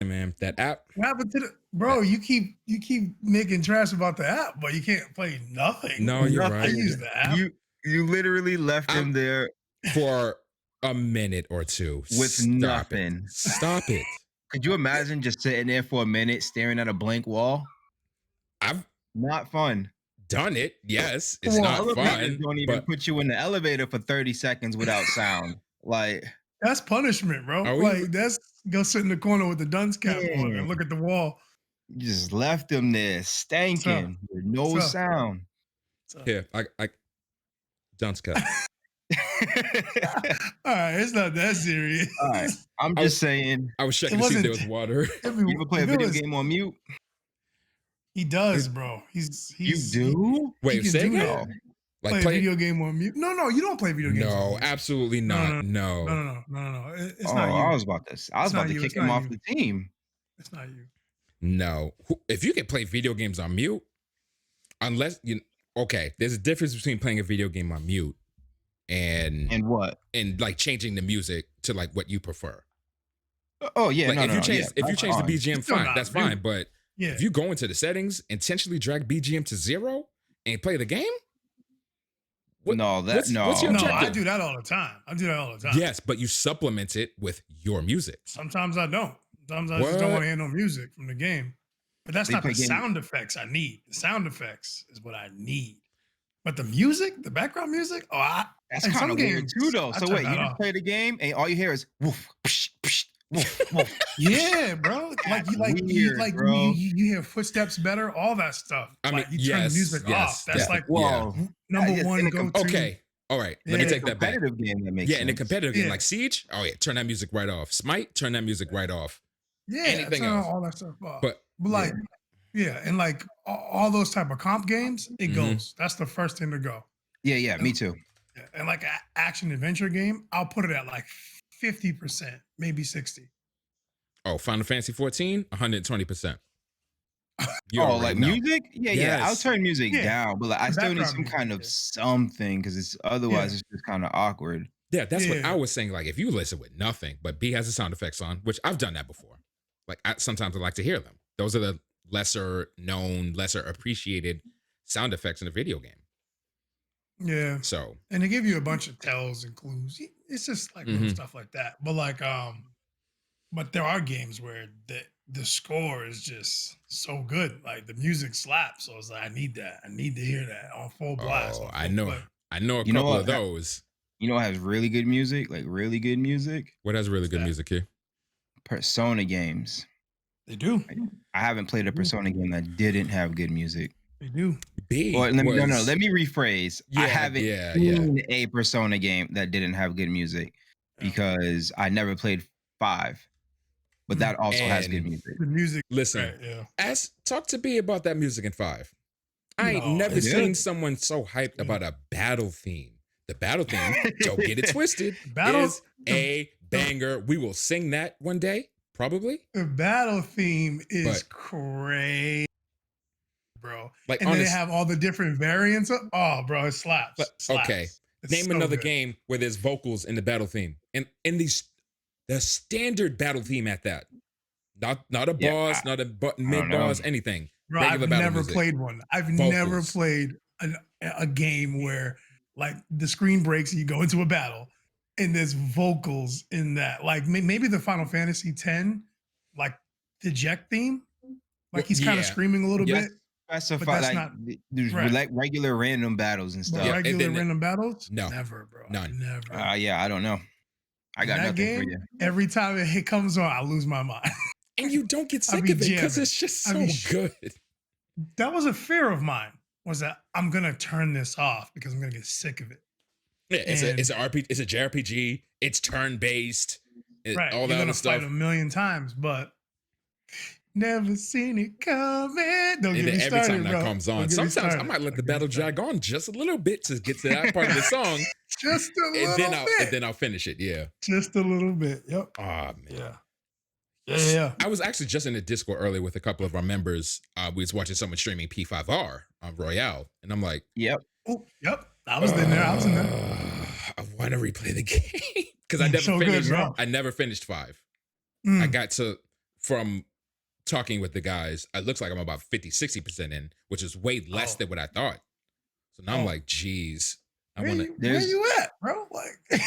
man, that app. What happened to the bro? You keep making trash about the app, but you can't play nothing. No, you're I right. use the app. You literally left him there for a minute or two with Stop nothing. It. Stop it. Could you imagine just sitting there for a minute staring at a blank wall? I've not fun. Done it. Yes, it's not fun. Don't even put you in the elevator for 30 seconds without sound. Like that's punishment, bro. Like that's go sit in the corner with the dunce cap on and look at the wall. You just left them there stanking with no sound. Yeah, I dunce cap. All right, it's not that serious. All right, I'm just saying. I was checking to see if there was water. You ever play a video game on mute? He does, bro. He's you do? Wait, say that? Like play a video game on mute? No, you don't play video games. No, absolutely not. No. It's not you. I was about to kick him off the team. It's not you. No, if you can play video games on mute, unless you okay, there's a difference between playing a video game on mute and what? And like changing the music to like what you prefer. Oh yeah, like if you change the BGM, fine, that's fine. But yeah. If you go into the settings, intentionally drag BGM to 0 and play the game, what's your objective? No, I do that all the time. Yes, but you supplement it with your music. Sometimes I don't. Sometimes I just don't want to hear no music from the game. But that's not the sound effects I need. The sound effects is what I need. But the music, the background music, that's kind of weird too, though. So wait, you just play the game and all you hear is woof, psh, psh, woof, woof. Yeah, bro. You hear footsteps better, all that stuff. I mean, you turn the music off. That's number one go-to. Okay. All right, let me take that back. Game that makes sense. In a competitive game like Siege, turn that music right off. Smite, turn that music right off. Yeah, anything else, all that stuff off. But like, and like all those type of comp games, it goes. That's the first thing to go. Yeah, me too. Yeah. And like an action adventure game, I'll put it at like 50%, maybe 60. Oh, Final Fantasy 14, 120%. Like music? Yeah. I'll turn music down, but like, I still need some kind of something because it's otherwise it's just kind of awkward. Yeah, that's what I was saying. Like, if you listen with nothing, but B has the sound effects on, which I've done that before. Like, sometimes I like to hear them. Those are the lesser known, lesser appreciated sound effects in a video game. Yeah. So, and they give you a bunch of tells and clues. It's just like little stuff like that. But like, but there are games where the score is just so good. Like the music slaps. So it's like, I need that. I need to hear that on full blast. Oh, I know a couple of those. You know what has really good music? Like really good music? What has really good music here? Persona games. They do. I haven't played a Persona game that didn't have good music. They do. Let me rephrase. I haven't seen a Persona game that didn't have good music because I never played 5. But that also has good music. The music. Listen, talk to B about that music in 5. I ain't never seen someone so hyped about a battle theme. The battle theme, don't get it twisted, is a banger. We will sing that one day, probably. The battle theme is crazy, bro. Like, and then they have all the different variants. Bro, it slaps. Okay, name another game where there's vocals in the battle theme. And in the standard battle theme at that. Not a boss, not a mid boss, anything. Bro, I've never played one. I've never played a game where like the screen breaks and you go into a battle and there's vocals in that. Like maybe the Final Fantasy X, like the Jack theme, like he's kind of screaming a little bit. Specify, but that's not like regular random battles and stuff. Regular random battles? No. Never, bro. None. Never. I don't know. I got nothing for you. Every time it comes on, I lose my mind. And you don't get sick of it because it's just so good. That was a fear of mine, was that I'm going to turn this off because I'm going to get sick of it. Yeah, it's an RPG, it's a JRPG, it's turn-based, all that other stuff. Fight a million times, but never seen it coming. Don't get me started, every time that bro. comes on, sometimes I might let the battle drag on just a little bit to get to that part of the song. Just a little bit. And then I'll finish it, Just a little bit, yep. Oh, man. Yeah. I was actually just in the Discord earlier with a couple of our members. We was watching someone streaming P5R on Royale, and I'm like, yep. Oh, yep. I was in there. I want to replay the game because I never finished. I never finished 5. I got to from talking with the guys, it looks like I'm about 50-60% in, which is way less than what I thought. So now I'm like, geez, where you at, bro? Like,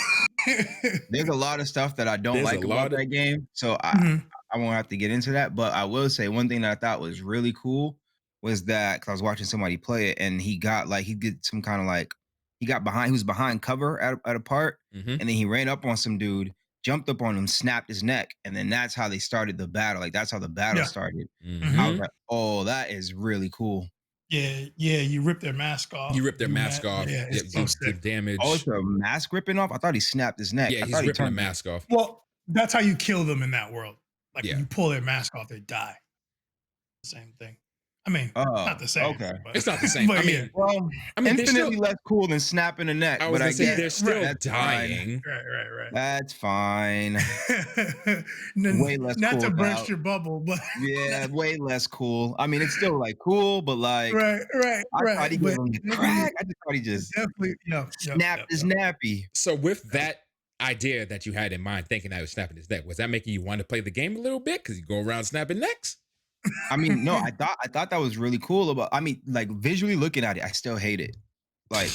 there's a lot of stuff that I don't like about that game, so I won't have to get into that. But I will say one thing that I thought was really cool was that, because I was watching somebody play it, and he did some kind of like, he was behind cover at a part, and then he ran up on some dude, jumped up on him, snapped his neck, and then that's how they started the battle. Like, that's how the battle started. I was like, oh, that is really cool. Yeah, you rip their mask off. You rip their mask off. Yeah, it's the damage. Oh, it's a mask ripping off? I thought he snapped his neck. Yeah, he's ripping the mask off. Well, that's how you kill them in that world. Like, when you pull their mask off, they die. Same thing. I mean, not the same. Okay. But, it's not the same. I mean, infinitely less cool than snapping a neck. I was gonna say they're still dying. Right. That's fine. Way less not cool. Not to burst your bubble, but yeah, way less cool. I mean, it's still like cool, but like right. I thought he gave him the crack. I just thought he just definitely snapped his nappy. So with that idea that you had in mind, thinking that he was snapping his neck, was that making you want to play the game a little bit because you go around snapping necks? I mean, no, I thought that was really cool. Like visually looking at it, I still hate it. Like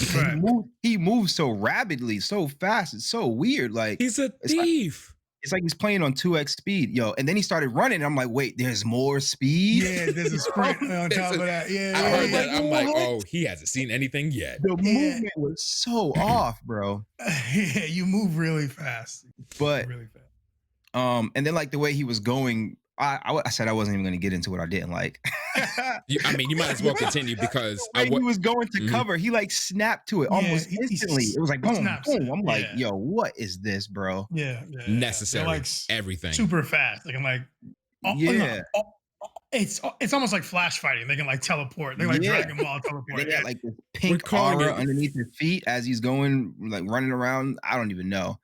he moves so rapidly, so fast. It's so weird. Like, he's a thief. It's like he's playing on 2x speed, yo. And then he started running. And I'm like, wait, there's more speed. Yeah, there's a sprint on top of that. Yeah, I heard that. I'm like, oh, he hasn't seen anything yet. The movement was so off, bro. Yeah, you move really fast. But really fast. And then like the way he was going. I said I wasn't even going to get into what I didn't like. I mean, you might as well continue because he was going to cover. He like snapped to it almost instantly. It was like boom, boom. I'm like, yo, what is this, bro? Yeah. Necessary. Like everything. Super fast. Like I'm like, it's almost like flash fighting. They can like teleport. They like Dragon Ball teleport. They got like this pink aura underneath his feet as he's going, like running around. I don't even know.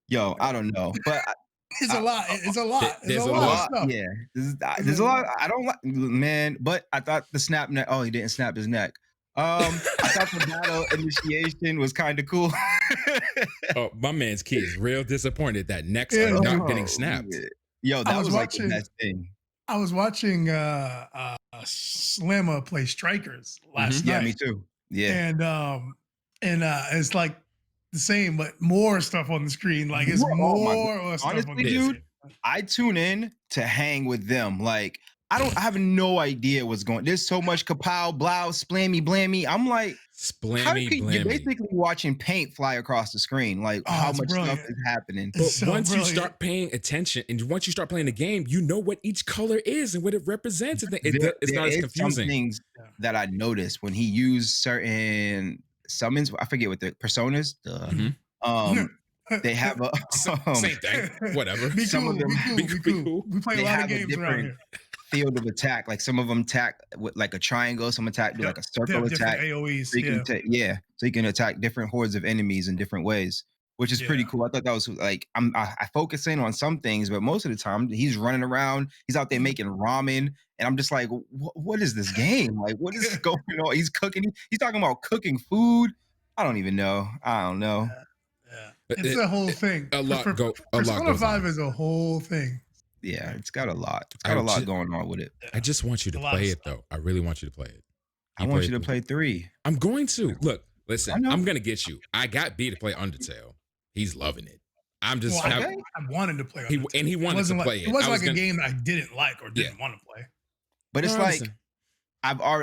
Yo, I don't know, but. It's a lot. It's a lot. There's a lot. Yeah. There's a lot. I don't like, man, but I thought the snap neck. Oh, he didn't snap his neck. I thought the battle initiation was kind of cool. Oh, my man's kid is real disappointed that necks are not getting snapped. Yo, that was like the best thing. I was watching Slamma play Strikers last night. Yeah, me too. Yeah. And it's like the same, but more stuff on the screen. Like it's more stuff. Honestly, on the dude, I tune in to hang with them. Like I have no idea what's going. There's so much kapow, blow, splammy, blammy. I'm like, you're basically watching paint fly across the screen. Like how much stuff is happening. But once you start paying attention and once you start playing the game, you know what each color is and what it represents. It's not as confusing. Some things that I noticed when he used certain summons, I forget what the personas. They have a same thing. Whatever. Some of them be cool. We play a lot of games around here. Field of attack, like some of them attack with like a triangle, some attack do like a circle attack. AOEs, so you can attack different hordes of enemies in different ways, which is pretty cool. I thought that was like I focus in on some things, but most of the time he's running around, he's out there making ramen, and I'm just like, what is this game? Like, what is going on? He's cooking. He's talking about cooking food. I don't even know. I don't know. It's a whole thing. Persona 5 is a whole thing. Yeah, it's got a lot. It's got a lot going on with it. I just want you to play it, though. I really want you to play it. I want you to play 3. I'm going to. Look, listen, I'm going to get you. I got B to play Undertale. He's loving it. I'm just. I wanted to play Undertale. And he wanted to play it. It wasn't like a game that I didn't like or didn't want to play. But it's like,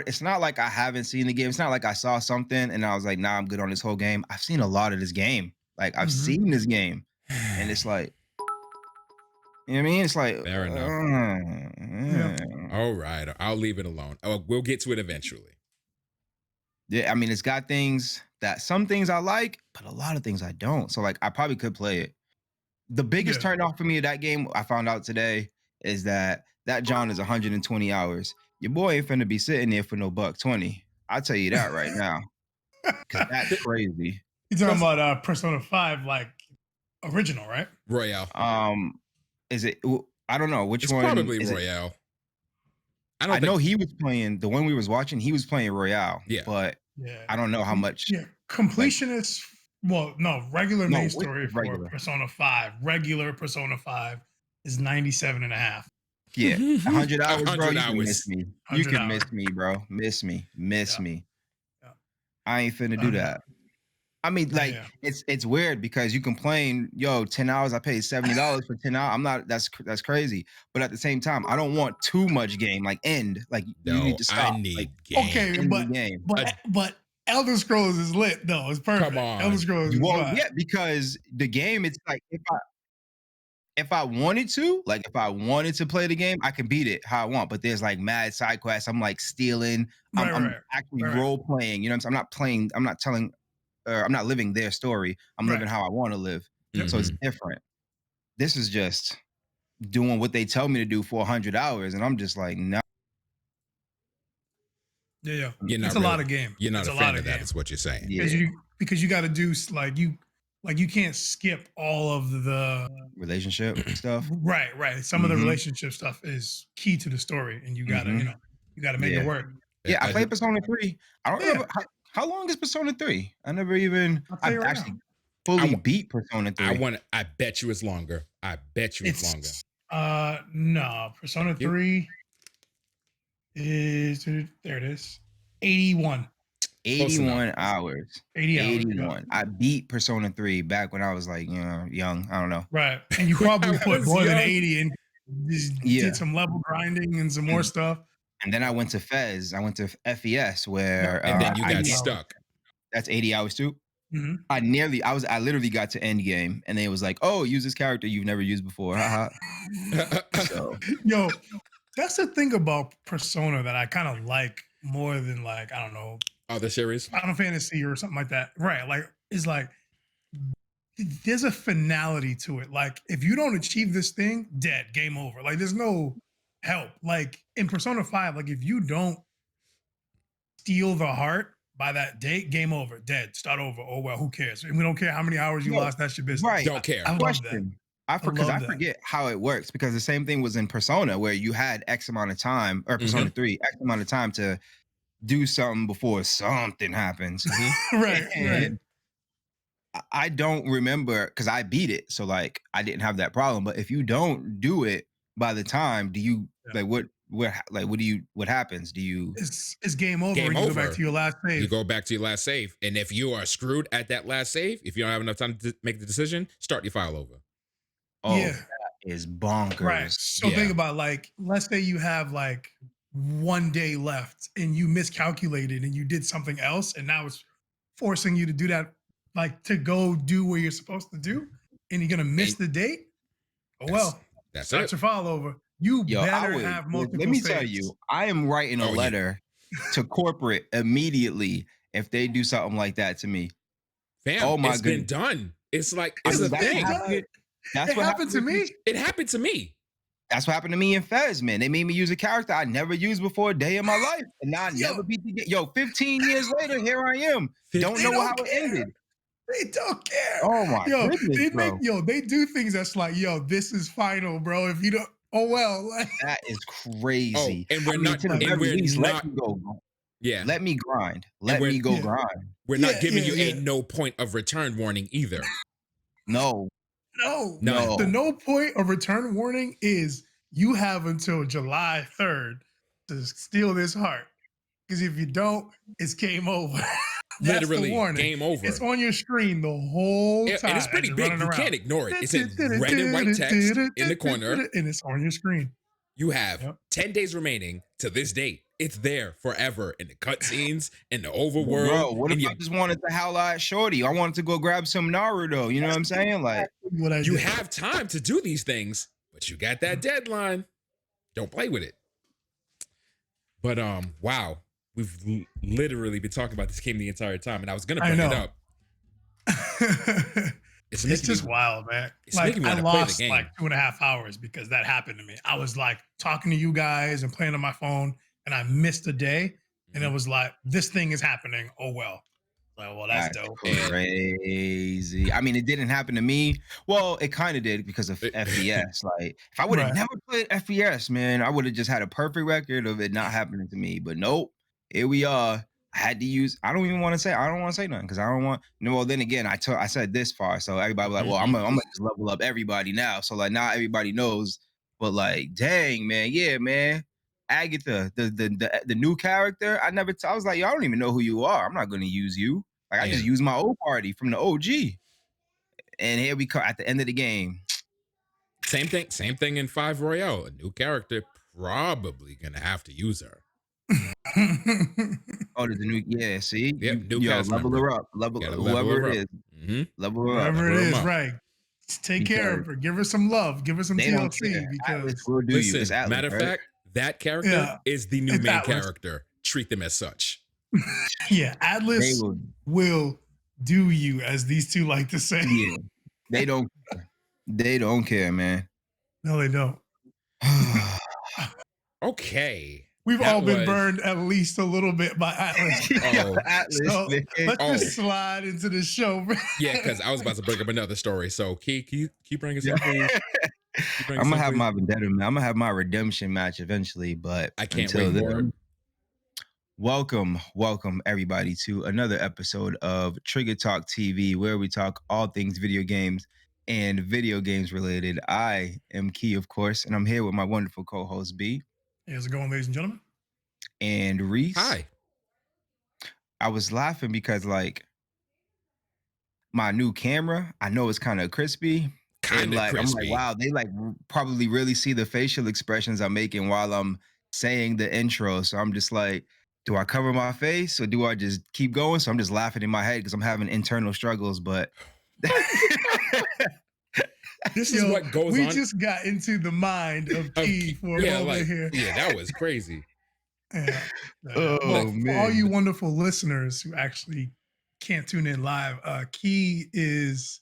it's not like I haven't seen the game. It's not like I saw something and I was like, nah, I'm good on this whole game. I've seen a lot of this game. Like, I've seen this game. And it's like, you know what I mean? It's like, fair enough. All right. I'll leave it alone. We'll get to it eventually. Yeah, I mean, it's got some things I like, but a lot of things I don't. So, like, I probably could play it. The biggest turn off for me of that game, I found out today, is that John is 120 hours. Your boy ain't finna be sitting there for no $120. I'll tell you that right now. Because that's crazy. You're talking about Persona 5, like, original, right? Royale. Is it? I don't know which one. It's probably Royale. I know he was playing the one we was watching. He was playing Royale. Yeah, but I don't know how much. Yeah, completionist. Regular main story for Persona 5. Regular Persona 5 is 97.5. Yeah, 100 hours, bro. 100 You can miss hours. me. You can 100 miss hours. me, bro. Miss me. Yeah. Me. Yeah. I ain't finna do that. I mean, like, Yeah. it's weird because you complain, yo, 10 hours, I paid $70 for 10 hours. I'm not, that's crazy. But at the same time, I don't want too much game, like end. Like you need No, to I stop. Like, need game. Okay, end the game. but Elder Scrolls is lit though. It's perfect. Come on. Elder Scrolls is Well, fine. yeah, because the game, it's like if I wanted to, like if I wanted to play the game, I can beat it how I want. But there's like mad side quests. I'm like stealing. I'm actually role playing. You know what I'm saying? I'm not playing. I'm not telling. I'm not living their story. I'm living how I want to live. So it's different. This is just doing what they tell me to do for 100 hours, and I'm just like, no. Yeah. You're not it's a lot of game. You're not it's a fan of that, is what you're saying. Yeah. Because you got to do like you can't skip all of the relationship stuff. Right. Some of the relationship stuff is key to the story, and you gotta you gotta make it work. Yeah, I played Persona 3. I don't remember how long is Persona 3. I never even. I've actually fully beat Persona 3. I bet you it's longer. I bet you it's longer. No, Persona 3 is there. It is 81. 81 hours. 81. Hours. I beat Persona 3 back when I was like, young. I don't know. Right. And you probably put more than 80 and just did some level grinding and some more stuff. And then I went to Fez. I went to FES where and then you got stuck. That's 80 hours too. Mm-hmm. I literally got to end game, and then it was like, oh, use this character you've never used before. So. Yo, that's the thing about Persona that I kind of like more than like, I don't know, other series, Final Fantasy or something like that. Right. Like, it's like there's a finality to it. Like, if you don't achieve this thing, dead, game over. Like, there's no help. Like in Persona 5, like if you don't steal the heart by that date, game over, dead, start over. Oh well, who cares? And we don't care how many hours you lost. That's your business. Right. Don't care. I love that. I forget how it works, because the same thing was in Persona where you had X amount of time, or Persona 3, X amount of time to do something before something happens. Right. I don't remember, because I beat it, so like I didn't have that problem. But if you don't do it by the time, do you what happens? Do you? It's game over. Game you over. Go back to your last save. You go back to your last save, and if you are screwed at that last save, if you don't have enough time to make the decision, start your file over. Oh, yeah. That is bonkers. Right. So think about, like, let's say you have like 1 day left and you miscalculated and you did something else, and now it's forcing you to do that, like to go do what you're supposed to do, and you're gonna miss the date. Oh well, that's start your file over. You better have multiple. Let me saves. tell you, I am writing a letter to corporate immediately if they do something like that to me. Fam, oh my it's goodness. been done. It's like it's a thing. That's what happened to me. It happened to me. That's what happened to me in Fez, man. They made me use a character I never used before a day in my life, and now I never beat the game. Yo, 15 years later, here I am. Don't know how it ended. They don't care. Oh my goodness, they do things that's like, this is final, bro. If you don't, oh well. That is crazy. Oh, and we're not. Let me go. Yeah. Let me grind. Let me go grind. We're not giving you a no point of return warning either. No. The no point of return warning is you have until July 3rd to steal this heart. Because if you don't, it's game over. Literally, game over. It's on your screen the whole time. And it's pretty big. You can't ignore it. It's in red and white text in the corner. And it's on your screen. You have 10 days remaining to this date. It's there forever in the cutscenes, in the overworld. Bro, what if I just wanted to howl at Shorty? I wanted to go grab some Naruto. You know what I'm saying? Like, you have time to do these things, but you got that deadline. Don't play with it. But wow, we've literally been talking about this game the entire time, and I was gonna bring it up. It's just wild, man. Like, I lost like 2.5 hours because that happened to me. I was like talking to you guys and playing on my phone, and I missed a day, and it was like, this thing is happening. Oh well. Like, well, that's dope. Crazy. I mean, it didn't happen to me. Well, it kind of did because of FES. Like, if I would have never played FES, man, I would have just had a perfect record of it not happening to me. But nope, here we are. I had to use. I don't want to say nothing because I don't want. No, well, then again, I said this far, so everybody was like, well, I'm gonna just level up everybody now. So like now everybody knows But like, dang, man, yeah, man. Agatha, the new character, I was like, yo, I don't even know who you are. I'm not gonna use you. Like, I just use my old party from the OG. And here we come at the end of the game. Same thing in 5 Royale. A new character, probably gonna have to use her. Oh, there's a new, yeah, see? Yep, new cast level member. her up. Level Level whoever her it up. is. Mm-hmm. Level her whoever up. Whoever it is, right. Just take care of her. Give her some love. Give her some TLC because will do listen, you. It's Atlas, matter of right? fact, that character is the new main character. Treat them as such. Yeah, Atlas will do you, as these two like to say. Yeah. They don't care, man. No, they don't. Okay. We've all been burned at least a little bit by Atlas. Atlas. So let's just slide into the show. Yeah, because I was about to bring up another story. So, Key, can you bring us up, please? I'm gonna have my vendetta. I'm gonna have my redemption match eventually, but I can't wait for it. Welcome everybody to another episode of Trigger Talk TV, where we talk all things video games and video games related. I am Key, of course, and I'm here with my wonderful co-host B. How's it going, ladies and gentlemen? And Reese. Hi. I was laughing because like my new camera, I know it's kind of crispy. Kind of crispy. I'm like, wow, they like probably really see the facial expressions I'm making while I'm saying the intro. So I'm just like, do I cover my face or do I just keep going? So I'm just laughing in my head because I'm having internal struggles. But this is what goes on. We just got into the mind of Key for a moment here. Yeah, that was crazy. Yeah. Well, for all you wonderful listeners who actually can't tune in live, Key has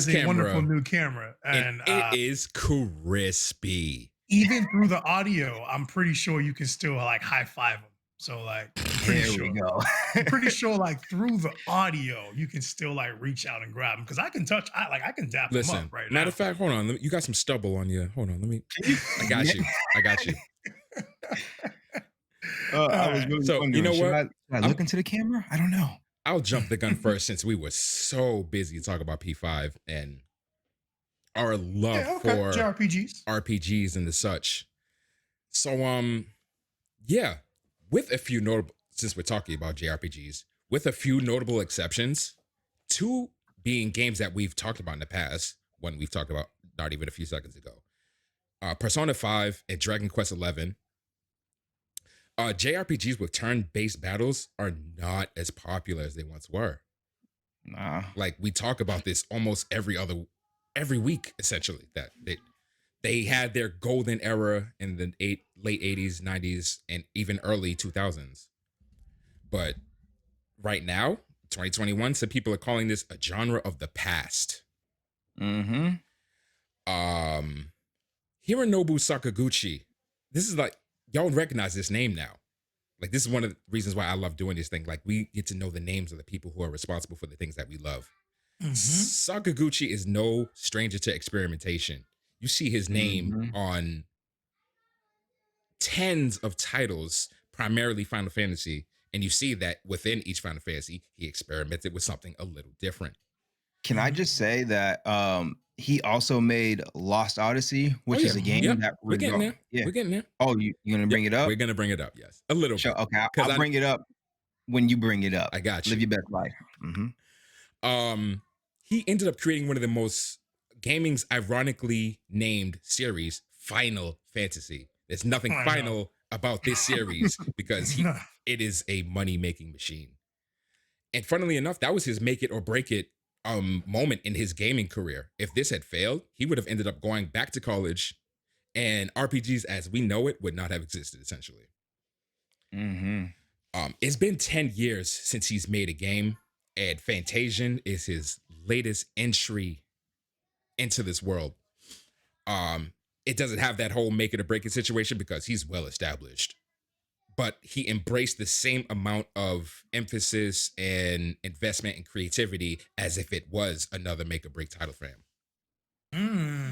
a wonderful new camera, and it is crispy. Even through the audio, I'm pretty sure you can still like high five them. So like, we go. I'm pretty sure like through the audio, you can still like reach out and grab them because I can dap them up right now. Matter of fact, hold on, you got some stubble on you. Hold on, let me. I got you. I was really wondering, you know what? Should I look into the camera? I don't know. I'll jump the gun first since we were so busy talking about P5 and our love for RPGs and the such. So, yeah, with a few notable, since we're talking about JRPGs, with a few notable exceptions, two being games that we've talked about in the past, one we've talked about not even a few seconds ago, Persona 5 and Dragon Quest 11. JRPGs with turn-based battles are not as popular as they once were. Nah. Like we talk about this almost every week, essentially, that they had their golden era in the late 80s, 90s, and even early 2000s. But right now, 2021, some people are calling this a genre of the past. Mm-hmm. Hironobu Sakaguchi. This is like, y'all recognize this name now. Like, this is one of the reasons why I love doing this thing. Like, we get to know the names of the people who are responsible for the things that we love. Mm-hmm. Sakaguchi is no stranger to experimentation. You see his name on tens of titles, primarily Final Fantasy, and you see that within each Final Fantasy, he experimented with something a little different. Can I just say that he also made Lost Odyssey, which is a game that we're getting there. Yeah. We're getting there. Oh, you're gonna bring it up? We're gonna bring it up, yes. A little bit. Okay, I'll bring it up when you bring it up. I got you. Live your best life. Mm-hmm. He ended up creating one of the most gaming's ironically named series, Final Fantasy. There's nothing final about this series because it is a money-making machine. And funnily enough, that was his make it or break it moment in his gaming career. If this had failed, he would have ended up going back to college, and RPGs as we know it would not have existed, essentially. Mm-hmm. It's been 10 years since he's made a game, and Fantasian is his latest entry into this world. It doesn't have that whole make it or break it situation because he's well established. But he embraced the same amount of emphasis and investment and creativity as if it was another make or break title for him.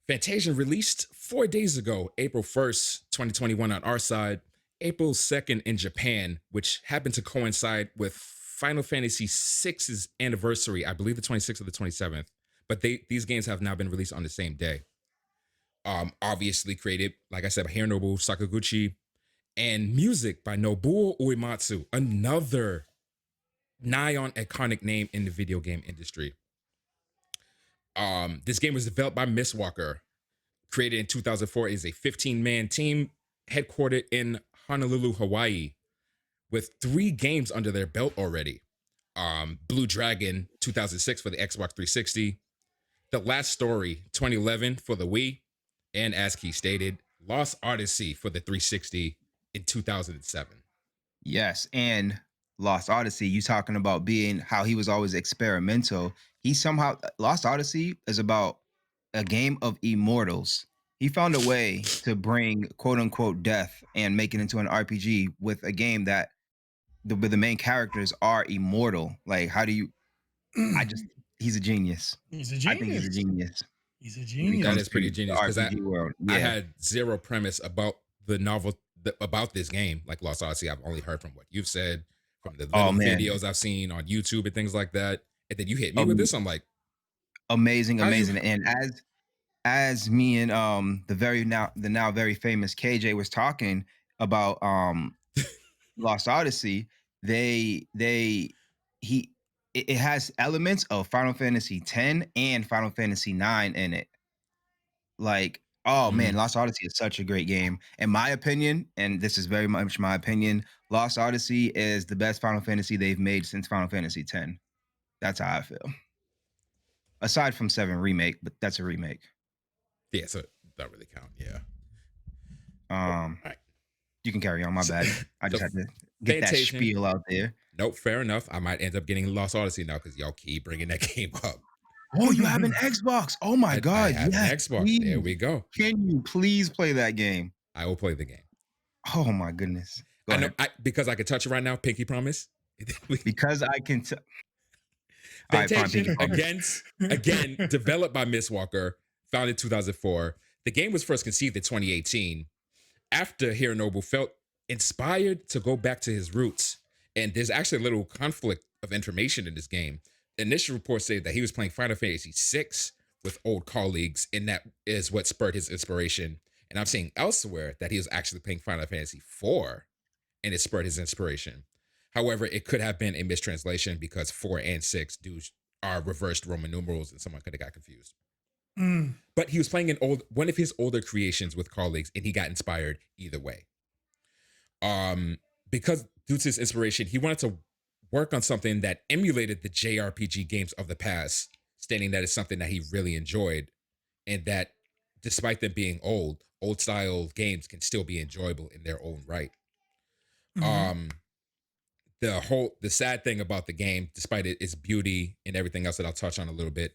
Fantasian released 4 days ago, April 1st, 2021 on our side, April 2nd in Japan, which happened to coincide with Final Fantasy VI's anniversary, I believe the 26th or the 27th. But these games have now been released on the same day. Obviously created, like I said, by Hironobu Sakaguchi, and music by Nobuo Uematsu, another nigh on iconic name in the video game industry. This game was developed by Mistwalker, created in 2004, is a 15-man team headquartered in Honolulu, Hawaii, with 3 games under their belt already. Blue Dragon 2006 for the Xbox 360, The Last Story 2011 for the Wii, and as Key stated, Lost Odyssey for the 360 in 2007. Yes, and Lost Odyssey, you talking about being how he was always experimental. He somehow Lost Odyssey is about a game of immortals. He found a way to bring quote unquote death and make it into an RPG with a game that the main characters are immortal. Like, how do you? He's a genius. He's a genius. I think he's a genius. He's a genius. That is pretty genius because world. Yeah. I had zero premise about the novel about this game, like Lost Odyssey. I've only heard from what you've said, from the little videos I've seen on YouTube and things like that. And then you hit me with this. I'm like, amazing. And as me and the now very famous KJ was talking about Lost Odyssey, it has elements of Final Fantasy X and Final Fantasy IX in it. Like, man, Lost Odyssey is such a great game. In my opinion, and this is very much my opinion, Lost Odyssey is the best Final Fantasy they've made since Final Fantasy X. That's how I feel. Aside from 7 remake, but that's a remake. Yeah, so that really count. Yeah. Right. You can carry on. My bad. I just had to get that spiel out there. Nope, fair enough. I might end up getting Lost Odyssey now because y'all keep bringing that game up. Oh, you have an Xbox. Oh my God. I have an Xbox. Please. There we go. Can you please play that game? I will play the game. Oh my goodness. I know because I can touch it right now. Pinky promise. Because I can Fantasian, again, developed by Mistwalker, founded in 2004. The game was first conceived in 2018 after Hironobu felt inspired to go back to his roots. And there's actually a little conflict of information in this game. Initial reports say that he was playing Final Fantasy VI with old colleagues, and that is what spurred his inspiration. And I'm seeing elsewhere that he was actually playing Final Fantasy IV, and it spurred his inspiration. However, it could have been a mistranslation because 4 and 6 are reversed Roman numerals, and someone could have got confused. But he was playing one of his older creations with colleagues, and he got inspired either way. Because due to his inspiration, he wanted to work on something that emulated the JRPG games of the past, stating that it's something that he really enjoyed, and that despite them being old style games can still be enjoyable in their own right. The sad thing about the game, despite its beauty and everything else that I'll touch on a little bit,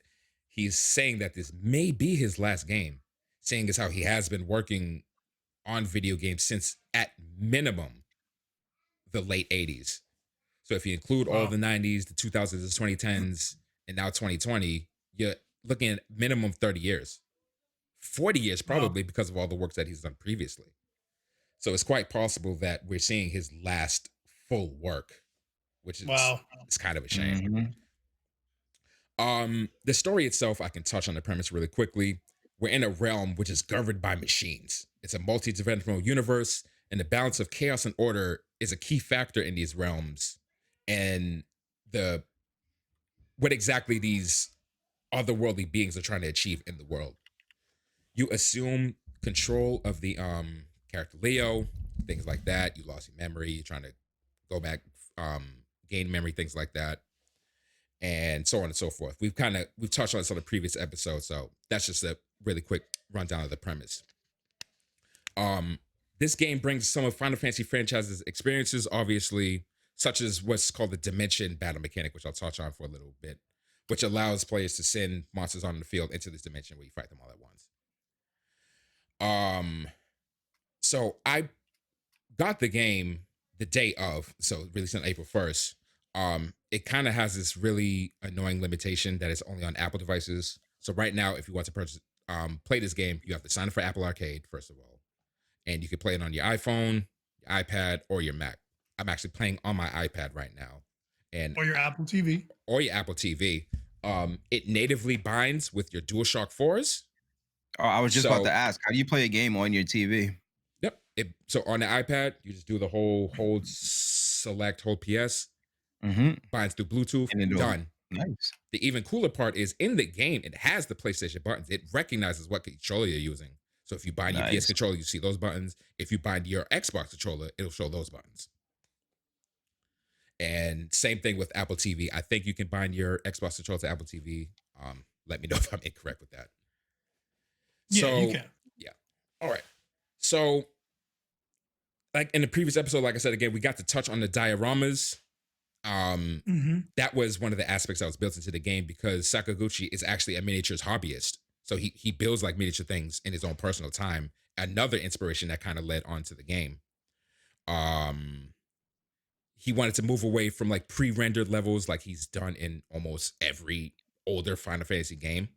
he's saying that this may be his last game, seeing as how he has been working on video games since at minimum the late 80s. So if you include all the 90s, the 2000s, the 2010s, and now 2020, you're looking at minimum 30 years. 40 years probably because of all the work that he's done previously. So it's quite possible that we're seeing his last full work, which is it's kind of a shame. The story itself, I can touch on the premise really quickly. We're in a realm which is governed by machines. It's a multi-dimensional universe, and the balance of chaos and order is a key factor in these realms. And what exactly these otherworldly beings are trying to achieve in the world. You assume control of the character Leo, things like that. You lost your memory, you're trying to go back, gain memory, things like that, and so on and so forth. We've touched on this on the previous episode, so that's just a really quick rundown of the premise. This game brings some of Final Fantasy franchise's experiences, obviously, such as what's called the dimension battle mechanic, which I'll touch on for a little bit, which allows players to send monsters on the field into this dimension where you fight them all at once. So I got the game the day of, so released on April 1st. It kind of has this really annoying limitation that it's only on Apple devices. So right now, if you want to play this game, you have to sign up for Apple Arcade, first of all. And you can play it on your iPhone, your iPad, or your Mac. I'm actually playing on my iPad right now. Or your Apple TV. Or your Apple TV. It natively binds with your DualShock 4s Oh, I was just about to ask, how do you play a game on your TV? Yep. So on the iPad, you just do the whole hold PS, binds through Bluetooth, And done. Nice. The even cooler part is in the game, it has the PlayStation buttons. It recognizes what controller you're using. So if you bind your PS controller, you see those buttons. If you bind your Xbox controller, it'll show those buttons. And same thing with Apple TV. I think you can bind your Xbox controller to Apple TV. Let me know if I'm incorrect with that. Yeah, you can. Yeah. All right. So, like in the previous episode, like I said again, we got to touch on the dioramas. That was one of the aspects that was built into the game because Sakaguchi is actually a miniatures hobbyist. So he builds like miniature things in his own personal time. Another inspiration that kind of led on to the game. He wanted to move away from like pre-rendered levels like he's done in almost every older Final Fantasy game.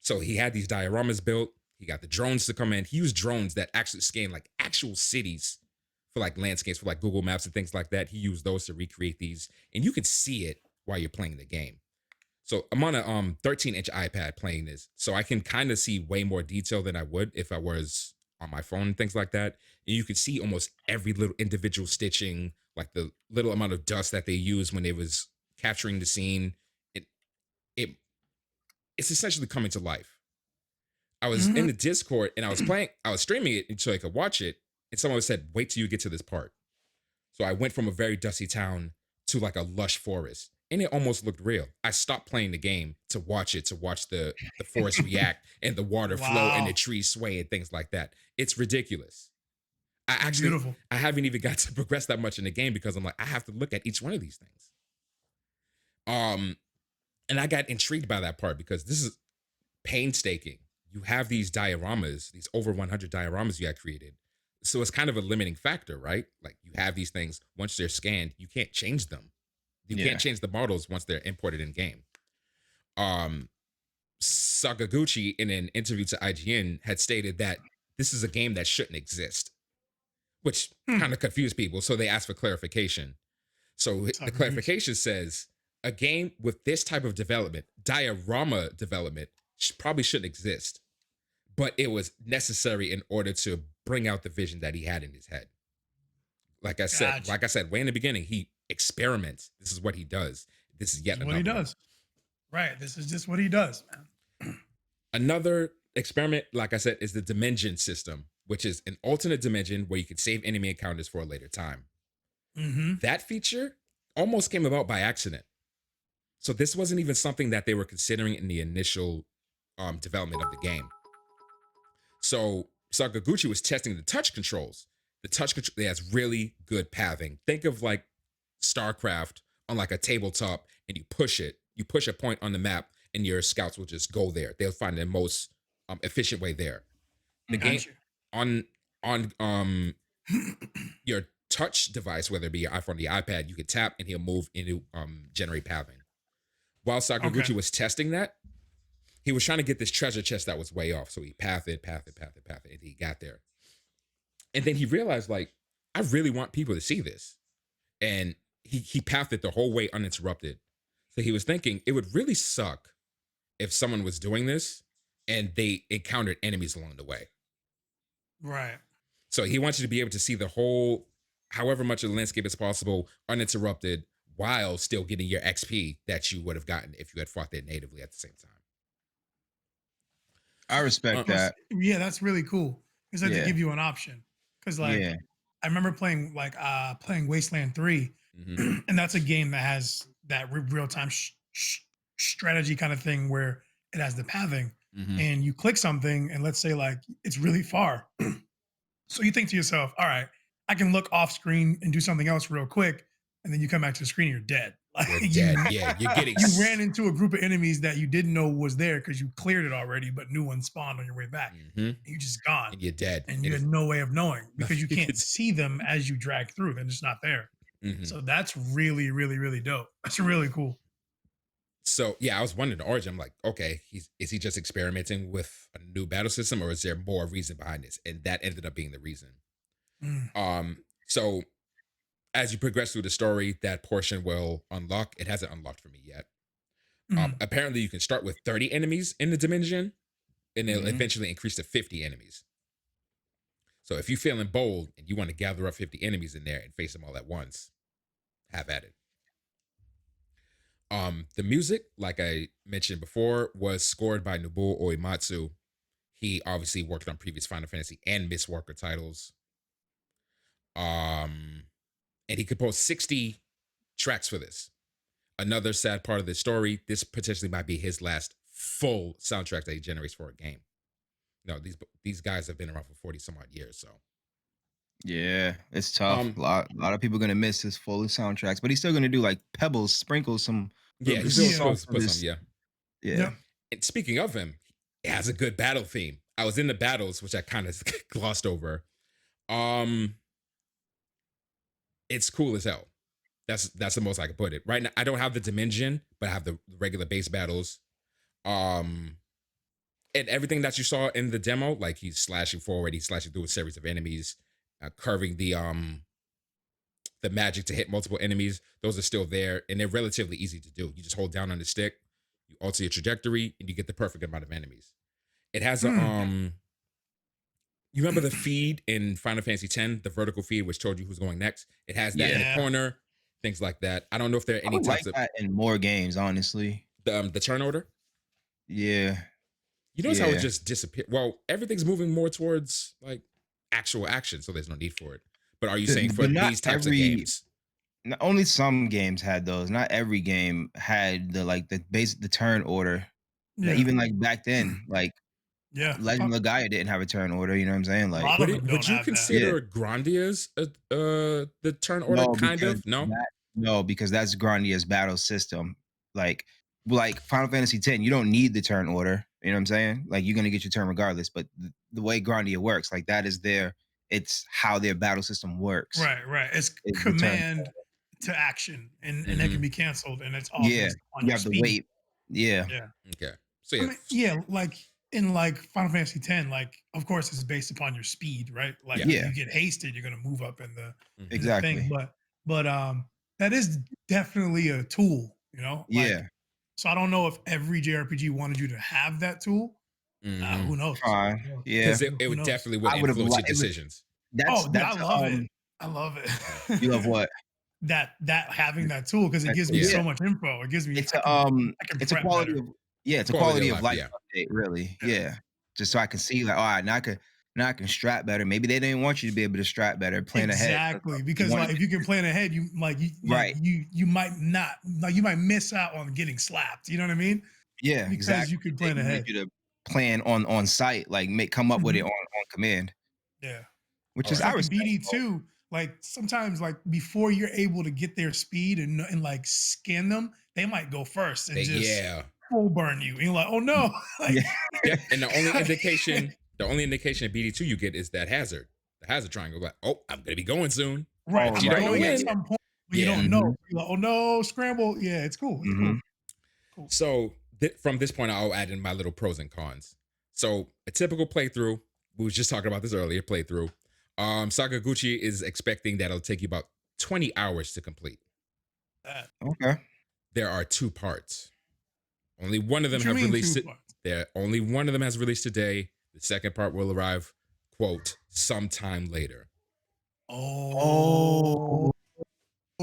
So he had these dioramas built. He got the drones to come in. He used drones that actually scan like actual cities for like landscapes, for like Google Maps and things like that. He used those to recreate these. And you can see it while you're playing the game. So I'm on a 13-inch iPad playing this. So I can kind of see way more detail than I would if I was on my phone and things like that. And you can see almost every little individual stitching, like the little amount of dust that they used when they was capturing the scene. It's essentially coming to life. I was in the Discord and I was streaming it so I could watch it. And someone said, wait till you get to this part. So I went from a very dusty town to like a lush forest. And it almost looked real. I stopped playing the game to watch the forest react and the water flow and the trees sway and things like that. It's ridiculous. I haven't even got to progress that much in the game because I'm like, I have to look at each one of these things. And I got intrigued by that part because this is painstaking. You have these dioramas, these over 100 dioramas you had created. So it's kind of a limiting factor, right? Like you have these things, once they're scanned, you can't change them. You can't change the models once they're imported in game. Sakaguchi, in an interview to IGN, had stated that this is a game that shouldn't exist, which kind of confused people. So they asked for clarification. So the clarification says, a game with this type of development, diorama development, probably shouldn't exist, but it was necessary in order to bring out the vision that he had in his head. Like I said, way in the beginning, he experiments. This is what he does. This is yet another what he does. Right. This is just what he does, man. Another experiment, like I said, is the dimension system, which is an alternate dimension where you can save enemy encounters for a later time. That feature almost came about by accident. So this wasn't even something that they were considering in the initial development of the game. So Sakaguchi was testing the touch controls. The touch control has really good pathing. Think of like StarCraft on like a tabletop, and you push a point on the map, and your scouts will just go there. They'll find the most efficient way there. The game on your touch device, whether it be your iPhone or the iPad, you can tap and he'll move into generate pathing. While Sakaguchi was testing that, he was trying to get this treasure chest that was way off. So he pathed it, and he got there. And then he realized, like, I really want people to see this. And he pathed it the whole way uninterrupted. So he was thinking it would really suck if someone was doing this and they encountered enemies along the way. Right. So he wants you to be able to see the whole, however much of the landscape as possible, uninterrupted, while still getting your XP that you would have gotten if you had fought there natively at the same time. I respect that. Yeah, that's really cool. Because they give you an option. Because like I remember playing Wasteland 3, and that's a game that has that real-time strategy kind of thing where it has the pathing, and you click something, and let's say like it's really far. So you think to yourself, all right, I can look off screen and do something else real quick. And then you come back to the screen, you're dead. Like, you're dead. You're getting. You ran into a group of enemies that you didn't know was there because you cleared it already, but new ones spawned on your way back. And you're just gone. And you're dead. And you had no way of knowing because you can't see them as you drag through. They're just not there. So that's really, really, really dope. That's really cool. So yeah, I was wondering the origin. I'm like, okay, is he just experimenting with a new battle system, or is there more reason behind this? And that ended up being the reason. So as you progress through the story, that portion will unlock. It hasn't unlocked for me yet. Apparently, you can start with 30 enemies in the dimension, and it'll eventually increase to 50 enemies. So if you're feeling bold and you want to gather up 50 enemies in there and face them all at once, have at it. The music, like I mentioned before, was scored by Nobuo Uematsu. He obviously worked on previous Final Fantasy and Mistwalker titles. And he composed 60 tracks for this. Another sad part of the story, this potentially might be his last full soundtrack that he generates for a game. No, these guys have been around for 40 some odd years, so. Yeah, it's tough. A lot of people are gonna miss his full soundtracks, but he's still gonna do like pebbles, sprinkle some. Yeah, he's still supposed to put some. Yeah. Yeah. And speaking of him, it has a good battle theme. I was in the battles, which I kind of glossed over. It's cool as hell. That's the most I can put it. Right now, I don't have the Dimension, but I have the regular base battles. And everything that you saw in the demo, like he's slashing forward, he's slashing through a series of enemies, curving the magic to hit multiple enemies. Those are still there, and they're relatively easy to do. You just hold down on the stick, you alter your trajectory, and you get the perfect amount of enemies. It has a you remember the feed in Final Fantasy X, the vertical feed, which told you who's going next? It has that in the corner, things like that. I don't know if there are any types of that in more games, honestly. The turn order. Yeah. You notice how it just disappeared? Well, everything's moving more towards like actual action, so there's no need for it. But are you saying for these types of games? Only some games had those. Not every game had the turn order. Yeah. Even like back then, like Legend of Gaia didn't have a turn order. You know what I'm saying? Like, would you consider Grandia's the turn order kind of? No, no, because that's Grandia's battle system. Like Final Fantasy X, you don't need the turn order. You know what I'm saying? Like you're gonna get your turn regardless. But the way Grandia works, like that is it's how their battle system works. Right. It's command to action, and that can be canceled, and it's all based on you have to wait. Yeah. Okay. So like in like Final Fantasy X, like of course it's based upon your speed, right? Like if you get hasted, you're gonna move up in the thing. But that is definitely a tool, you know? Like, so I don't know if every JRPG wanted you to have that tool. Who knows? Yeah. Because it would definitely influence your decisions. I love it. I love it. You love what? that having that tool, because it gives me so much info. It gives me it's a quality better. It's a quality of life update, really. Yeah. Just so I can see like, all right, now I can strat better. Maybe they didn't want you to be able to strat better, plan ahead. Exactly. Because like if you can plan ahead, you might not, like you might miss out on getting slapped. You know what I mean? Yeah. Because you could plan ahead. You to plan on site, like come up with it on command. Yeah. Which is like BD2. Like sometimes, like before you're able to get their speed and like scan them, they might go first and full burn you. And you're like, oh no. And the only indication of BD2 you get is that hazard. The hazard triangle. Like, oh, I'm gonna be going soon. Right. You don't know at some point, but you don't know. You're like, oh no, scramble. Yeah, it's cool. It's cool. So from this point, I'll add in my little pros and cons. So a typical playthrough. We was just talking about this earlier. Playthrough. Sakaguchi is expecting that it'll take you about 20 hours to complete. Okay. There are 2 parts. Only one of them have released it. Only one of them has released today. The second part will arrive, quote, sometime later. Oh.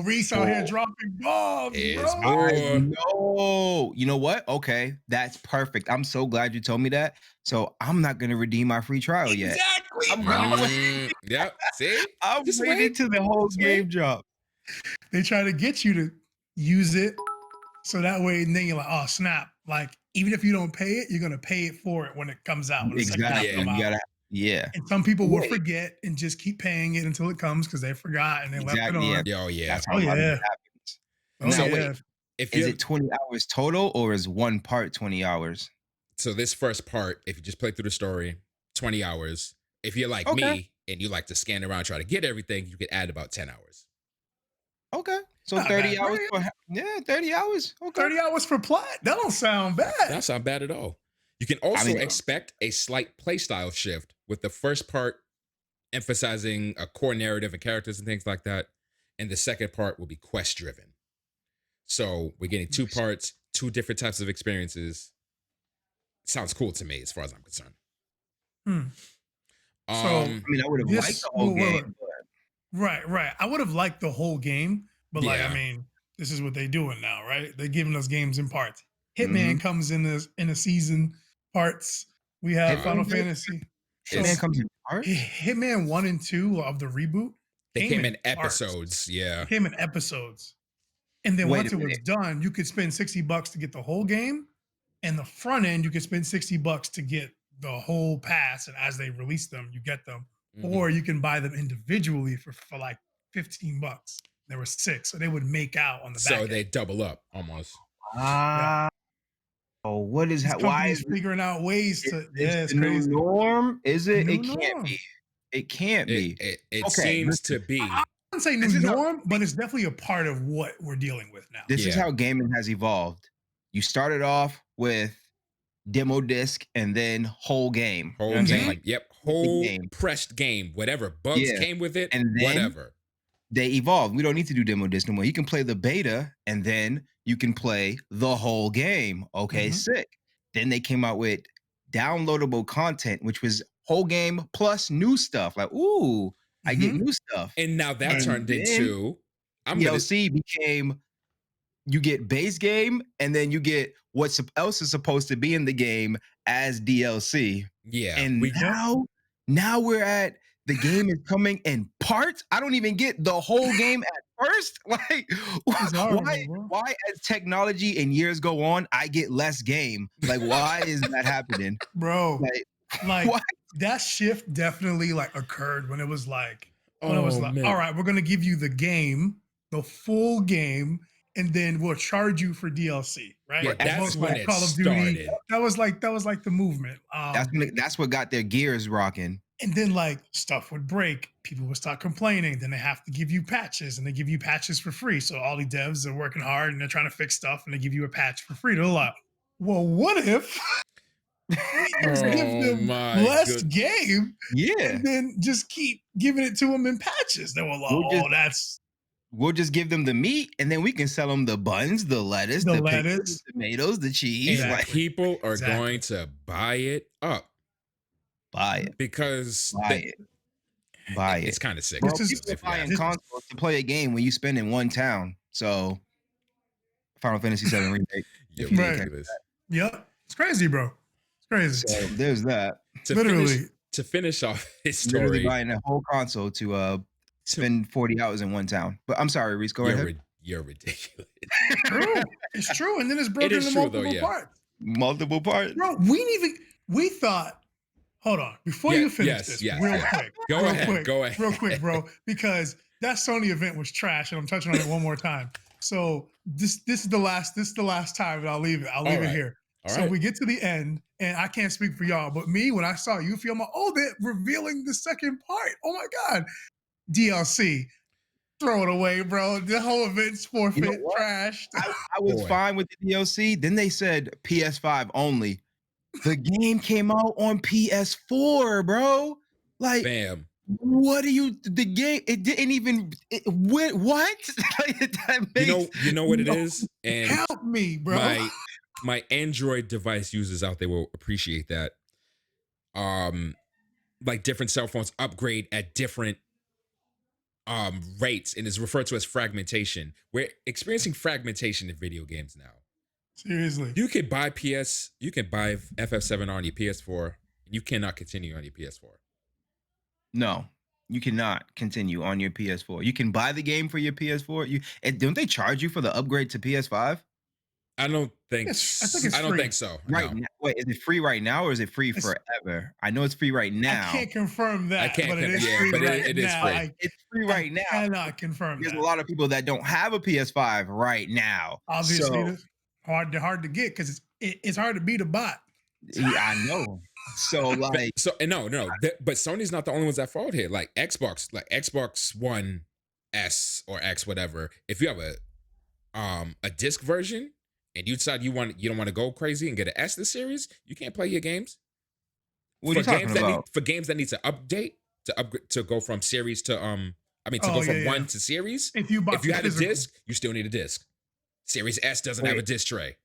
Reese out here dropping bombs, bro. No. You know what? Okay, that's perfect. I'm so glad you told me that. So I'm not gonna redeem my free trial yet. Exactly. Yep. See? I'm waiting till the whole game drop. They try to get you to use it so that way, and then you're like, oh snap! Like even if you don't pay it, you're gonna pay it for it when it comes out. When Exactly. And some people will forget and just keep paying it until it comes because they forgot and they left it on. That's how it happens. Wait, is it 20 hours total or is one part 20 hours? So this first part, if you just play through the story, 20 hours. If you're like me and you like to scan around, try to get everything, you could add about 10 hours. Okay. So not 30 hours for 30 hours. Okay. 30 hours for plot? That don't sound bad. That don't sound bad at all. You can also expect a slight playstyle shift, with the first part emphasizing a core narrative and characters and things like that. And the second part will be quest driven. So we're getting 2 parts, 2 different types of experiences. sounds cool to me as far as I'm concerned. So I mean, I would have liked the whole game. Right. I would have liked the whole game, but like, I mean, this is what they're doing now, right? They're giving us games in parts. Hitman comes in a season parts. We have Final Fantasy. Hitman comes in parts? Hitman 1 and 2 of the reboot. They came in episodes. Yeah. They came in episodes. And then once it was done, you could spend $60 to get the whole game. And the front end, you could spend $60 to get the whole pass. And as they release them, you get them. Or you can buy them individually for like $15. There were 6. So they would make out on the back. So they double up almost. Oh, what is why is figuring out ways to it's the new norm? Is it? It can't be. It can't be. It seems to be. I wouldn't say new norm, but it's definitely a part of what we're dealing with now. This is how gaming has evolved. You started off with demo disc and then whole game. Whole game. Yep. Whole pressed game. Whatever bugs came with it. And then whatever. They evolved. We don't need to do demo disc no more. You can play the beta and then you can play the whole game. Okay, sick. Then they came out with downloadable content, which was whole game plus new stuff. Like, ooh, I get new stuff. And now that turned into DLC became you get base game and then you get what else is supposed to be in the game as DLC. Yeah. And now we're at the game is coming in parts. I don't even get the whole game at first. Like, why as technology and years go on, I get less game? Like, why is that happening? Bro, like that shift definitely like occurred when it was like, all right, we're gonna give you the game, the full game, and then we'll charge you for DLC, right? Yeah, that's when it Call of Duty. That was like the movement. That's what got their gears rocking. And then like stuff would break, people would start complaining. Then they have to give you patches, and they give you patches for free. So all the devs are working hard and they're trying to fix stuff, and they give you a patch for free. They're like, well, what if we just give them less game? Yeah, and then just keep giving it to them in patches. They were like, we'll just give them the meat, and then we can sell them the buns, the lettuce, the pickles, the tomatoes, the cheese. And people are going to buy it up. Buy it because buy it. It's kind of sick. Bro, people are buying consoles to play a game when you spend in one town. So, Final Fantasy VII remake. Yep, it's crazy, bro. It's crazy. So there's that. To finish off his story, literally buying a whole console to spend 40 hours in one town. But I'm sorry, Reese. Go ahead. You're ridiculous. It's true, and then it's broken into multiple parts. Multiple parts, bro. We thought. Hold on, before you finish this, real quick. Go ahead. Real quick, bro, because that Sony event was trash, and I'm touching on it one more time. So this is the last time, and I'll leave it. I'll leave it here. So we get to the end, and I can't speak for y'all, but me, when I saw Yuffie, I'm like, oh, they're revealing the second part. Oh my God. DLC. Throw it away, bro. The whole event's forfeit, trashed. I was fine with the DLC. Then they said PS5 only. The game came out on PS4, bro. Like, bam. What do you? The game, it didn't even. What? You know what it is. And help me, bro. My Android device users out there will appreciate that. Like different cell phones upgrade at different rates, and is referred to as fragmentation. We're experiencing fragmentation in video games now. Seriously, you can buy FF7 on your PS4. You cannot continue on your PS4. No, you cannot continue on your PS4. You can buy the game for your PS4. Don't they charge you for the upgrade to PS5? I don't think. I think it's free. I don't think so. Right now, wait, is it free right now or is it free forever? I know it's free right now. I can't confirm that. I can't. But it is free right now. It's free right now. I cannot confirm. There's a lot of people that don't have a PS5 right now. Obviously, hard to get because it's hard to beat a bot. Yeah, I know. So like, but Sony's not the only ones that fall here. Like Xbox One S or X, whatever. If you have a disc version and you decide you don't want to go crazy and get an S this series, you can't play your games. What are you talking about? For games that need to update to go from series to go from one to series. If you had a disc, you still need a disc. Series S doesn't have a disc tray.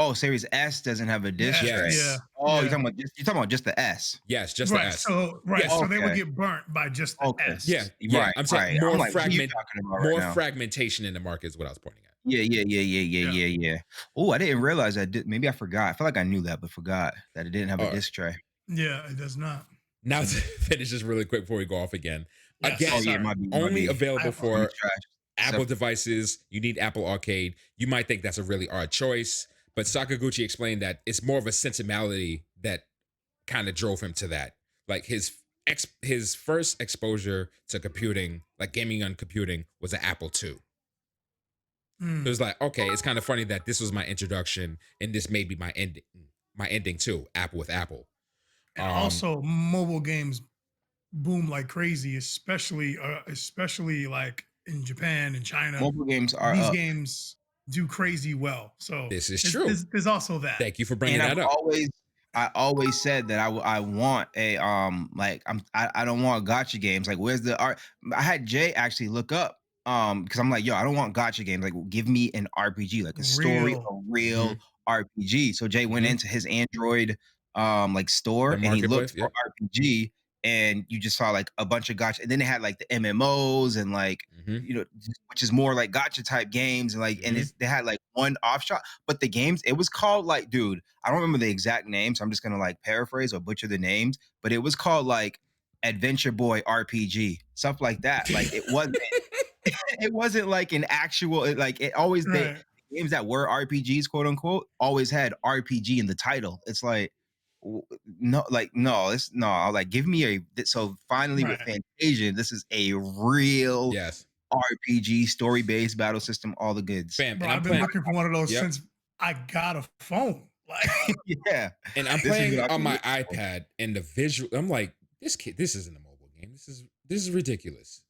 Oh, Series S doesn't have a disc tray. Yes. Oh, you're talking about just the S. Yes, just the S. So Yes. so they would get burnt by just the S. Yeah. Right. I'm saying right. more I'm like, what are you talking about right now? fragmentation in the market is what I was pointing at. Yeah. Oh, I didn't realize that. Maybe I forgot. I feel like I knew that, but forgot that it didn't have a disc tray. Yeah, it does not. Now to finish this really quick before we go off again. Yes. Again, only available for Apple So- devices. You need Apple Arcade. You might think that's a really odd choice, but Sakaguchi explained that it's more of a sentimentality that kind of drove him to that. Like his first exposure to computing, like gaming on computing, was an Apple II. It was like, okay, it's kind of funny that this was my introduction and this may be my ending too. Apple with Apple. And also, mobile games boom like crazy, especially like in Japan and China. Mobile games are these games do crazy well. So this is true. There's also that. Thank you for bringing that up. I always said that I want a like I don't want gotcha games. Like, where's the art? I had Jay actually look up because I'm like, yo, I don't want gotcha games. Like, give me an RPG, like a story, a real RPG. So Jay went into his Android like store and he looked for RPG, and you just saw like a bunch of gotcha, and then they had like the MMOs and like you know, which is more like gotcha type games, and like and they had like one offshot, but the games, it was called like, dude, I don't remember the exact name, so I'm just gonna like paraphrase or butcher the names, but it was called like Adventure Boy RPG, stuff like that. Like it wasn't it wasn't like an actual, like it always the games that were RPGs, quote unquote, always had RPG in the title. It's like no, like give me a, so finally with Fantasia, this is a real RPG, story-based battle system, all the goods. Bro, I've been looking for one of those since I got a phone. Like and I'm playing on my iPad, and the visual, I'm like, this isn't a mobile game. This is ridiculous.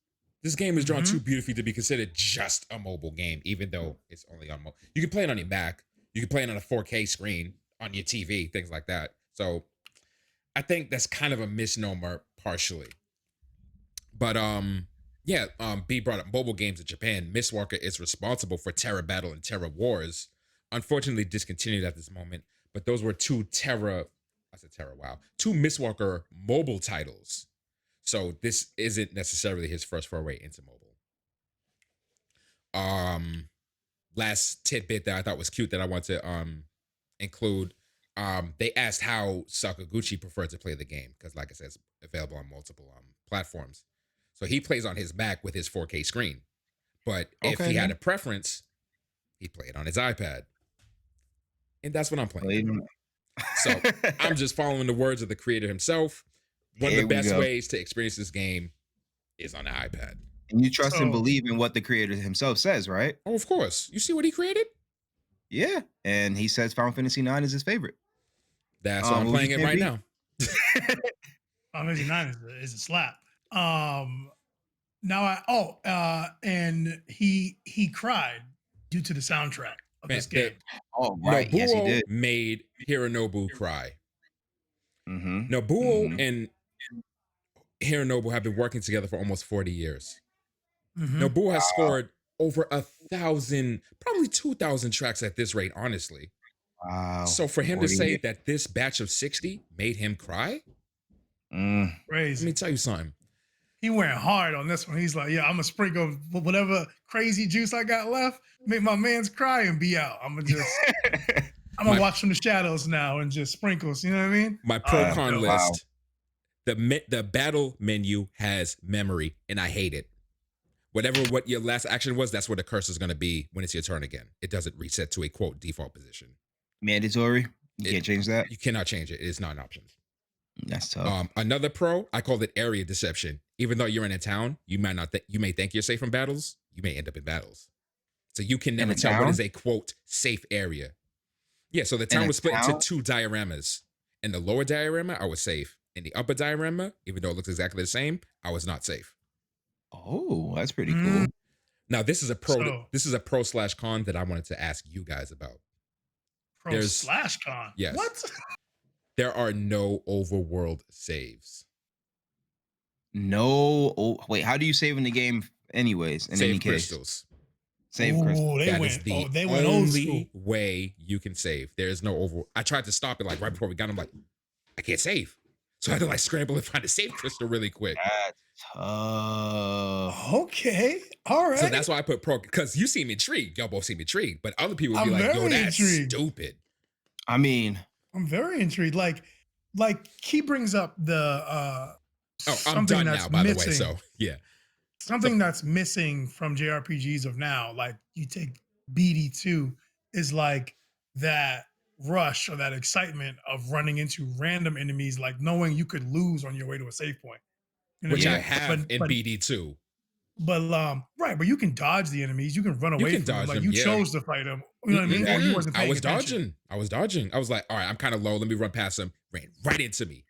This game is drawn too beautifully to be considered just a mobile game, even though it's only on mobile. You can play it on your Mac. You can play it on a 4K screen on your TV, things like that. So I think that's kind of a misnomer partially. But B brought up mobile games in Japan. Mistwalker is responsible for Terra Battle and Terra Wars. Unfortunately discontinued at this moment, but those were two Mistwalker mobile titles. So this isn't necessarily his first foray into mobile. Last tidbit that I thought was cute that I want to include. They asked how Sakaguchi preferred to play the game because, like I said, it's available on multiple platforms. So he plays on his Mac with his 4K screen, but if he had a preference, he'd play it on his iPad, and that's what I'm playing. So I'm just following the words of the creator himself. One of the best ways to experience this game is on the iPad. And you trust and believe in what the creator himself says, right? Oh, of course. You see what he created? Yeah, and he says Final Fantasy 9 is his favorite. That's why I'm playing it right now. Final Fantasy 9 is a slap. And he cried due to the soundtrack of this game. Oh, right. Nobuo yes, he did. Made Hironobu cry. Nobuo and Hironobu have been working together for almost 40 years. Nobuo has scored over 1,000, probably 2,000 tracks at this rate, honestly. Wow. So for him to say that this batch of 60 made him cry? Crazy. Let me tell you something. He went hard on this one. He's like, yeah, I'm gonna sprinkle whatever crazy juice I got left, make my man's cry and be out. I'm gonna watch from the shadows now and just sprinkles. You know what I mean? My pro con list. The battle menu has memory, and I hate it. What your last action was, that's where the cursor is going to be when it's your turn again. It doesn't reset to a quote default position. Mandatory. You can't change that. You cannot change it. It is not an option. That's tough. Another pro, I call it area deception. Even though you're in a town, you might not. You may think you're safe from battles. You may end up in battles. So you can never tell what is a quote safe area. Yeah. So the town was split into two dioramas. In the lower diorama, I was safe. In the upper diorama, even though it looks exactly the same, I was not safe. Oh, that's pretty cool. Now this is a pro. This is a pro/con that I wanted to ask you guys about. Pro/con. Yes. What? There are no overworld saves. No. Oh, wait. How do you save in the game, anyways? In any case, crystals. Save crystal. Oh, That is the they went old school. only way you can save. There is no over. I tried to stop it like right before we got. I'm like, I can't save, so I had to like scramble and find a save crystal really quick. That's tough. Okay, all right. So that's why I put pro, because you seem intrigued. Y'all both seem intrigued, but other people would be I'm like, "Yo, very that's intrigued. stupid." I mean, I'm very intrigued. Like he brings up the I'm done now, by the way. So yeah, something that's missing from JRPGs of now, like you take BD2, is like that rush or that excitement of running into random enemies, like knowing you could lose on your way to a save point. You know which what I mean? have in BD2. But right, but you can dodge the enemies. You can run away from them. Like you chose to fight them. You know what I mean? Or you wasn't paying attention. I was dodging. I was like, all right, I'm kind of low. Let me run past him. Ran right into me.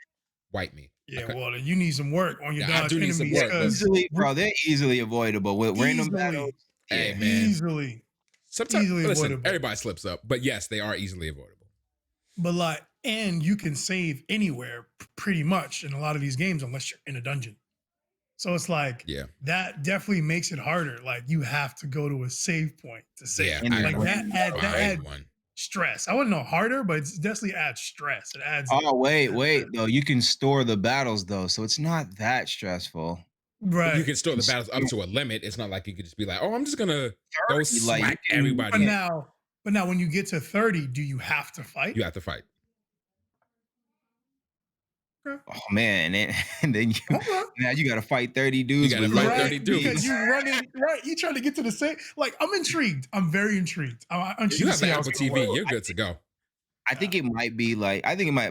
Wipe me. Yeah, well, you need some work on your dodge I do need enemies. some work, easily, bro, they're easily avoidable with random battles. Hey, man. Easily. Sometimes, listen, avoidable. Everybody slips up, but yes, they are easily avoidable. But like, and you can save anywhere pretty much in a lot of these games unless you're in a dungeon. So it's like, that definitely makes it harder. Like you have to go to a save point to save. Yeah, like that adds stress. I wouldn't know harder, but it definitely adds stress. It adds. Oh wait, though you can store the battles though, so it's not that stressful. Right. You can store the battles up to a limit. It's not like you could just be like, oh, I'm just gonna go smack everybody. But now, when you get to 30, do you have to fight? You have to fight. Oh man, and then now you gotta fight 30 dudes. You gotta fight 30 dudes because you running right. You trying to get to the same. Like I'm intrigued. I'm very intrigued. You have the Apple TV. You're good to go. I think it might be like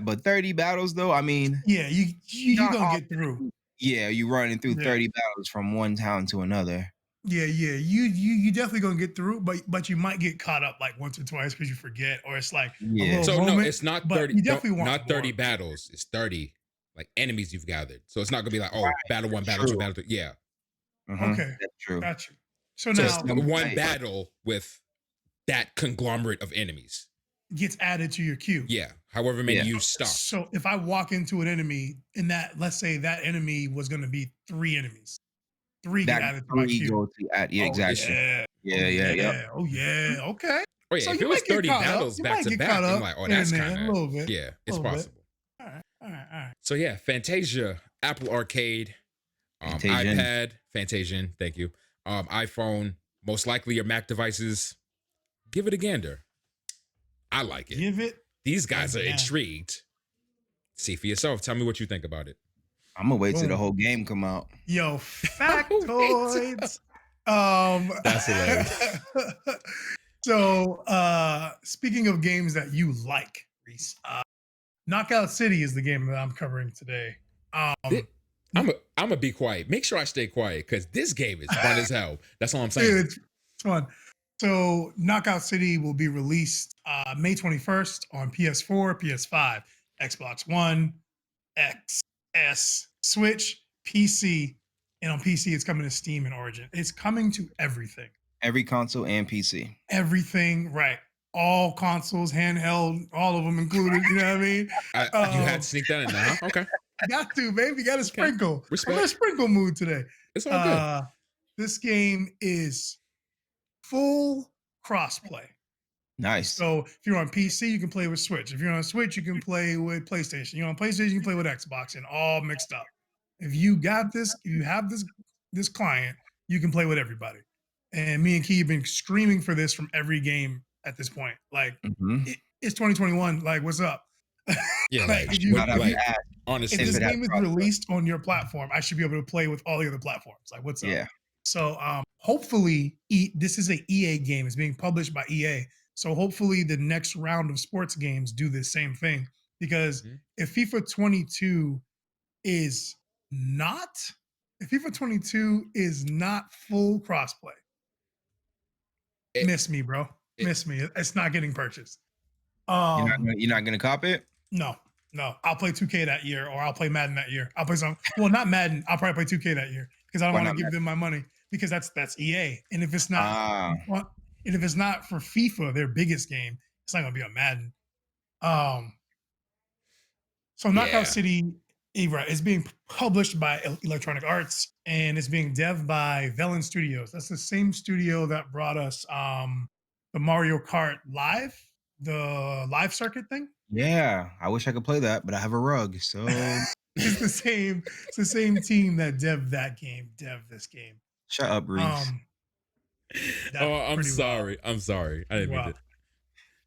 but 30 battles though. I mean, yeah, you gonna get through. Yeah, you running through 30 battles from one town to another. Yeah, you definitely gonna get through, but you might get caught up like once or twice because you forget, or it's like So moment, no, it's not 30. You definitely want not 30 battles. It's 30 like enemies you've gathered. So it's not gonna be like battle 1, battle 2, battle 3. Yeah. Okay, that's true. Got you. So now one battle with that conglomerate of enemies gets added to your queue. Yeah, however many you stop. So if I walk into an enemy and let's say that enemy was going to be 3 enemies, 3 get added to my queue. Exactly. Yeah. Oh yeah. Okay. Oh yeah. So if it was 30 battles back to back, I'm like, oh, that's kind of a little bit. Yeah, it's possible. All right. So yeah, Fantasia, Apple Arcade, iPad, Fantasian. Thank you. iPhone, most likely your Mac devices. Give it a gander. I like it. These guys are intrigued. See for yourself. Tell me what you think about it. I'm gonna wait till the whole game come out. Yo, factoids. That's hilarious. So, speaking of games that you like, Reese, Knockout City is the game that I'm covering today. I'm gonna be quiet. Make sure I stay quiet because this game is fun as hell. That's all I'm saying. Dude, it's fun. So Knockout City will be released May 21st on PS4, PS5, Xbox One, XS, Switch, PC, and on PC it's coming to Steam and Origin. It's coming to everything. Every console and PC. Everything, right. All consoles, handheld, all of them included, you know what I mean? You had to sneak that in now. Okay. Got to, baby. Got to sprinkle. Respect. I'm in a sprinkle mood today. It's all good. This game is full crossplay. Nice. So if you're on PC, you can play with Switch. If you're on Switch, you can play with PlayStation. You're on PlayStation, you can play with Xbox, and all mixed up. If you got this, if you have this client, you can play with everybody. And me and Key have been screaming for this from every game at this point. Like it's 2021. Like, what's up? Yeah, honestly, if this game is released on your platform, I should be able to play with all the other platforms. Like, what's up? Yeah. So hopefully, this is an EA game. It's being published by EA. So hopefully the next round of sports games do the same thing. Because if FIFA 22 is not full crossplay, miss me, bro. Miss me. It's not getting purchased. You're not gonna cop it? No. I'll play 2K that year, or I'll play Madden that year. I'll play not Madden. I'll probably play 2K that year because I don't want to give them my money because that's EA. And if it's not, and if it's not for FIFA, their biggest game, it's not gonna be on Madden. So Knockout City Right. It's being published by Electronic Arts and it's being devved by Velan Studios. That's the same studio that brought us the Mario Kart Live, the live circuit thing. Yeah, I wish I could play that, but I have a rug, so it's the same team that devved this game. Shut up, Reese. I'm sorry. Wild. I'm sorry. I didn't mean to.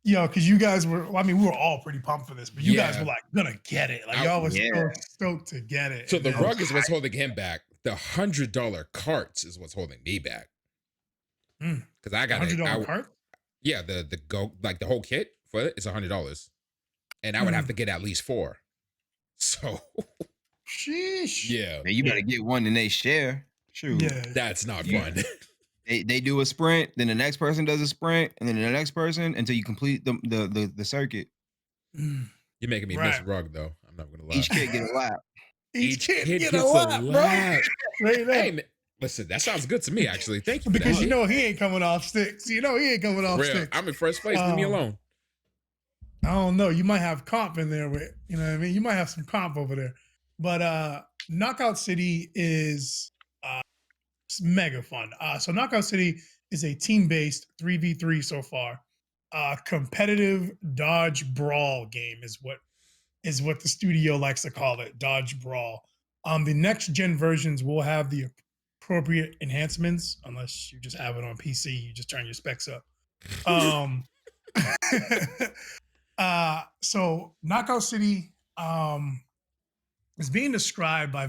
Yo, because you guys were, we were all pretty pumped for this, but you guys were like, gonna get it. Like, y'all was so stoked to get it. So the rug is what's holding him back. The $100 carts is what's holding me back. Because I got $100 cart? Yeah, the whole kit for it is $100. And I would have to get at least 4. So sheesh. Yeah. Man, you better get one and they share. Shoot. Yeah. That's not fun. They do a sprint, then the next person does a sprint, and then the next person until you complete the circuit. You're making me miss rug though. I'm not gonna lie. Each kid get a lap. Each kid get a lap, bro. Hey, listen, that sounds good to me actually. Thank you. Because you know he ain't coming off sticks. Sticks. I'm in first place. Leave me alone. I don't know. You might have comp in there with, you know what I mean? You might have some comp over there. But Knockout City is mega fun. So Knockout City is a team-based 3v3 so far. Competitive dodge brawl game is what the studio likes to call it, dodge brawl. The next gen versions will have the appropriate enhancements, unless you just have it on PC, you just turn your specs up. So Knockout City is being described by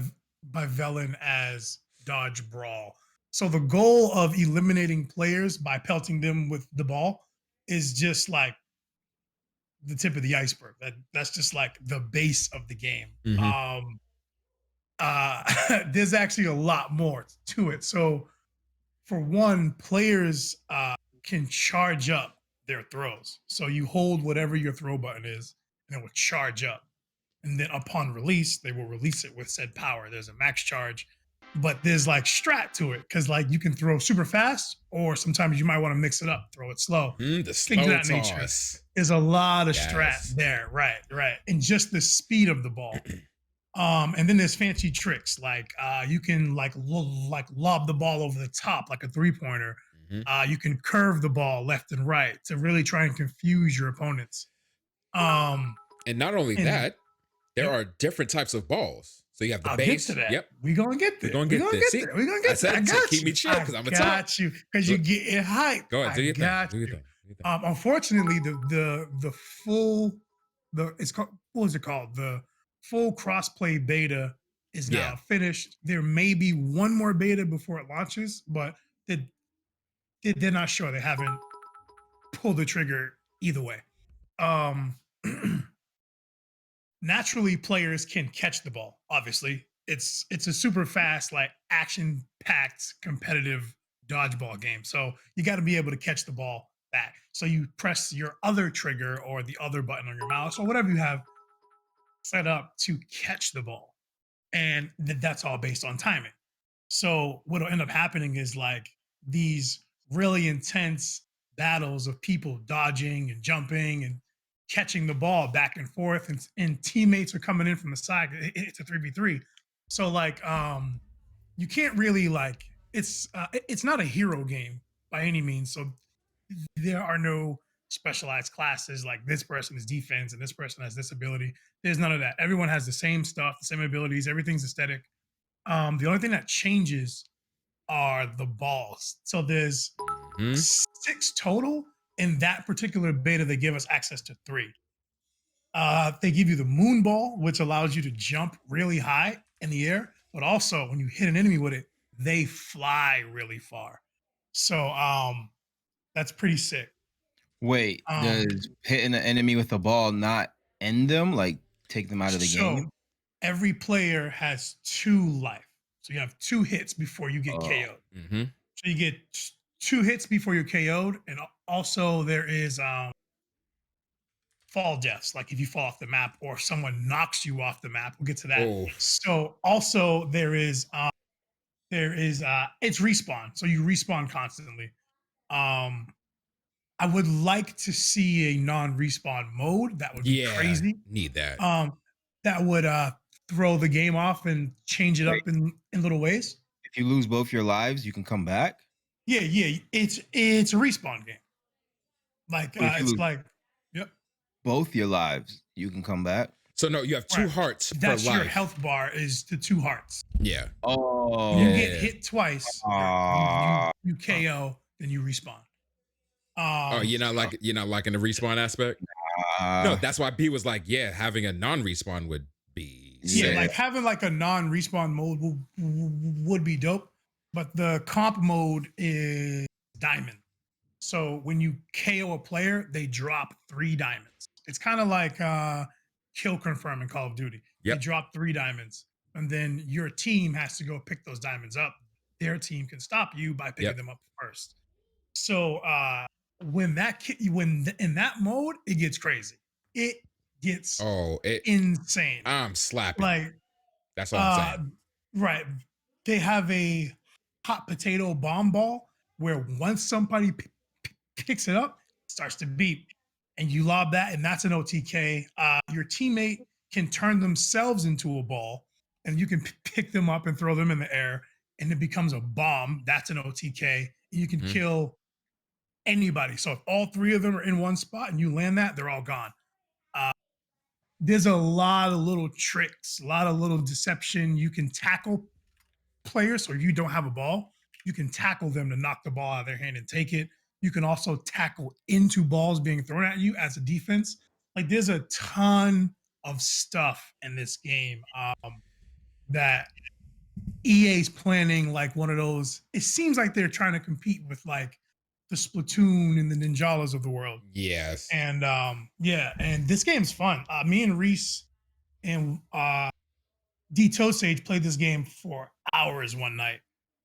Velan as dodge brawl. So the goal of eliminating players by pelting them with the ball is just like the tip of the iceberg. That's just like the base of the game. There's actually a lot more to it. So for one, players can charge up their throws. So you hold whatever your throw button is and it will charge up. And then upon release, they will release it with said power. There's a max charge, but there's like strat to it because like you can throw super fast or sometimes you might want to mix it up, throw it slow. The slow toss. Nature. There's a lot of strat there, right. And just the speed of the ball. And then there's fancy tricks like you can like lob the ball over the top like a 3-pointer. You can curve the ball left and right to really try and confuse your opponents. And not only that, there are different types of balls. So you have the base. Get to that. Yep. We're gonna get there. We're gonna get there. We're gonna get there. I got you. Keep me chill because I'm a top. I got you because you get it hype. Go ahead. Do your thing. Unfortunately, the full it's called, what was it called? The full crossplay beta is now finished. There may be one more beta before it launches, but they're not sure. They haven't pulled the trigger either way. Naturally, players can catch the ball. Obviously, it's a super fast, like action-packed, competitive dodgeball game. So you got to be able to catch the ball back. So you press your other trigger or the other button on your mouse or whatever you have set up to catch the ball, and that's all based on timing. So what'll end up happening is like these really intense battles of people dodging and jumping and catching the ball back and forth, and teammates are coming in from the side. It's a 3v3. So like you can't really like it's not a hero game by any means. So there are no specialized classes like this person is defense and this person has this ability. There's none of that. Everyone has the same stuff, the same abilities, everything's aesthetic. The only thing that changes are the balls. So there's 6 total. In that particular beta, they give us access to 3. They give you the moon ball, which allows you to jump really high in the air, but also when you hit an enemy with it, they fly really far. So that's pretty sick. Wait, does hitting an enemy with a ball not end them, like take them out of the game? Every player has 2 life. So you have 2 hits before you get KO'd. So you get 2 hits before you're KO'd, and also there is fall deaths, like if you fall off the map or someone knocks you off the map. We'll get to that. Oh. So also there is it's respawn, so you respawn constantly. I would like to see a non-respawn mode. That would be crazy. Need that. That would throw the game off and change it up in little ways. If you lose both your lives, you can come back. Yeah, it's a respawn game. Like it's like, yep. Both your lives, you can come back. So no, you have 2 hearts per life. That's your health bar is the 2 hearts. Yeah. Oh. You get hit twice. You KO, then you respawn. You're not liking the respawn aspect? No, that's why B was like, yeah, having a non-respawn would be sick. Like having like a non-respawn mode would be dope. But the comp mode is diamond. So when you KO a player, they drop 3 diamonds. It's kind of like kill confirm in Call of Duty. They drop 3 diamonds, and then your team has to go pick those diamonds up. Their team can stop you by picking them up first. So when in that mode, it gets crazy. It gets insane. I'm slapping. Like that's all I'm saying. Right. They have a hot potato bomb ball where once somebody picks it up, it starts to beep, and you lob that, and that's an OTK. Your teammate can turn themselves into a ball, and you can pick them up and throw them in the air, and it becomes a bomb. That's an OTK. And you can kill anybody. So if all 3 of them are in one spot and you land that, they're all gone. There's a lot of little tricks, a lot of little deception. You can tackle players, or if you don't have a ball, you can tackle them to knock the ball out of their hand and take it. You can also tackle into balls being thrown at you as a defense. Like there's a ton of stuff in this game that EA's planning like one of those. It seems like they're trying to compete with like the Splatoon and the Ninjalas of the world. Yes. And and this game's fun. Me and Reese and D Tosage played this game for hours one night,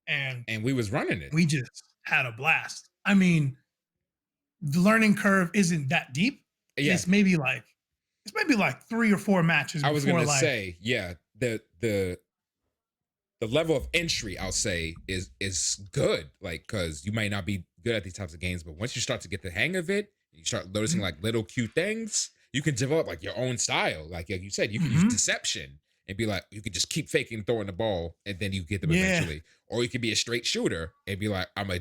and we was running it. We just had a blast. I mean, the learning curve isn't that deep. Yeah. It's maybe like 3 or 4 matches. I was gonna say, the level of entry, I'll say, is good. Like, cause you might not be good at these types of games, but once you start to get the hang of it, you start noticing like little cute things, you can develop like your own style. Like you said, you can use deception and be like, you could just keep faking throwing the ball and then you get them eventually. Or you could be a straight shooter and be like, I'm a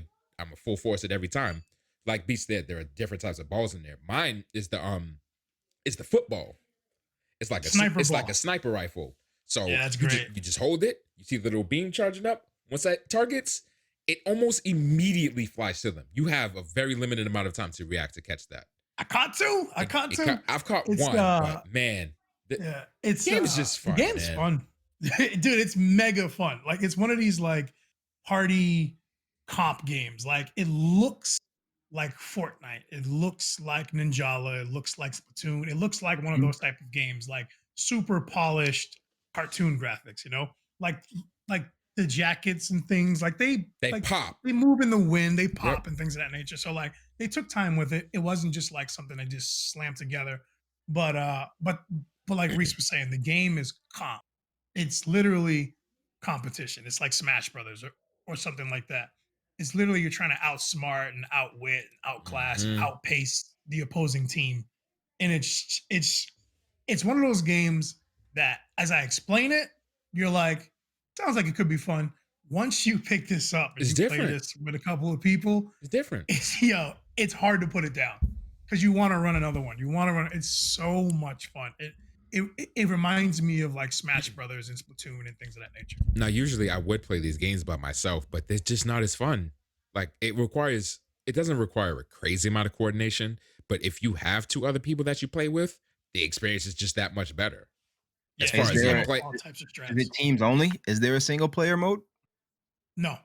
full force it every time. Like Beast said, there are different types of balls in there. Mine is it's the football. It's like a sniper rifle. So you just hold it. You see the little beam charging up. Once that targets, it almost immediately flies to them. You have a very limited amount of time to react to catch that. I caught 2. I've caught 1, but man, the game is just fun. The game's fun. Dude, it's mega fun. Like it's one of these like party comp games. Like it looks like Fortnite. It looks like Ninjala. It looks like Splatoon. It looks like one of those type of games, like super polished cartoon graphics, you know? Like the jackets and things, like they like, pop. They move in the wind, they pop and things of that nature. So like they took time with it. It wasn't just like something they just slammed together. But like Reese was saying, the game is comp. It's literally competition. It's like Smash Brothers or something like that. It's literally you're trying to outsmart and outwit, outclass, and outpace the opposing team. And it's one of those games that, as I explain it, you're like, sounds like it could be fun. Once you pick this up and play this with a couple of people, it's different. It's hard to put it down because you want to run another one. You want to run. It's so much fun. It reminds me of like Smash Brothers and Splatoon and things of that nature. Now, usually I would play these games by myself, but they're just not as fun. Like it doesn't require a crazy amount of coordination, but if you have 2 other people that you play with, the experience is just that much better. As far as gameplay, all types of strats. Is it teams only? Is there a single player mode? No.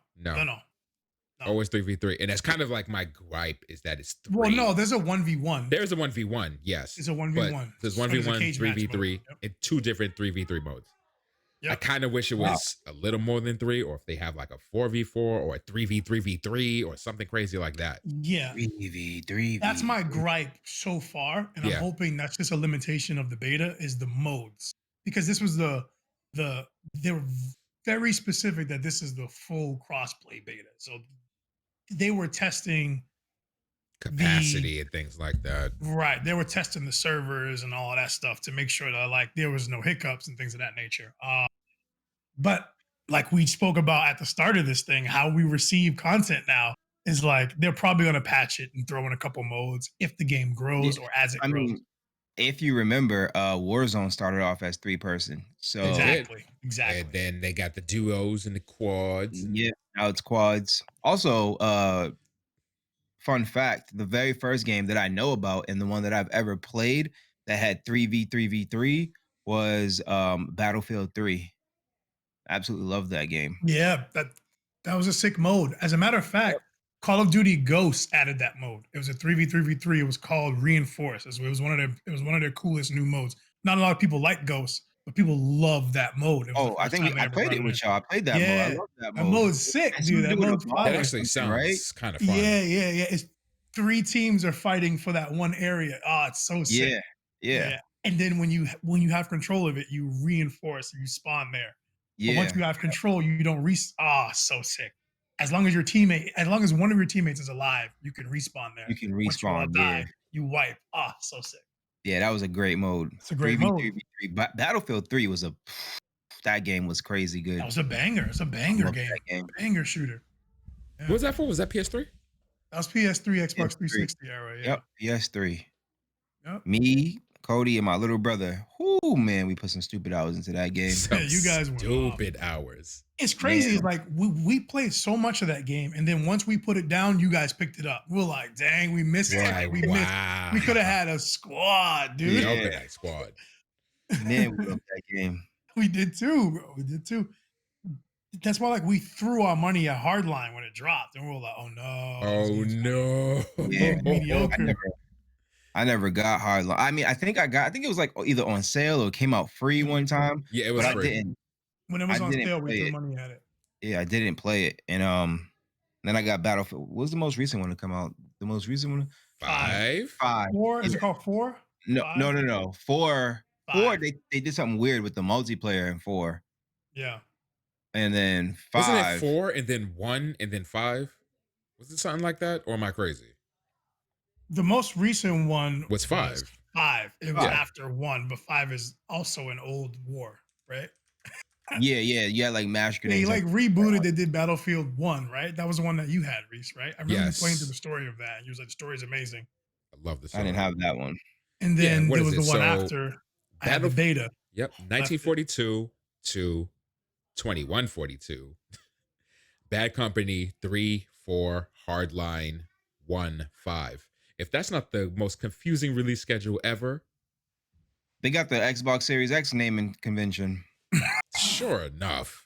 Always 3v3, and that's kind of like my gripe is that it's 3. Well, no, there's a 1v1. There's a 1v1, yes. It's a 1v1. There's 1v1, 3v3, and 2 different 3v3 modes. Yep. I kind of wish it was a little more than 3, or if they have like a 4v4 or a 3v3v3 or something crazy like that. Yeah. 3v3. That's my gripe so far, and I'm hoping that's just a limitation of the beta is the modes, because this was they were very specific that this is the full crossplay beta. So they were testing capacity and things like that. Right. They were testing the servers and all of that stuff to make sure that like there was no hiccups and things of that nature. But like we spoke about at the start of this thing, how we receive content now is like they're probably going to patch it and throw in a couple modes if the game grows or as it grows. Mean, if you remember, Warzone started off as 3-person. So exactly. And then they got the duos and the quads. Yeah, now it's quads. Also, fun fact, the very first game that I know about and the one that I've ever played that had 3v3v3 was Battlefield 3. Absolutely love that game. Yeah, that was a sick mode. As a matter of fact, Call of Duty Ghosts added that mode. It was a 3v3v3. It was called Reinforce. It was one of their coolest new modes. Not a lot of people like Ghosts, but people love that mode. I think I played it with y'all. I played that mode. I love that mode. That mode's sick, dude. That mode's fire. That actually sounds kind of fun. Yeah. It's 3 teams are fighting for that one area. Oh, it's so sick. Yeah. And then when you have control of it, you reinforce. You spawn there. Yeah. But once you have control, you don't so sick. As long as one of your teammates is alive, you can respawn there. You can respawn. Once you all die, you wipe. So sick. Yeah, that was a great mode. It's a great mode. Battlefield 3 was that game was crazy good. That was a banger. It's a banger game. Banger shooter. Yeah. What was that for? Was that PS3? That was PS3, Xbox 360 era. Yeah. Yep, PS3. Yep. Me, Cody, and my little brother. Oh man, we put some stupid hours into that game. You guys were stupid hours. It's crazy. Yeah. It's like we played so much of that game, and then once we put it down, you guys picked it up. We're like, dang, we missed it. We missed. We could have had a squad, dude. Yeah, squad. Man, we loved that game. We did too, bro. We did too. That's why, like, we threw our money at Hardline when it dropped, and we were like, "Oh no! Oh no! Yeah, mediocre." I never got Hardline. I mean, I think it was like either on sale or came out free one time. Yeah, it was free. I didn't. When it was on sale, we threw money at it. Yeah, I didn't play it, and then I got Battlefield. What was the most recent one to come out? The most recent one? 5. 4? Is it called 4? No. 4. 4. They did something weird with the multiplayer in 4. Yeah. And then 5. Wasn't it 4 and then 1 and then 5? Was it something like that, or am I crazy? The most recent one was 5. 5. It was after 1, but 5 is also an old war, right? Yeah. You had like mash grenades. They like rebooted. They did Battlefield 1, right? That was the one that you had, Reese, right? I remember you playing through the story of that. And you was like, the story is amazing. I love the story. I didn't have that one. And then there was the one after. I had the beta. Yep, 1942 to 2142. Bad Company 3, 4, Hardline 1, 5. If that's not the most confusing release schedule ever. They got the Xbox Series X naming convention. Sure enough.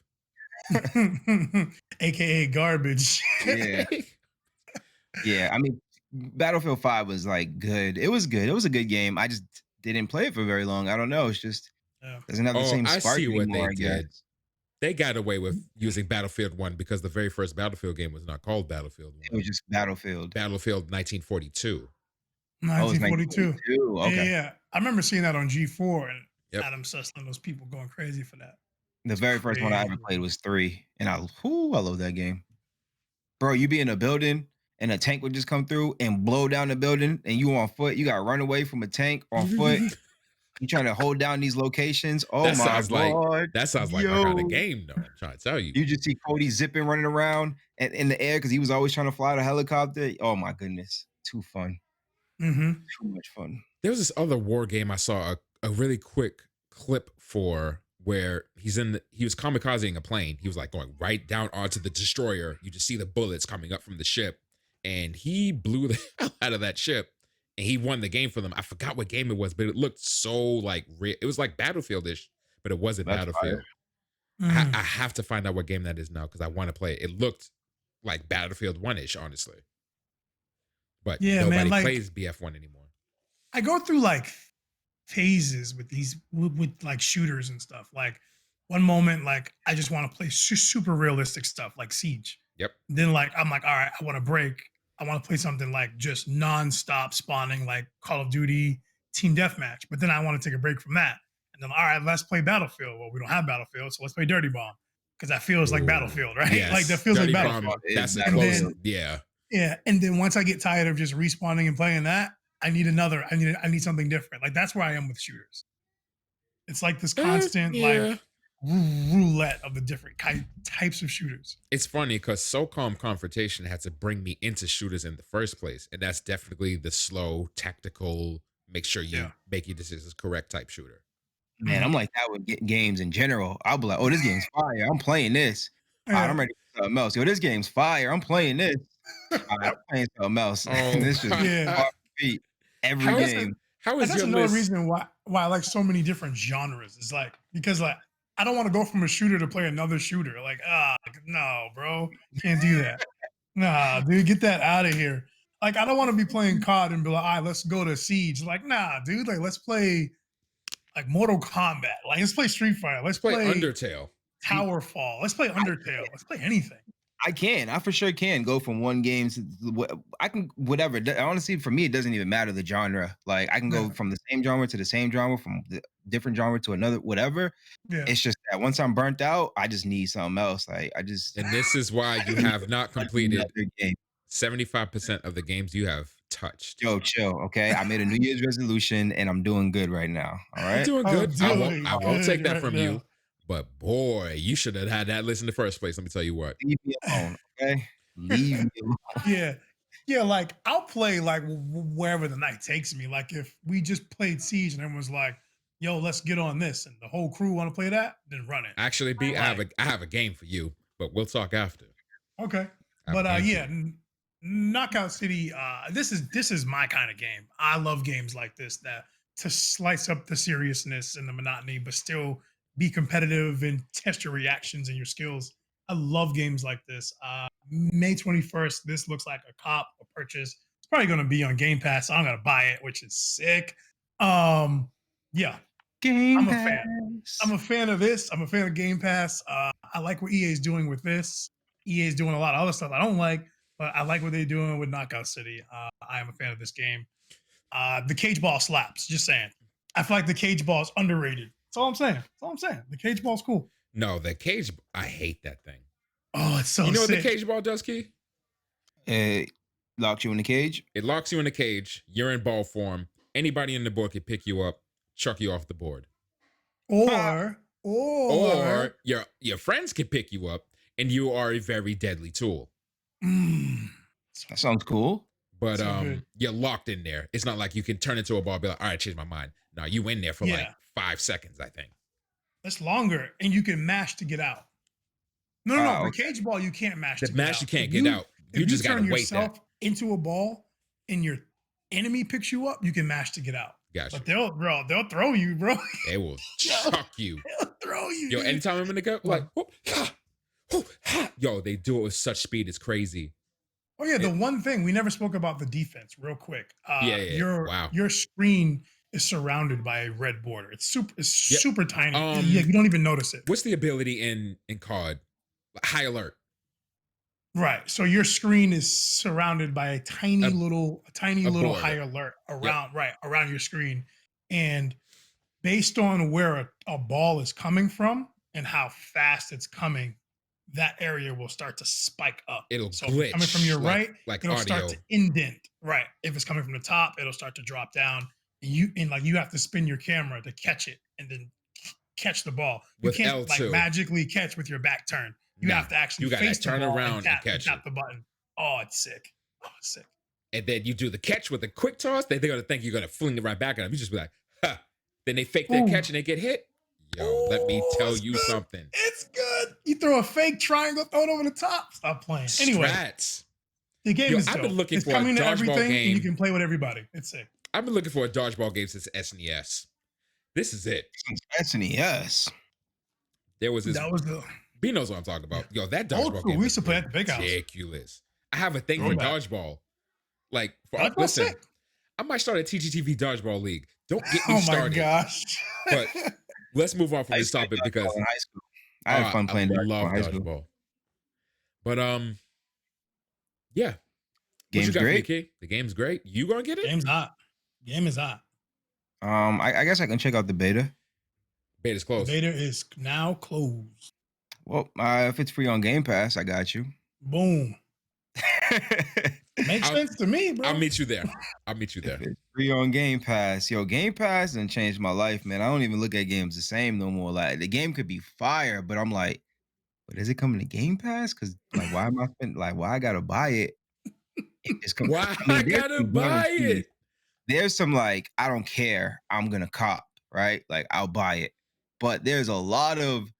AKA garbage. Yeah. Yeah, I mean, Battlefield 5 was like good. It was good. It was a good game. I just didn't play it for very long. I don't know. It's just doesn't have the same spark I see what anymore, they did. They got away with using Battlefield 1 because the very first Battlefield game was not called Battlefield 1. It was just Battlefield. Battlefield 1942. 1942. Okay. Yeah. I remember seeing that on G4 and Adam Sussman, those people going crazy for that. The very first one I ever played was 3. And I love that game. Bro, you be in a building and a tank would just come through and blow down the building and you on foot. You got to run away from a tank on foot. You trying to hold down these locations. Oh that my God. That sounds like my kind of game, though. I'm trying to tell you. You just see Cody zipping, running around in the air because he was always trying to fly the helicopter. Oh my goodness. Too fun. Mm-hmm. Too much fun. There was this other war game I saw a really quick clip for where he was kamikazing a plane. He was like going right down onto the destroyer. You just see the bullets coming up from the ship. And he blew the hell out of that ship. And he won the game for them. I forgot what game it was, but it looked so like real. It was like Battlefield-ish, but it wasn't Battlefield. I have to find out what game that is now because I want to play it. It looked like Battlefield 1-ish, honestly. But nobody plays BF1 anymore. I go through like phases with with like shooters and stuff. Like one moment, like I just want to play super realistic stuff like Siege. Yep. Then like I'm like, all right, I want to break. I want to play something like just nonstop spawning, like Call of Duty Team Deathmatch. But then I want to take a break from that. And then, all right, let's play Battlefield. Well, we don't have Battlefield, so let's play Dirty Bomb because that feels like Battlefield, right? Yes. Like that feels Dirty like Bomb, Battlefield. that's the closest. Yeah. Yeah, and then once I get tired of just respawning and playing that, I need another. I need something different. Like that's where I am with shooters. It's like this constant like roulette of the different types of shooters. It's funny because SOCOM Confrontation had to bring me into shooters in the first place, and that's definitely the slow, tactical, make sure you make your decisions correct type shooter. Man, I'm like that with games in general. I'll be like, oh, this game's fire. I'm playing this. I'm ready for something else. Yo, this game's fire. I'm playing this. I'm playing something else. And this just every game. How is that's your another list? reason why I like so many different genres. It's like because like I don't want to go from a shooter to play another shooter. Like no, bro, can't do that. Nah, dude, get that out of here. Like I don't want to be playing COD and be like, all right, let's go to Siege. Like nah, dude, like let's play like Mortal Kombat. Like let's play Street Fighter. Let's play Undertale. Towerfall. Let's play Undertale. Let's play anything. I for sure can go from one game to I can whatever. Honestly, for me, it doesn't even matter the genre. Like I can go from the same genre to the same genre, from the different genre to another, whatever. Yeah. It's just that once I'm burnt out, I just need something else. Like I just. And this is why you have not completed 75% of the games you have touched. Yo, chill. Okay, I made a New Year's resolution, and I'm doing good right now. All right, you're doing good. I won't take that from you. But boy, you should have had that list in the first place. Let me tell you what. Leave me alone, okay? Leave me alone. Yeah. Like I'll play like wherever the night takes me. Like if we just played Siege and everyone's like, "Yo, let's get on this," and the whole crew want to play that, then run it. Actually, I have a game for you, but we'll talk after. Okay, but Knockout City. This is my kind of game. I love games like this that to slice up the seriousness and the monotony, but still be competitive and test your reactions and your skills. I love games like this. May 21st, this looks like a purchase. It's probably going to be on Game Pass. So I'm going to buy it, which is sick. I'm a fan. I'm a fan of this. I'm a fan of Game Pass. I like what EA is doing with this. EA is doing a lot of other stuff I don't like, but I like what they're doing with Knockout City. I am a fan of this game. The cage ball slaps. Just saying. I feel like the cage ball is underrated. That's all I'm saying. The cage ball's cool. No, the cage. I hate that thing. Oh, it's so. You know sick. what the cage ball does, Key? It locks you in the cage. It locks you in the cage. You're in ball form. Anybody in the board can pick you up, chuck you off the board. Or your friends can pick you up, and you are a very deadly tool. That sounds cool. But you're locked in there. It's not like you can turn into a ball and be like, all right, change my mind. No, you in there for like 5 seconds, I think. That's longer, and you can mash to get out. No. The cage ball you can't mash. The mash you can't get out. You just gotta wait there. Into a ball, and your enemy picks you up. You can mash to get out. Gotcha. But they'll throw you, bro. They will chuck you. They'll throw you. Yo, anytime I'm in the go, like, yo, they do it with such speed. It's crazy. Oh yeah, the one thing we never spoke about the defense, real quick. Your screen is surrounded by a red border. It's super tiny. You don't even notice it. What's the ability in COD? High alert. Right. So your screen is surrounded by a tiny little high alert around your screen. And based on where a ball is coming from and how fast it's coming, that area will start to spike up. It'll so glitch. Coming from your right, it'll audio. start to indent. Right. If it's coming from the top, it'll start to drop down. You have to spin your camera to catch it and then catch the ball. You can't L2. Magically catch with your back turn. You have to actually face turn around and catch the button. Oh, it's sick. And then you do the catch with a quick toss. They're going to think you're going to fling it right back at them. You just be like, ha. Then they fake their catch and they get hit. Yo, let me tell you something. It's good. You throw a fake triangle, throw it over the top. Stop playing. Anyway, Strats. The game is dope. I've been looking for coming a to dodgeball everything, game. and you can play with everybody. It's sick. I've been looking for a dodgeball game since SNES. This is it. SNES. There was this. That was the. B knows what I'm talking about. Yo, that dodgeball game. We used to play at the big house. Ridiculous. I have a thing for dodgeball. Like, listen, I might start a TTTV dodgeball league. Don't get me started. Oh my gosh. But let's move on from this topic because in high school. I had fun playing dodgeball. But yeah. Game's great. The game's great. You gonna get it? Game is hot. I guess I can check out the beta. Beta's closed. The beta is now closed. Well, if it's free on Game Pass, I got you. Boom. Makes sense to me, bro. I'll meet you there. If it's free on Game Pass, Game Pass done changed my life, man. I don't even look at games the same no more. Like the game could be fire, but I'm like, but is it coming to Game Pass? Because like, why am I spending? Like, why I gotta buy it? It's coming. Why I gotta buy it? There's some like, I don't care. I'm gonna cop, right? Like I'll buy it. But there's a lot of,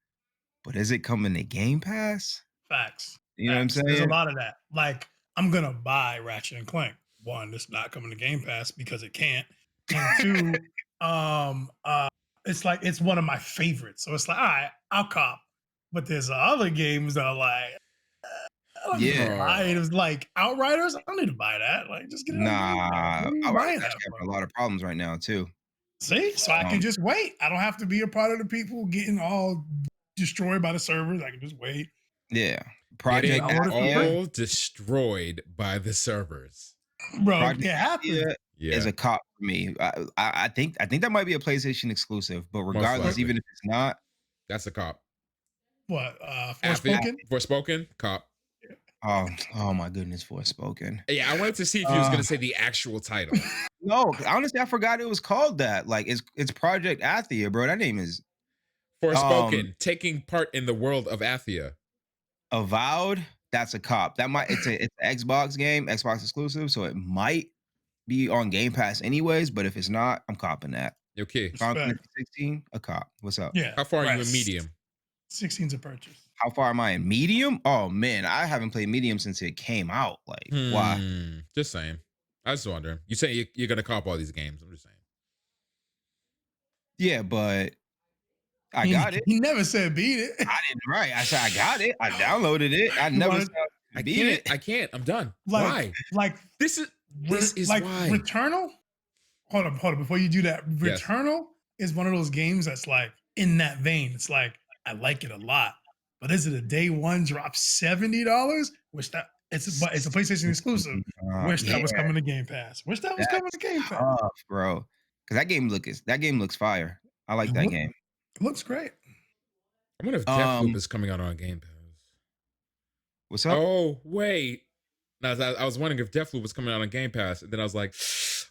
but is it coming to Game Pass? Facts. You know what I'm saying? There's a lot of that. Like, I'm gonna buy Ratchet and Clank. One, it's not coming to Game Pass because it can't. And two, it's like it's one of my favorites. So it's like, all right, I'll cop. But there's other games that are like, I don't need to buy it. It was like Outriders. I don't need to buy that. Like, just get it. Outriders have a lot of problems right now too. See, so I can just wait. I don't have to be a part of the people getting all destroyed by the servers. I can just wait. Yeah, Project all destroyed by the servers, bro. Project it happened. Is a cop for me. I think that might be a PlayStation exclusive, but regardless, even if it's not, that's a cop. What? Forspoken? Forspoken? Cop. Oh my goodness, Forspoken. Yeah, I wanted to see if he was going to say the actual title. No, honestly, I forgot it was called that. Like, it's Project Athia, bro. That name is Forspoken, taking part in the world of Athia. Avowed, that's a cop. It's an Xbox game, Xbox exclusive, so it might be on Game Pass anyways, but if it's not, I'm copping that. Okay. Final Fantasy 16, a cop. What's up? Yeah. How far are you in medium? 16's a purchase. How far am I in medium? Oh man, I haven't played medium since it came out. Like, why? Just saying. I was wondering. You say you're gonna cop all these games. I'm just saying. Yeah, but I got it. He never said beat it. I didn't. Right. I said I got it. I downloaded it. I never said beat it. I can't. I'm done. Why? Like this is like why. Returnal. Hold up. Before you do that, Returnal is one of those games that's like in that vein. It's like I like it a lot, but is it a day one drop $70? Which that it's a PlayStation exclusive. Wish that was coming to Game Pass. Wish that was coming to Game Pass, bro. Because that game looks fire. I like that game. It looks great. I wonder if Deathloop is coming out on Game Pass. What's up? Oh wait, no, I was wondering if Deathloop was coming out on Game Pass, and then I was like,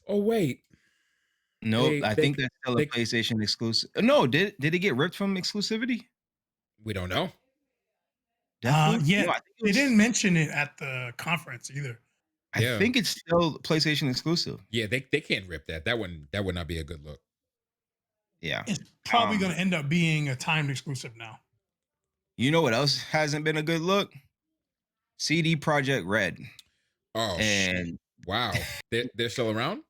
oh wait. Nope, I think that's still a PlayStation exclusive. No, did it get ripped from exclusivity? We don't know. Yeah, no, they didn't mention it at the conference either. I think it's still PlayStation exclusive. Yeah, they can't rip that. That would not be a good look. Yeah, it's probably going to end up being a timed exclusive now. You know what else hasn't been a good look? CD Projekt Red. Oh, and wow, they're still around.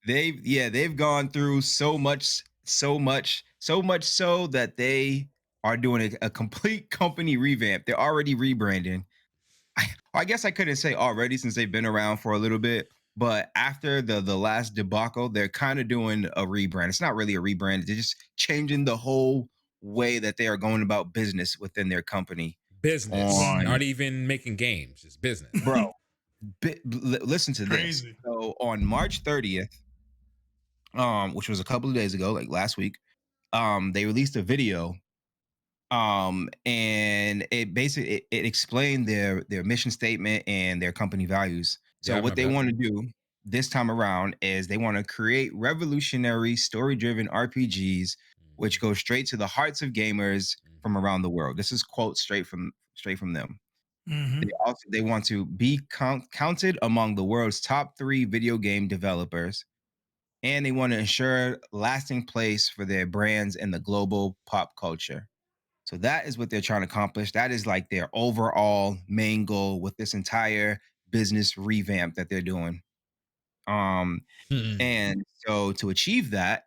They've gone through so much so that they are doing a complete company revamp. They're already rebranding. I guess I couldn't say already since they've been around for a little bit, but after the last debacle, they're kind of doing a rebrand. It's not really a rebrand. They're just changing the whole way that they are going about business within their company. Business, not even making games, it's business. Bro, listen to this. So on March 30th, which was a couple of days ago, like last week, they released a video, and it basically it explained their mission statement and their company values. So what they want to do this time around is they want to create revolutionary story-driven RPGs, which go straight to the hearts of gamers from around the world. This is quote straight from them. They want to be counted among the world's top 3 video game developers, and they want to ensure lasting place for their brands in the global pop culture. So that is what they're trying to accomplish. That is like their overall main goal with this entire business revamp that they're doing. And so to achieve that,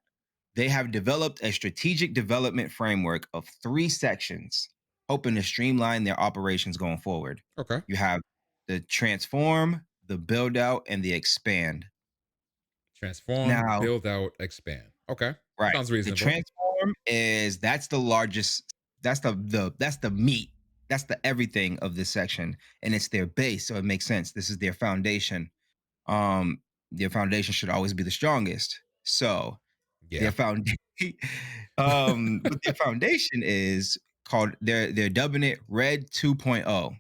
they have developed a strategic development framework of 3 sections, hoping to streamline their operations going forward. Okay. You have the transform, the build out, and the expand. Transform, build out, expand. Okay. Right. Sounds reasonable. The transform that's the largest, that's the meat, that's the everything of this section, and it's their base, so it makes sense. This is their foundation. Their foundation should always be the strongest. So their foundation, what their foundation is called, they're dubbing it Red 2.0.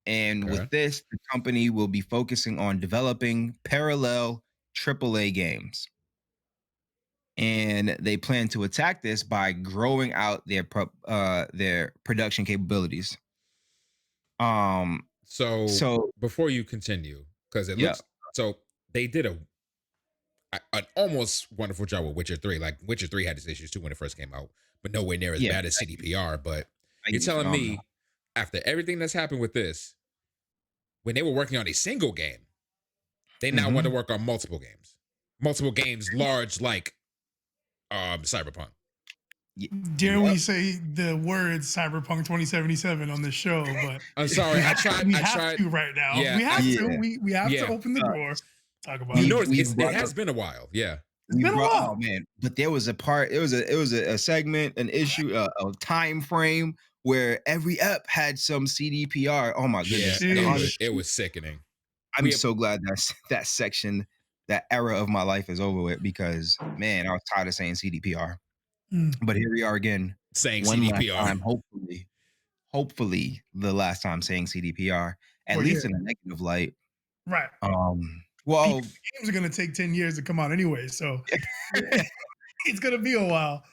And Okay. with this, the company will be focusing on developing parallel AAA games. And they plan to attack this by growing out their production capabilities. So So before you continue, because it yeah, looks so they did an almost wonderful job with Witcher 3. Like Witcher 3 had its issues too when it first came out, but nowhere near as yeah, bad as CDPR. But like, you're it's telling phenomenal. me after everything that's happened with this, when they were working on a single game, they now want to work on multiple games. Multiple games, large like Cyberpunk. Dare we say the words Cyberpunk 2077 on the show? But I'm sorry, I tried. We I have tried. to right now. Yeah, We have yeah. to. We have Yeah. to open the door. Talk about You it. notice it brought has up- been a while. Yeah. It's been a while. Oh man, but there was a part. It was a segment, an issue, a time frame where every ep had some CDPR. Oh my goodness, Yeah, Jeez. it was sickening. I'm so glad that section, that era of my life is over with, because man, I was tired of saying CDPR. But here we are again, saying one CDPR. last time, hopefully the last time saying CDPR, at least in a negative light. Right. Well, games are gonna take 10 years to come out anyway, so it's gonna be a while.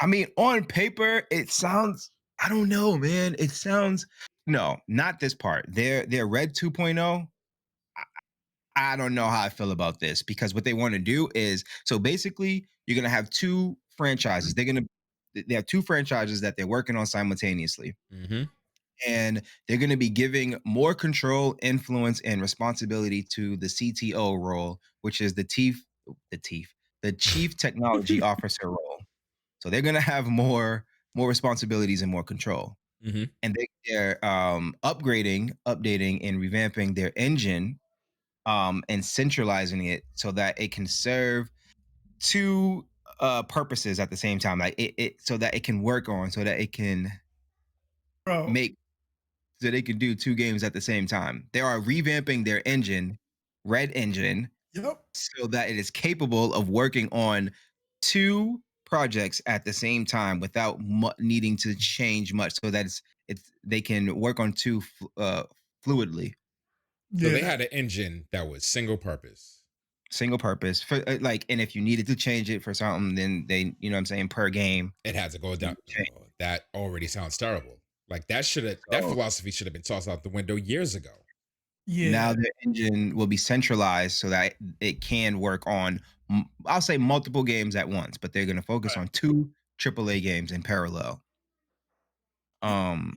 I mean, on paper, it sounds, I don't know, man. It sounds, no, not this part. Their Red 2.0. I don't know how I feel about this, because what they want to do is, so basically you're gonna have two franchises. They have two franchises that they're working on simultaneously. And they're going to be giving more control, influence, and responsibility to the CTO role, which is the chief technology officer role. So they're going to have more responsibilities and more control. And they're upgrading, updating, and revamping their engine, and centralizing it so that it can serve two purposes at the same time. Like it so that it can work on, so that it can make, so they can do two games at the same time. They are revamping their engine, Red Engine, so that it is capable of working on two projects at the same time without needing to change much, so that they can work on two fluidly. So they had an engine that was single purpose For like, and if you needed to change it for something, then they, you know what I'm saying, per game, it had to go down. Oh, that already sounds terrible. Like that philosophy should have been tossed out the window years ago. Yeah. Now the engine will be centralized so that it can work on, I'll say, multiple games at once, but they're going to focus on two AAA games in parallel. No,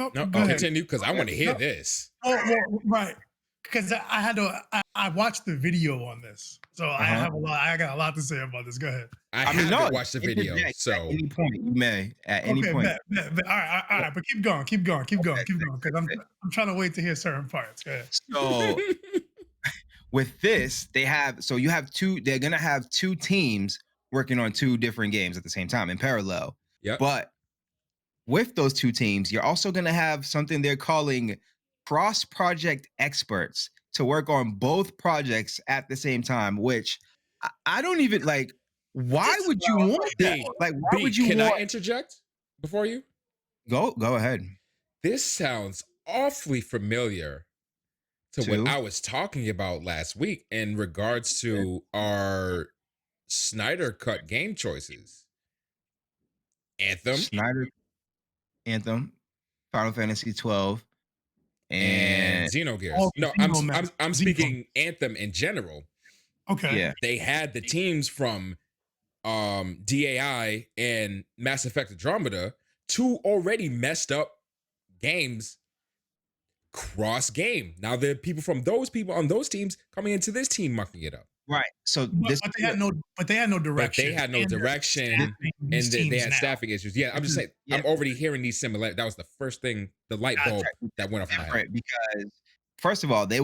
continue, because I want to hear this. Well, right. Because I watched the video on this, so I got a lot to say about this. Go ahead. I haven't watched the video, so at any point you may. At any point. All right, but keep going, because I'm trying to wait to hear certain parts. Go ahead. So with this, they're gonna have two teams working on two different games at the same time in parallel. Yeah. But with those two teams, you're also gonna have something they're calling cross-project experts to work on both projects at the same time, which I don't even like. Why would you want that? Like, why would you can want? I interject before you? Go ahead. This sounds awfully familiar to what I was talking about last week in regards to our Snyder Cut game choices. Anthem, Final Fantasy 12, and Xenogears. No, I'm speaking Anthem in general. Okay. Yeah. They had the teams from DAI and Mass Effect Andromeda, two already messed up games, cross game. Now the people from those people on those teams coming into this team mucking it up. Right. So but they had no direction. But they had no direction, and they had staffing issues. Yeah, I'm just saying. Yeah. I'm already hearing these similarities. That was the first thing, the light bulb that went off my head. Right, because first of all, they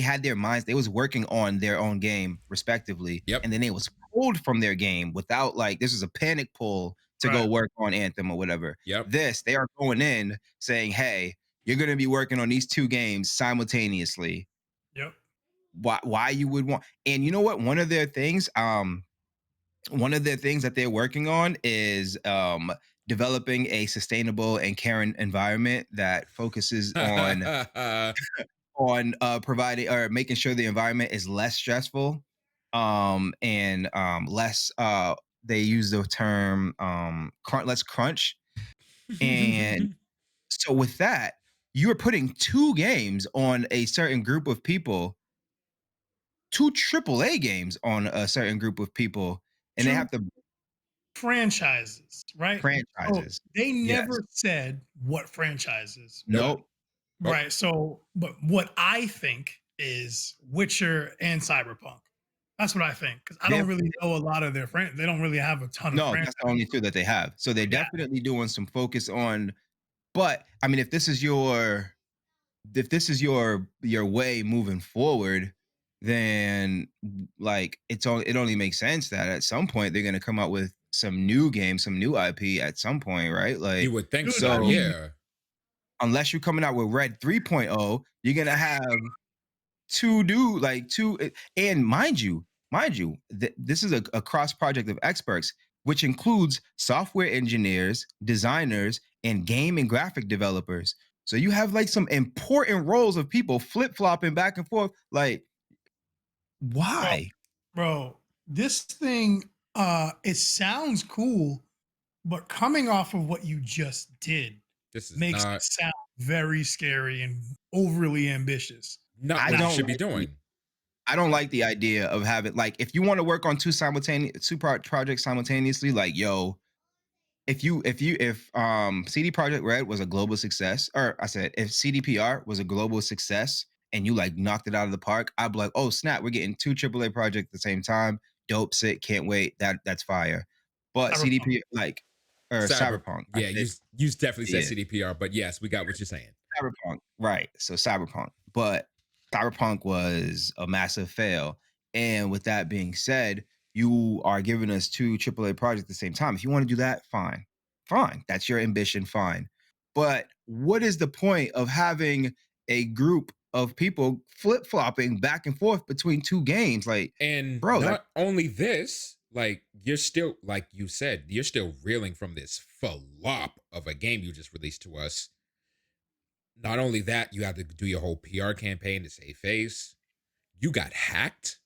had their minds. They was working on their own game respectively. Yep. And then they was pulled from their game without, like, this was a panic pull to go work on Anthem or whatever. Yep. They are going in saying, hey, you're going to be working on these two games simultaneously. Yep. Why you would want, and you know what? One of their things that they're working on is developing a sustainable and caring environment that focuses on providing or making sure the environment is less stressful, and less. They use the term less crunch, and so with that, you are putting two games on a certain group of people, two AAA games on a certain group of people, and they Two have to franchises, right? So franchises. they Yes. never said what franchises. Nope. Right. So, but what I think is Witcher and Cyberpunk. That's what I think because I don't They're really know a lot of their friends. They don't really have a ton of no, franchises. that's the only two that they have. So they're Yeah. definitely doing some focus on. But I mean, if this is your way moving forward, then like it only makes sense that at some point they're gonna come out with some new game, some new IP at some point, right? You Like would think Dude, so, I so mean, yeah. unless you're coming out with Red 3.0, you're gonna have two and mind you, this is a cross project of experts, which includes software engineers, designers, and game and graphic developers. So you have like some important roles of people flip-flopping back and forth. Like, bro, why? bro, this thing, it sounds cool, but coming off of what you just did This is makes it sound very scary and overly ambitious. not I what you don't should be like doing. I don't like the idea of having like if you want to work on projects simultaneously, like yo, if CD Projekt Red was a global success, or I said if CDPR was a global success and you like knocked it out of the park, I'd be like, oh snap, we're getting two AAA projects at the same time. Dope, sick, can't wait. That's fire. But Cyberpunk. CDP like or Cyber, Cyberpunk, yeah, you definitely said yeah, CDPR, but yes, we got what you're saying. Cyberpunk, right? So Cyberpunk, but Cyberpunk was a massive fail. And with that being said, you are giving us two AAA projects at the same time. If you want to do that, fine, fine. That's your ambition, fine. But what is the point of having a group of people flip flopping back and forth between two games? Like, And bro, that not only this, like you're still, like you said, you're still reeling from this flop of a game you just released to us. Not only that, you have to do your whole PR campaign to save face. You got hacked.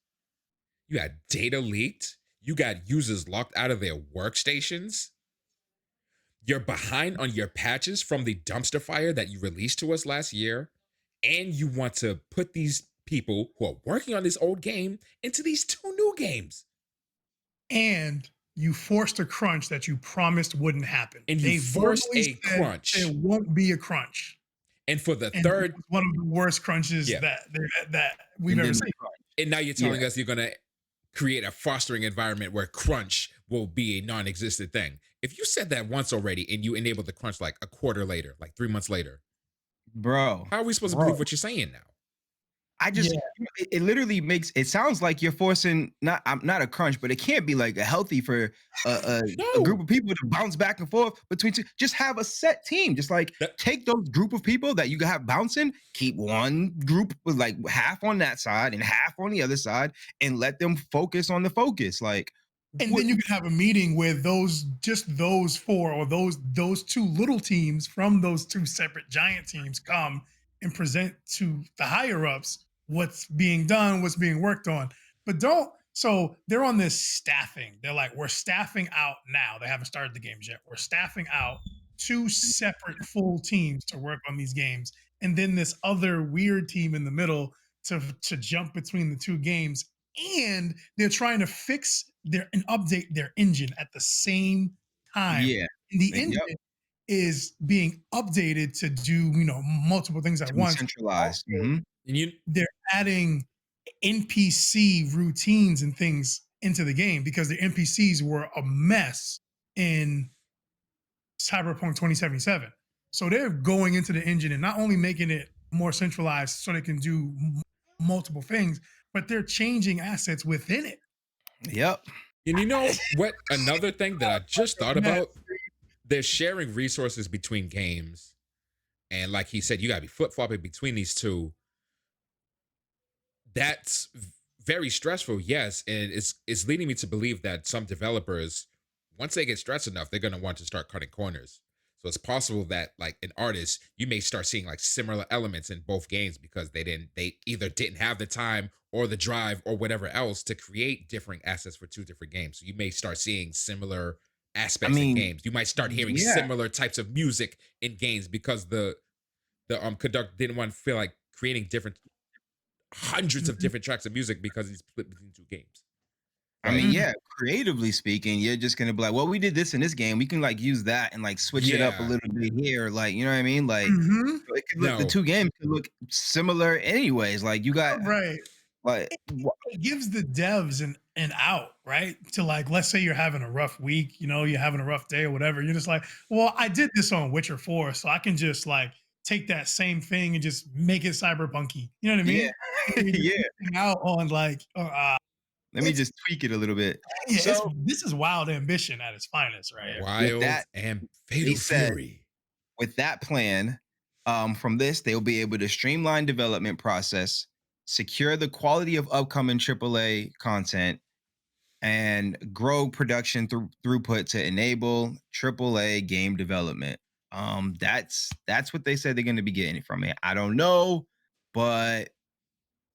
You got data leaked. You got users locked out of their workstations. You're behind on your patches from the dumpster fire that you released to us last year. And you want to put these people who are working on this old game into these two new games. And you forced a crunch that you promised wouldn't happen. And you forced a crunch. There won't be a crunch. And for the And third, one of the worst crunches Yeah. that we've ever seen. and now you're telling us you're going to create a fostering environment where crunch will be a non-existent thing. If you said that once already and you enabled the crunch like a quarter later, like 3 months later, bro, how are we supposed to believe what you're saying now? I just it literally makes it sounds like you're forcing not a crunch, but it can't be like a healthy for a No. group of people to bounce back and forth between two. Just have a set team. Just like take those group of people that you have bouncing, keep one group with like half on that side and half on the other side, and let them focus on the focus. Like, and then you can have a meeting with those four or those two little teams from those two separate giant teams come and present to the higher ups what's being done, what's being worked on. But so they're on this staffing. They're like, we're staffing out now. They haven't started the games yet. We're staffing out two separate full teams to work on these games. And then this other weird team in the middle to jump between the two games. And they're trying to fix and update their engine at the same time. yeah, And the engine is being updated to do, multiple things at once. centralized. And they're adding NPC routines and things into the game because the NPCs were a mess in Cyberpunk 2077. So they're going into the engine and not only making it more centralized so they can do multiple things, but they're changing assets within it. Yep. And you know what? Another thing that I just thought about, they're sharing resources between games. And like he said, you got to be flip-flopping between these two. That's very stressful, yes. And it's leading me to believe that some developers once they get stressed enough, they're gonna want to start cutting corners. So it's possible that like an artist, you may start seeing like similar elements in both games because they either didn't have the time or the drive or whatever else to create different assets for two different games. So you may start seeing similar I aspects in mean, games. You might start hearing yeah. similar types of music in games because the conductor didn't want to feel like creating different hundreds of different tracks of music because he's split between two games. I mean, yeah, creatively speaking, you're just gonna be like, well, we did this in this game. We can like use that and like switch it up a little bit here. Like, you know what I mean? Like so it could look the two games could look similar anyways. Like you got right. like It gives the devs an out, right? To like, let's say you're having a rough week, you're having a rough day or whatever. You're just like, well, I did this on Witcher 4, so I can just like take that same thing and just make it cyberpunky. You know what I mean? Yeah. Out on like let me just tweak it a little bit. Yeah, so this is wild ambition at its finest, right? Wild and fatal fury. With that plan, from this, they'll be able to streamline development process, secure the quality of upcoming AAA content, and grow production throughput to enable AAA game development. That's what they said they're going to be getting from it. I don't know, but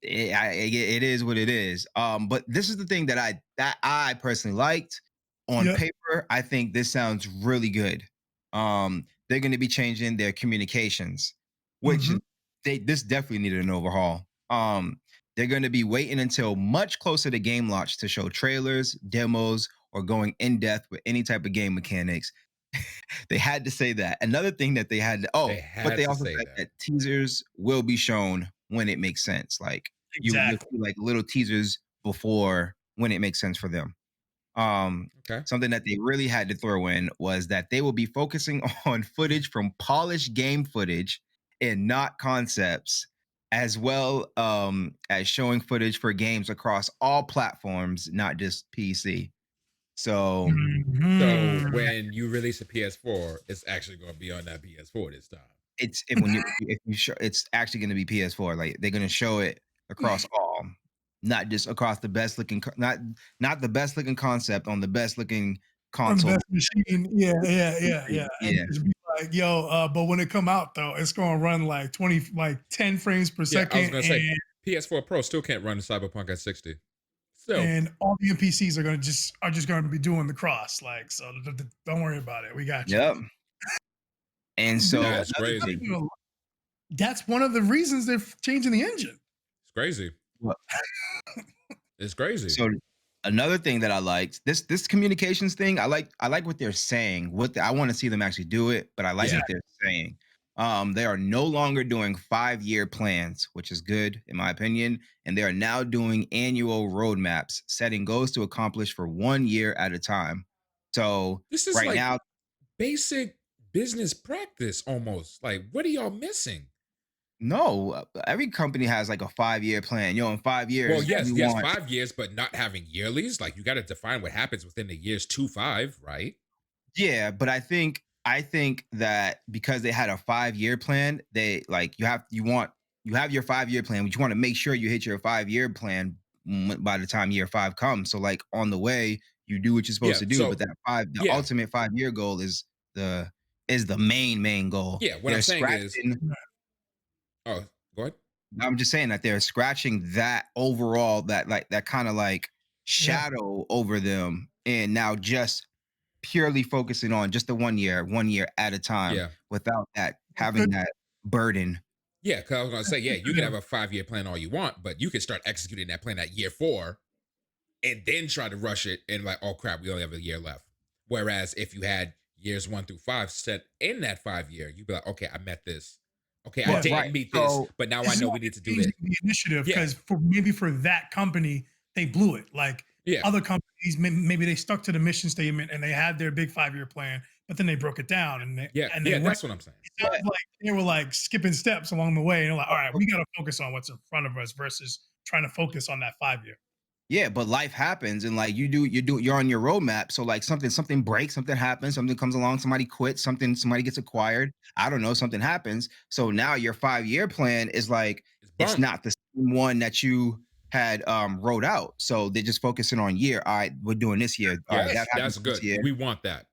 it is what it is. But this is the thing that I personally liked. On paper, I think this sounds really good. They're going to be changing their communications, which this definitely needed an overhaul. They're going to be waiting until much closer to game launch to show trailers, demos, or going in depth with any type of game mechanics. They had to say that. Another thing that they had to, but they also said that teasers will be shown when it makes sense. Like you'll see like little teasers before when it makes sense for them. Something that they really had to throw in was that they will be focusing on footage from polished game footage and not concepts, as well as showing footage for games across all platforms, not just PC. So when you release a PS4, it's actually going to be on that PS4 this time. It's if you show, it's actually going to be PS4. Like they're going to show it across all, not just across the best looking, not the best looking concept on the best looking console. On the best machine. Yeah. And just be like, yo, but when it come out though, it's going to run like 10 frames per second. I was going to say PS4 Pro still can't run Cyberpunk at 60. So, and all the NPCs are just going to be doing the cross, like, so don't worry about it. We got you. Yep. And so that's crazy. That's one of the reasons they're changing the engine. It's crazy. It's crazy. So another thing that I liked, this communications thing, I like what they're saying. I want to see them actually do it, but I like what they're saying. They are no longer doing 5-year plans, which is good in my opinion, and they are now doing annual roadmaps, setting goals to accomplish for 1 year at a time. So this is right now basic business practice almost. Like, what are y'all missing? No, every company has like a 5-year plan. In 5 years. Well, yes, 5 years, but not having yearlies. Like, you got to define what happens within the years 2-5, right? Yeah, but I think that because they had a 5-year plan, they like you have your 5-year plan, but you want to make sure you hit your 5-year plan by the time year 5 comes. So like on the way, you do what you're supposed to do, but the ultimate 5-year goal is the main goal. Yeah, what I'm saying is, oh, go ahead. I'm just saying that they're scratching that overall, that kind of like shadow over them, and now just purely focusing on just the 1 year at a time, without that having that burden. Yeah, because I was gonna say, you can have a 5-year plan all you want, but you can start executing that plan at year 4, and then try to rush it, and like, oh crap, we only have a year left. Whereas if you had years 1 through 5 set in that 5-year, you'd be like, okay, I met this. Okay, I didn't meet this, but now I know we need to do this. The initiative, because for that company, they blew it. Like other companies, maybe they stuck to the mission statement and they had their big 5-year plan, but then they broke it down and that's what I'm saying. It sounds like they were like skipping steps along the way, and they're like, all right, we got to focus on what's in front of us versus trying to focus on that 5-year. Yeah, but life happens, and like you're on your roadmap. So like something breaks, something happens, something comes along, somebody quits, somebody gets acquired. I don't know, something happens. So now your 5-year plan is like it's not the same one that you had wrote out. So they're just focusing on year. All right, we're doing this year. All right, that happened that's good. this year. We want that.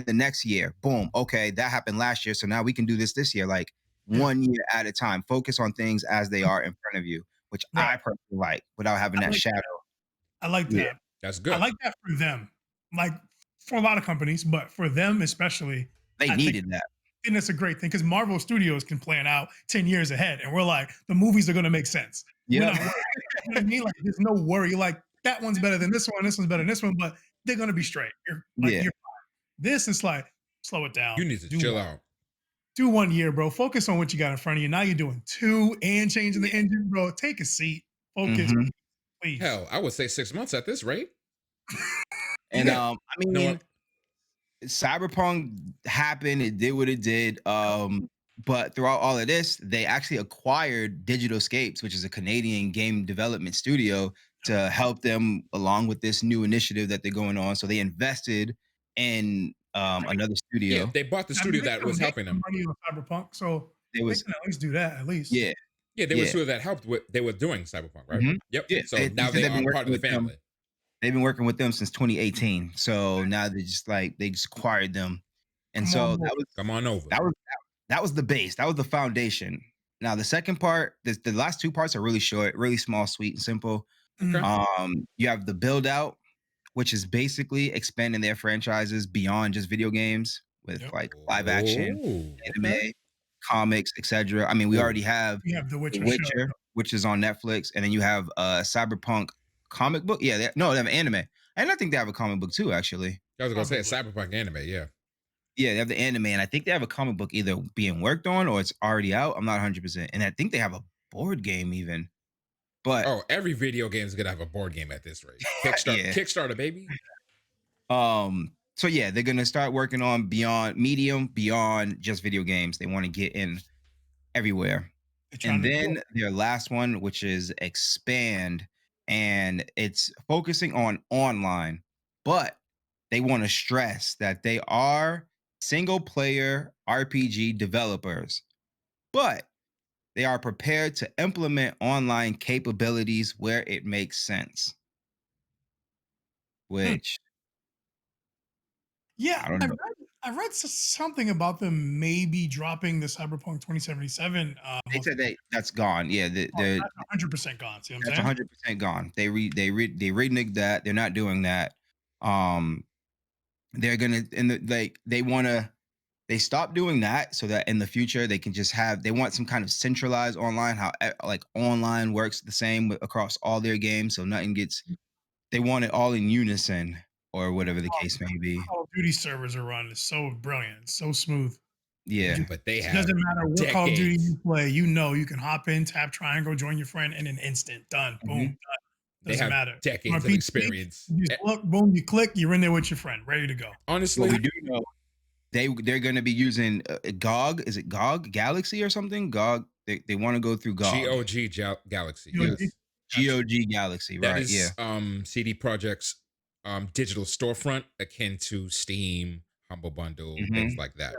The next year, boom. Okay, that happened last year. So now we can do this year. Like 1 year at a time. Focus on things as they are in front of you, which I personally like without having that shadow. I like that. Yeah. That's good. I like that for them. Like for a lot of companies, but for them especially, they needed that. And it's a great thing because Marvel Studios can plan out 10 years ahead, and we're like, the movies are going to make sense. Yeah, you know what I mean? Like, there's no worry. Like, that one's better than this one. This one's better than this one, but they're going to be straight. You're fine. This is like, slow it down. You need to chill out. Do 1 year, bro. Focus on what you got in front of you. Now you're doing 2 and changing the engine, bro. Take a seat. Focus, please. Hell, I would say 6 months at this rate. And I mean, Cyberpunk happened. It did what it did. But throughout all of this, they actually acquired Digital Scapes, which is a Canadian game development studio, to help them along with this new initiative that they're going on. So they invested in another studio. Yeah, they bought the studio that was helping them. Money on Cyberpunk, so they can at least do that. At least, yeah, they were studio that helped with. They were doing Cyberpunk, right? Yep. Yeah. So now they are part of the family. They've been working with them since 2018. So now they just acquired them, and so that was come on over. That was the base. That was the foundation. Now the second part, the last 2 parts are really short, really small, sweet, and simple. Okay. You have the build out, which is basically expanding their franchises beyond just video games with like live action, anime, comics, etc. I mean, we already have The Witcher, which is on Netflix, and then you have Cyberpunk comic book. Yeah, they have anime, and I think they have a comic book too. Actually, I was gonna say a Cyberpunk anime. Yeah, they have the anime, and I think they have a comic book either being worked on or it's already out. I'm not 100%, and I think they have a board game even. But every video game is gonna have a board game at this rate. Kickstarter, baby. So yeah, they're gonna start working on beyond just video games. They want to get in everywhere. And then their last one, which is expand, and it's focusing on online, but they want to stress that they are single player RPG developers, but they are prepared to implement online capabilities where it makes sense. Which, I don't know. I read something about them maybe dropping the Cyberpunk 2077. They said that's gone. Yeah, that's 100% gone. See what I'm saying? That's 100% gone. They reneged that. They're not doing that. They're gonna they stop doing that so that in the future they can just they want some kind of centralized online, how like online works the same across all their games, so nothing gets. They want it all in unison or whatever the case may be. Call of Duty servers are run. It's so brilliant. It's so smooth. Yeah, but it doesn't matter what Call of Duty you play. You can hop in, tap triangle, join your friend in an instant. Done. Boom. Done. Doesn't matter. Decades of experience. You just look, boom, you click, you're in there with your friend, ready to go. Honestly, we do know they're going to be using GOG. Is it GOG Galaxy or something? GOG. They want to go through GOG. GOG Galaxy. Yes. GOG Galaxy. That right. Is, CD Projekt's digital storefront akin to Steam, Humble Bundle, things like that.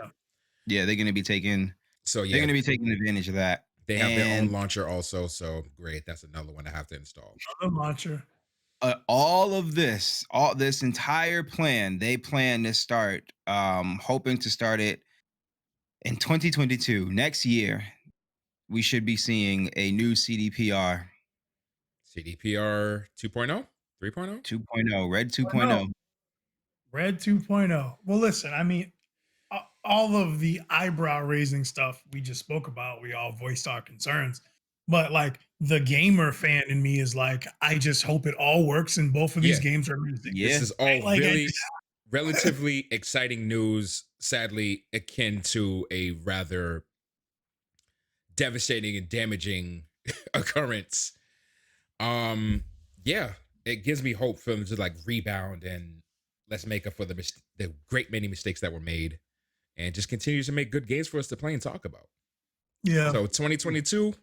Yeah, they're going to be taking. They're going to be taking advantage of that. They have their own launcher also, so great. That's another one I have to install. Another launcher. All this entire plan, they plan to start, hoping to start it in 2022. Next year, we should be seeing a new CDPR. CDPR 2.0? 3.0? 2.0. Red 2.0. Red 2.0. Well, listen, I mean, all of the eyebrow raising stuff we just spoke about, we all voiced our concerns. But like the gamer fan in me is like, I just hope it all works and both of these games are amazing. Yeah. This is all really relatively exciting news, sadly akin to a rather devastating and damaging occurrence. It gives me hope for them to like rebound and let's make up for the great many mistakes that were made and just continue to make good games for us to play and talk about. Yeah. So 2022,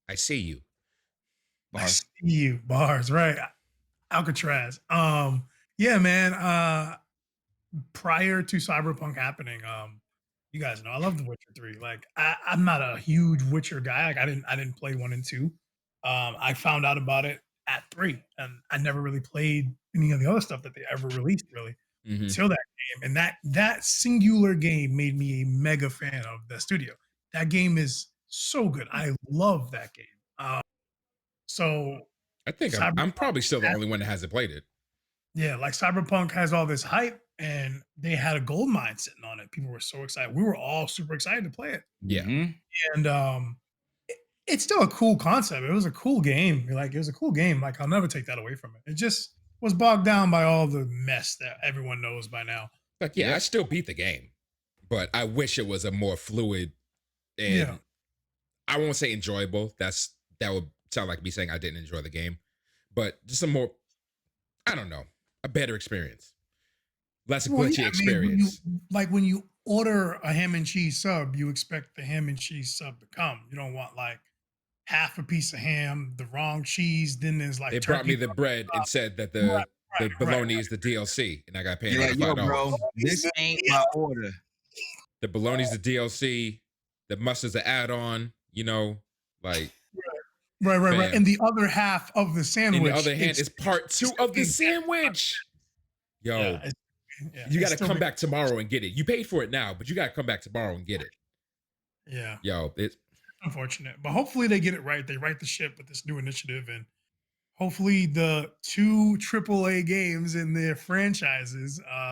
I see you. Bars. I see you. Bars, right. Alcatraz. Yeah, man. Prior to Cyberpunk happening, you guys know I love The Witcher 3. Like I'm not a huge Witcher guy. Like I didn't play 1 and 2. I found out about it at 3, and I never really played any of the other stuff that they ever released really until that game. And that singular game made me a mega fan of the studio. That game is so good. I love that game. So I think I'm probably still the only one that hasn't played it. Yeah, like Cyberpunk has all this hype, and they had a gold mine sitting on it. People were so excited. We were all super excited to play it. Yeah, and it's still a cool concept. It was a cool game. Like, it was a cool game. Like, I'll never take that away from it. It just was bogged down by all the mess that everyone knows by now. Like, yeah, I still beat the game, but I wish it was a more fluid and I won't say enjoyable. That would sound like me saying I didn't enjoy the game, but just a more, I don't know, a better experience, less glitchy experience. When you order a ham and cheese sub, you expect the ham and cheese sub to come. You don't want like half a piece of ham, the wrong cheese. Then there's like they brought me the bread and said that the bologna is the DLC, and I got paid $5. Bro, this ain't my order. The bologna's the DLC. The mustard's the add-on. You know, like right. And the other half of the sandwich. On the other hand, is part 2 of the sandwich. Yo, you got to come back tomorrow and get it. You paid for it now, but you got to come back tomorrow and get it. Yeah. Yo, it's unfortunate, but hopefully they get it right. They right the ship with this new initiative, and hopefully the 2 AAA games in their franchises are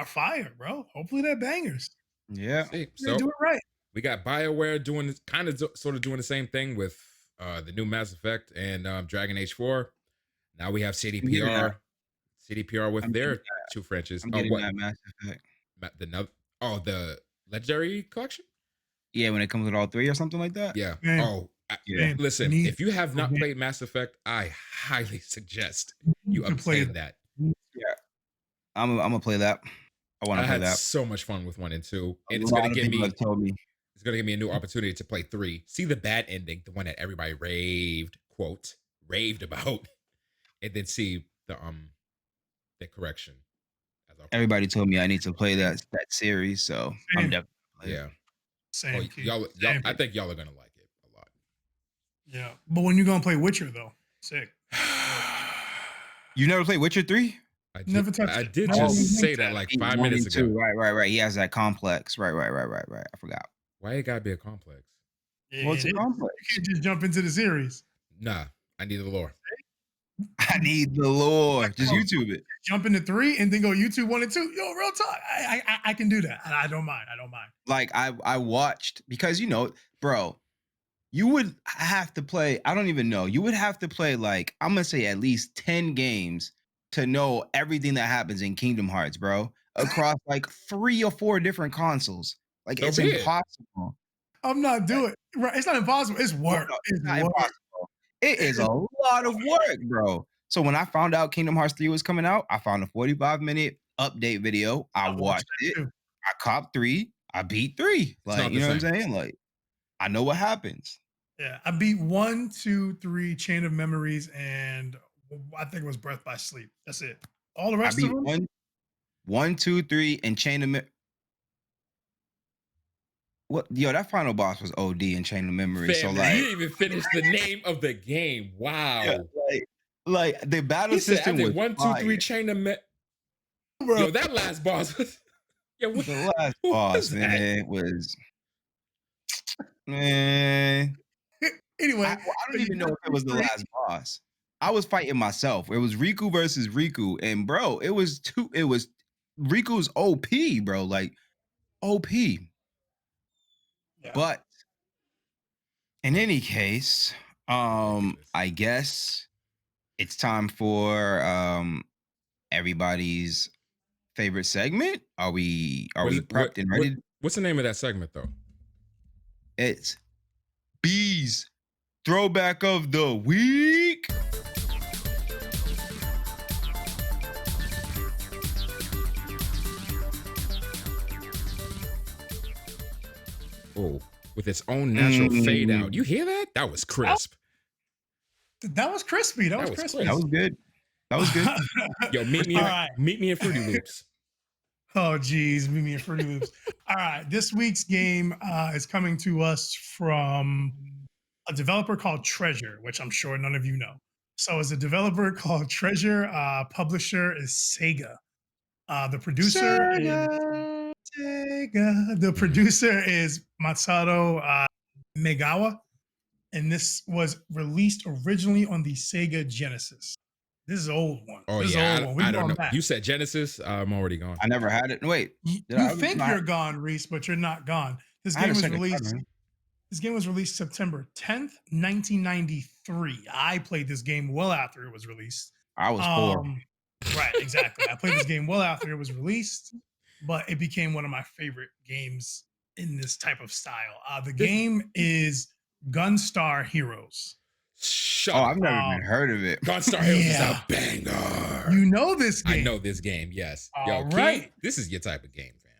fire, bro. Hopefully they're bangers. Yeah, they do it right. We got BioWare doing sort of doing the same thing with the new Mass Effect and Dragon Age 4. Now we have CDPR with their 2 franchises. What Mass Effect? The Legendary Collection. Yeah, when it comes with all 3 or something like that. Yeah. Man. Listen, if you have not played Mass Effect, I highly suggest you obtain that. Yeah, I'm gonna play that. I want to play that. So much fun with 1 and 2, and it's gonna give me. It's gonna give me a new opportunity to play 3. See the bad ending, the one that everybody raved about, and then see the correction. Everybody told me I need to play that series, so I'm definitely Same. Y'all, I think y'all are gonna like it a lot. Yeah, but when you gonna play Witcher though? Sick. You never played Witcher 3? Never touched it. I did just say that like 5 minutes ago. Right. He has that complex. Right. I forgot. Why it gotta be a complex? What's a complex? You can't just jump into the series. Nah, I need the lore. I need the lore. Just YouTube it. Jump into 3 and then go YouTube 1 and 2. Yo, real talk. I can do that. I don't mind. Like I watched, because bro, you would have to play. I don't even know. You would have to play like, I'm gonna say at least 10 games to know everything that happens in Kingdom Hearts, bro, across like 3 or 4 different consoles. Like, it's impossible. I'm not doing it. Right. It's not impossible. It's work. It's not impossible. It is a lot of work, bro. So when I found out Kingdom Hearts 3 was coming out, I found a 45-minute update video. I watched it. I copped 3. I beat 3. Like, you know what I'm saying? Like, I know what happens. Yeah. I beat 1, 2, 3 Chain of Memories, and I think it was Breath by Sleep. That's it. All the rest of them? 1, 2, 3, and Chain of What? Yo, that final boss was OD in Chain of Memory. Fam, so like, you didn't even finish the name of the game. Wow. Yeah, like the battle system was 1, 2, 3 Chain of Memory. Yo, that last boss was. Yo, the last boss, man, was. Man. Anyway, I don't even know if it was the last boss. I was fighting myself. It was Riku versus Riku, and bro, it was Riku's OP, bro, like OP. Yeah. But in any case, I guess it's time for everybody's favorite segment. Are we prepped and ready? What's the name of that segment though? It's B's Throwback of the Week. Oh, with its own natural fade out. You hear that? That was crisp. That was crispy. That was crispy. That was good. That was good. Yo, meet me in Fruity Loops. Oh, geez. Meet me in Fruity Loops. All right. This week's game is coming to us from a developer called Treasure, which I'm sure none of you know. So it's a developer called Treasure. Publisher is Sega. The producer is Sega. The producer is Masato Megawa, and this was released originally on the Sega Genesis. This is an old one. Oh this yeah, is old one. I don't know. Back. You said Genesis. I'm already gone. I never had it. Wait, you think you're gone, Reese, but you're not gone. This game was released. This game was released September 10th, 1993. I played this game well after it was released. I was 4. Right, exactly. I played this game well after it was released, but it became one of my favorite games in this type of style. The game is Gunstar Heroes. I've never even heard of it. Gunstar Heroes is a banger. You know this game. I know this game, yes. All right. King, this is your type of game, fam.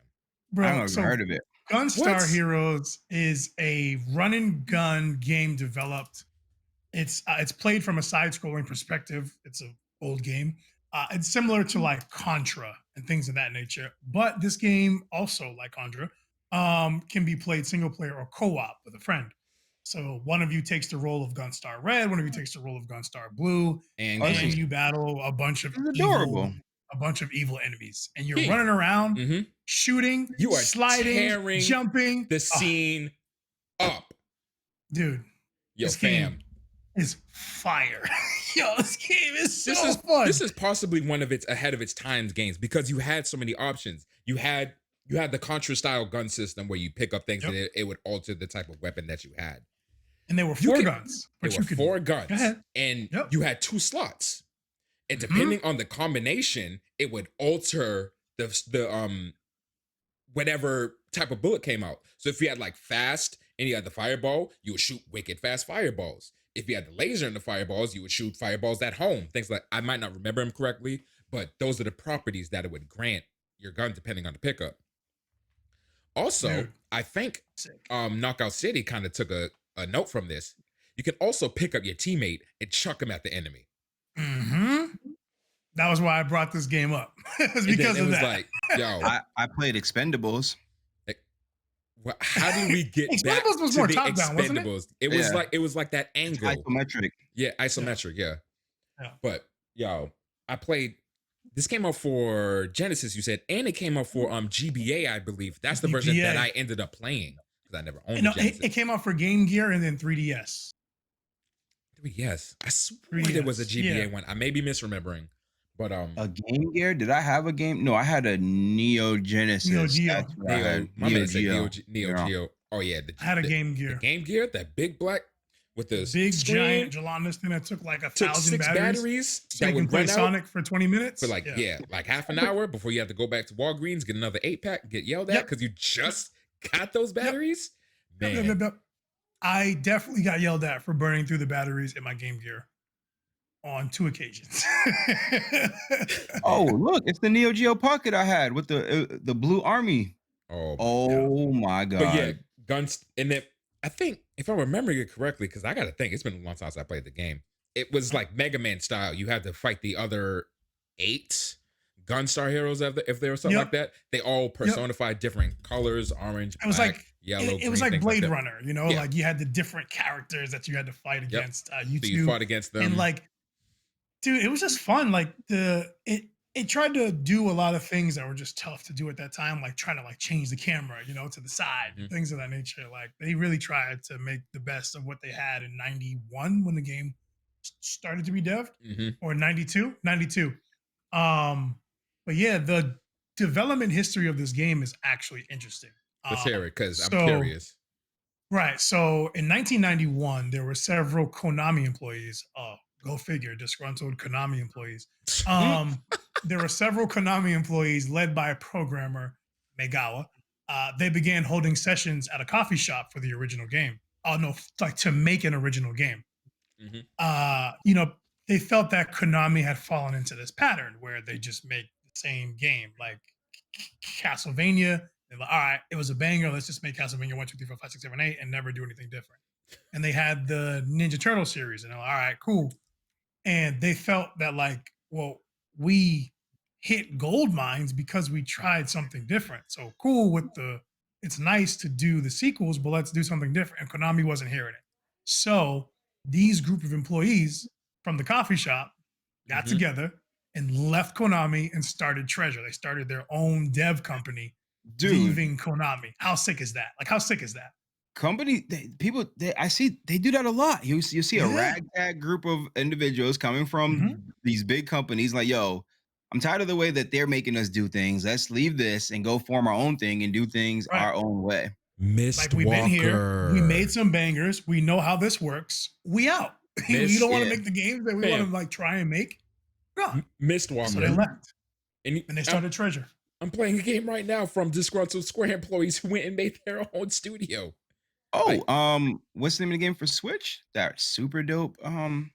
Bro, I've never heard of it. Gunstar Heroes is a run and gun game developed. It's played from a side-scrolling perspective. It's an old game. It's similar to like Contra and things of that nature. But this game, also like Contra, can be played single player or co-op with a friend. So one of you takes the role of Gunstar Red, one of you takes the role of Gunstar Blue, and you battle a bunch of evil enemies. And you're running around, shooting, you are sliding, jumping the scene up. Dude. Yo, fam. Is fire. Yo, this game is so fun. This is possibly one of its ahead of its times games because you had so many options. You had the Contra style gun system where you pick up things and it would alter the type of weapon that you had. And there were 4 guns. There were 4 guns. And you had 2 slots. And depending on the combination, it would alter the whatever type of bullet came out. So if you had like fast and you had the fireball, you would shoot wicked fast fireballs. If you had the laser and the fireballs, you would shoot fireballs at home. Things like, I might not remember them correctly, but those are the properties that it would grant your gun depending on the pickup. Also, I think Knockout City kind of took a note from this. You can also pick up your teammate and chuck him at the enemy. That was why I brought this game up. It was because of that. Like, yo, I played Expendables. How did we get back was to more the top-down, wasn't it? It was like that angle. It's isometric. Yeah, isometric, yeah. But yo, I played this came out for Genesis, you said, and it came out for GBA, I believe. That's the version that I ended up playing because I never owned Genesis. It came out for Game Gear and then 3DS. 3DS. I swear it was a GBA one. I may be misremembering. But a Game Gear? Did I have a game? No, I had a Neo Genesis. Neo Geo. Neo Geo. Oh yeah, I had a Game Gear. The Game Gear, that big black with the big screen, giant Gelatinous thing that took like 1,000 batteries. So you can play Sonic for 20 minutes for like like half an hour before you have to go back to Walgreens, get another 8-pack, get yelled at because you just got those batteries. Man. I definitely got yelled at for burning through the batteries in my Game Gear on 2 occasions. Oh, look, it's the Neo Geo Pocket I had with the Blue Army. Oh my god. But yeah, guns. And then I think if I'm remembering it correctly, because I gotta think, it's been a long time since I played the game. It was like Mega Man style. You had to fight the other 8 Gunstar heroes if there was something like that. They all personified different colors: orange, it was black, like yellow. It was like Blade Runner, you know, like you had the different characters that you had to fight against. So you fought against them, and like, dude, it was just fun. Like it tried to do a lot of things that were just tough to do at that time, like trying to like change the camera, you know, to the side, things of that nature. Like they really tried to make the best of what they had in 91 when the game started to be devved, or 92. But yeah, the development history of this game is actually interesting. Let's hear it, because I'm curious. Right. So in 1991, there were several Konami employees. Oh, go figure, disgruntled Konami employees. There were several Konami employees led by a programmer, Megawa. They began holding sessions at a coffee shop for the original game. Oh no, like to make an original game. You know, they felt that Konami had fallen into this pattern where they just make the same game, like Castlevania. They're like, all right, it was a banger. Let's just make Castlevania 1, 2, 3, 4, 5, 6, 7, 8 and never do anything different. And they had the Ninja Turtle series, and they're like, all right, cool. And they felt that like, well, we hit gold mines because we tried something different. So cool with it's nice to do the sequels, but let's do something different. And Konami wasn't hearing it. So these group of employees from the coffee shop got together and left Konami and started Treasure. They started their own dev company, leaving Konami. How sick is that? Like, how sick is that? I see they do that a lot. You see a ragtag group of individuals coming from these big companies like, yo, I'm tired of the way that they're making us do things. Let's leave this and go form our own thing and do things our own way. Mistwalker. Like, we've been here. We made some bangers. We know how this works. We out. You don't want to make the games that we want to like try and make. No. Mistwalker. So they left. And they started Treasure. I'm playing a game right now from disgruntled Square employees who went and made their own studio. Oh, what's the name of the game for Switch? That's super dope. Roki.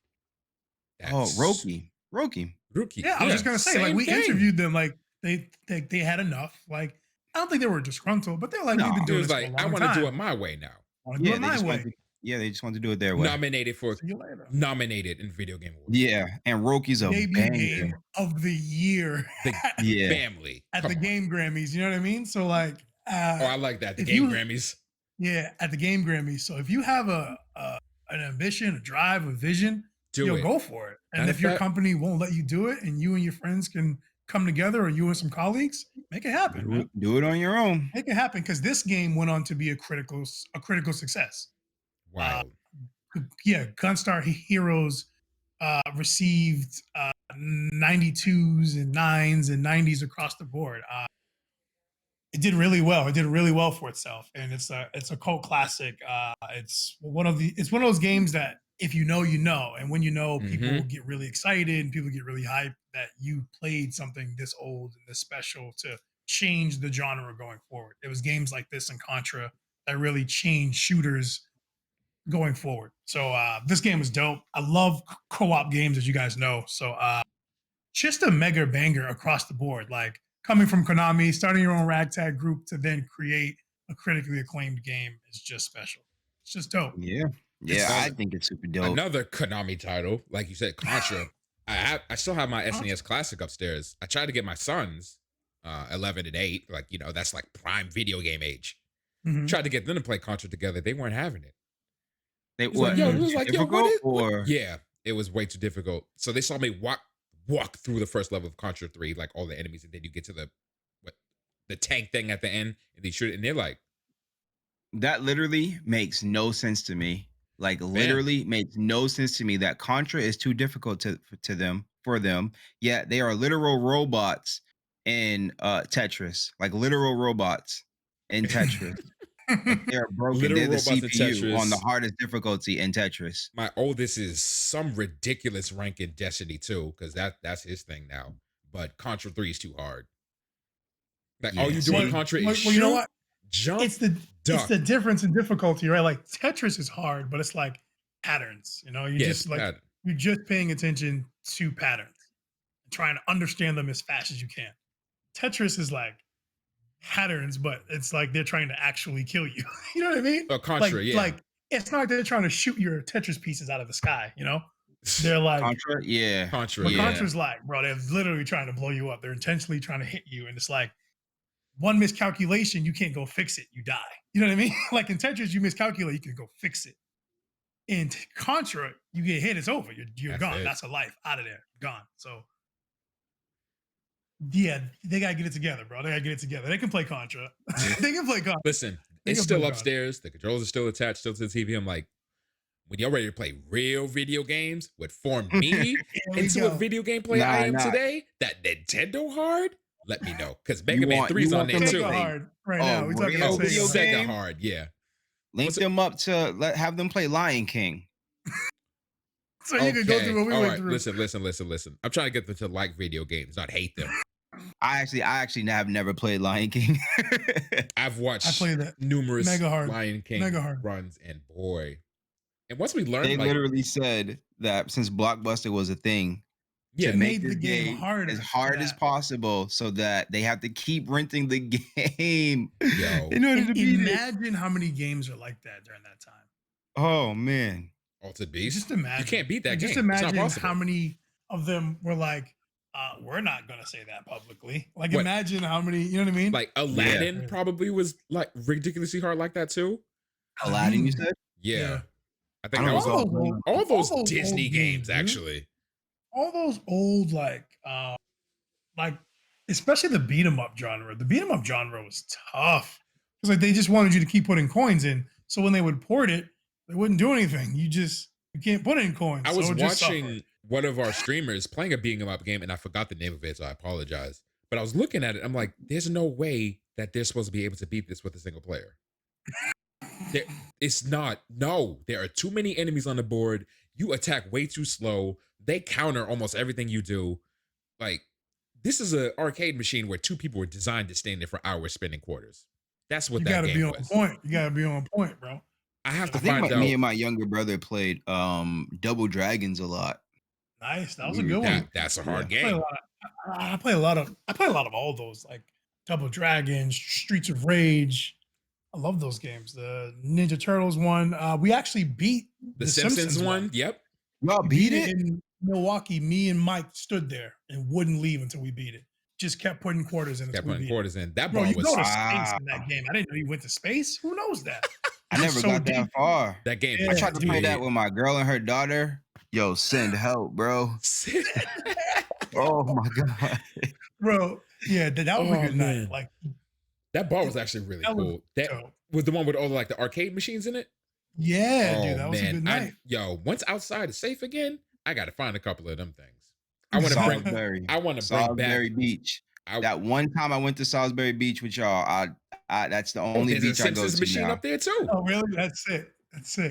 Yeah, I was just gonna say, like, we interviewed them, like they had enough. Like, I don't think they were disgruntled, but they're like, we've been doing this for a long time. I want to do it my way now. They just want to do it their way. Nominated in Video Game Awards. Yeah, and Roki's a banger. Game of the year. Family at the Game Grammys. You know what I mean? So like, I like that. The Game Grammys. Yeah, at the Game Grammys. So if you have an ambition, a drive, a vision, go for it. And if your company won't let you do it, and you and your friends can come together, or you and some colleagues, make it happen. Do it on your own. Make it happen, because this game went on to be a critical success. Wow. Gunstar Heroes received 92s and 9s and 90s across the board. It did really well. It did really well for itself, and it's a cult classic. It's one of those games that if you know, and when you know, people get really excited and people get really hyped that you played something this old and this special to change the genre going forward. It was games like this and Contra that really changed shooters going forward. So this game is dope. I love co-op games, as you guys know. So just a mega banger across the board. Like, coming from Konami, starting your own ragtag group to then create a critically acclaimed game is just special. It's just dope. Yeah, I think it's super dope. Another Konami title, like you said, Contra. I still have my SNES Classic upstairs. I tried to get my sons, 11 and 8, like, that's like prime video game age. Tried to get them to play Contra together. They weren't having it. It was it was way too difficult. So they saw me walk through the first level of Contra 3, like all the enemies, and then you get to the tank thing at the end, and they shoot it, and they're like, that literally makes no sense to me. Like, literally makes no sense to me that Contra is too difficult for them. Yeah, they are literal robots in Tetris, like literal robots in Tetris. Like, they're broken. They're the CPU on the hardest difficulty in Tetris. My oldest is some ridiculous rank in Destiny 2, because that's his thing now. But Contra 3 is too hard. Like, all you do in Contra is shoot, you know what? Jump, it's the difference in difficulty, right? Like, Tetris is hard, but it's like patterns. You're just paying attention to patterns, and trying to understand them as fast as you can. Tetris is like patterns, but it's like they're trying to actually kill you. You know what I mean? Contra, like it's not like they're trying to shoot your Tetris pieces out of the sky. They're like Contra, Contra's like, bro, they're literally trying to blow you up. They're intentionally trying to hit you, and it's like one miscalculation, you can't go fix it. You die. You know what I mean? Like, in Tetris, you miscalculate, you can go fix it. In Contra, you get hit, it's over. You're gone. That's a life out of there, gone. So. Yeah, they gotta get it together, bro. They gotta get it together. They can play Contra. They can play Contra. Listen, it's still upstairs. The controls are still attached, still to the TV. I'm like, when you're ready to play real video games, would form me into a video game player I am today, that Nintendo hard, let me know. Because Mega Man 3's on there too. Hard right now. We're talking about Sega hard, yeah. Link them up to have them play Lion King. So you can go through what we went through. Listen. I'm trying to get them to like video games, not hate them. I actually have never played Lion King. I've watched numerous Lion King runs, and boy. And once we learned, they literally said that since Blockbuster was a thing, to make the game as hard as possible, so that they have to keep renting the game. Imagine how many games are like that during that time. Oh man, Altered Beast. Just imagine. You can't beat that game. Just imagine how many of them were like, we're not gonna say that publicly. Like, imagine how many. You know what I mean? Like Aladdin probably was like ridiculously hard like that too. Aladdin, you said? Yeah. I think that was all those Disney games, dude. actually. All those old like especially the beat 'em up genre. The beat 'em up genre was tough because like they just wanted you to keep putting coins in. So when they would port it, they wouldn't do anything. You can't put in coins. I was watching one of our streamers playing a beat 'em up game, and I forgot the name of it, so I apologize. But I was looking at it. I'm like, there's no way that they're supposed to be able to beat this with a single player. It's not. No, there are too many enemies on the board. You attack way too slow. They counter almost everything you do. Like, this is an arcade machine where two people were designed to stand there for hours spinning quarters. That's what that game was. You gotta be on point, bro. I have to find out. Me and my younger brother played Double Dragons a lot. Nice, that was a good one. That's a hard game. I play a lot of all those, like Double Dragons, Streets of Rage. I love those games. The Ninja Turtles one. We actually beat the Simpsons one. Yep. Y'all beat it in Milwaukee. Me and Mike stood there and wouldn't leave until we beat it. Just kept putting quarters in. That bar was. Bro, you go to space in that game. I didn't know you went to space. Who knows that? I never got that far. That game. I tried to play that with my girl and her daughter. Yo, send help, bro. Oh my god, bro. Yeah, that was a good night. Like that bar was actually really cool. That was the one with all the arcade machines in it. Yeah, dude, that was a good night. Once outside is safe again, I got to find a couple of them things. I want to bring Salisbury back Beach. That one time I went to Salisbury Beach with y'all, that's the only beach I go to machine now. up there too. Oh, really? That's it.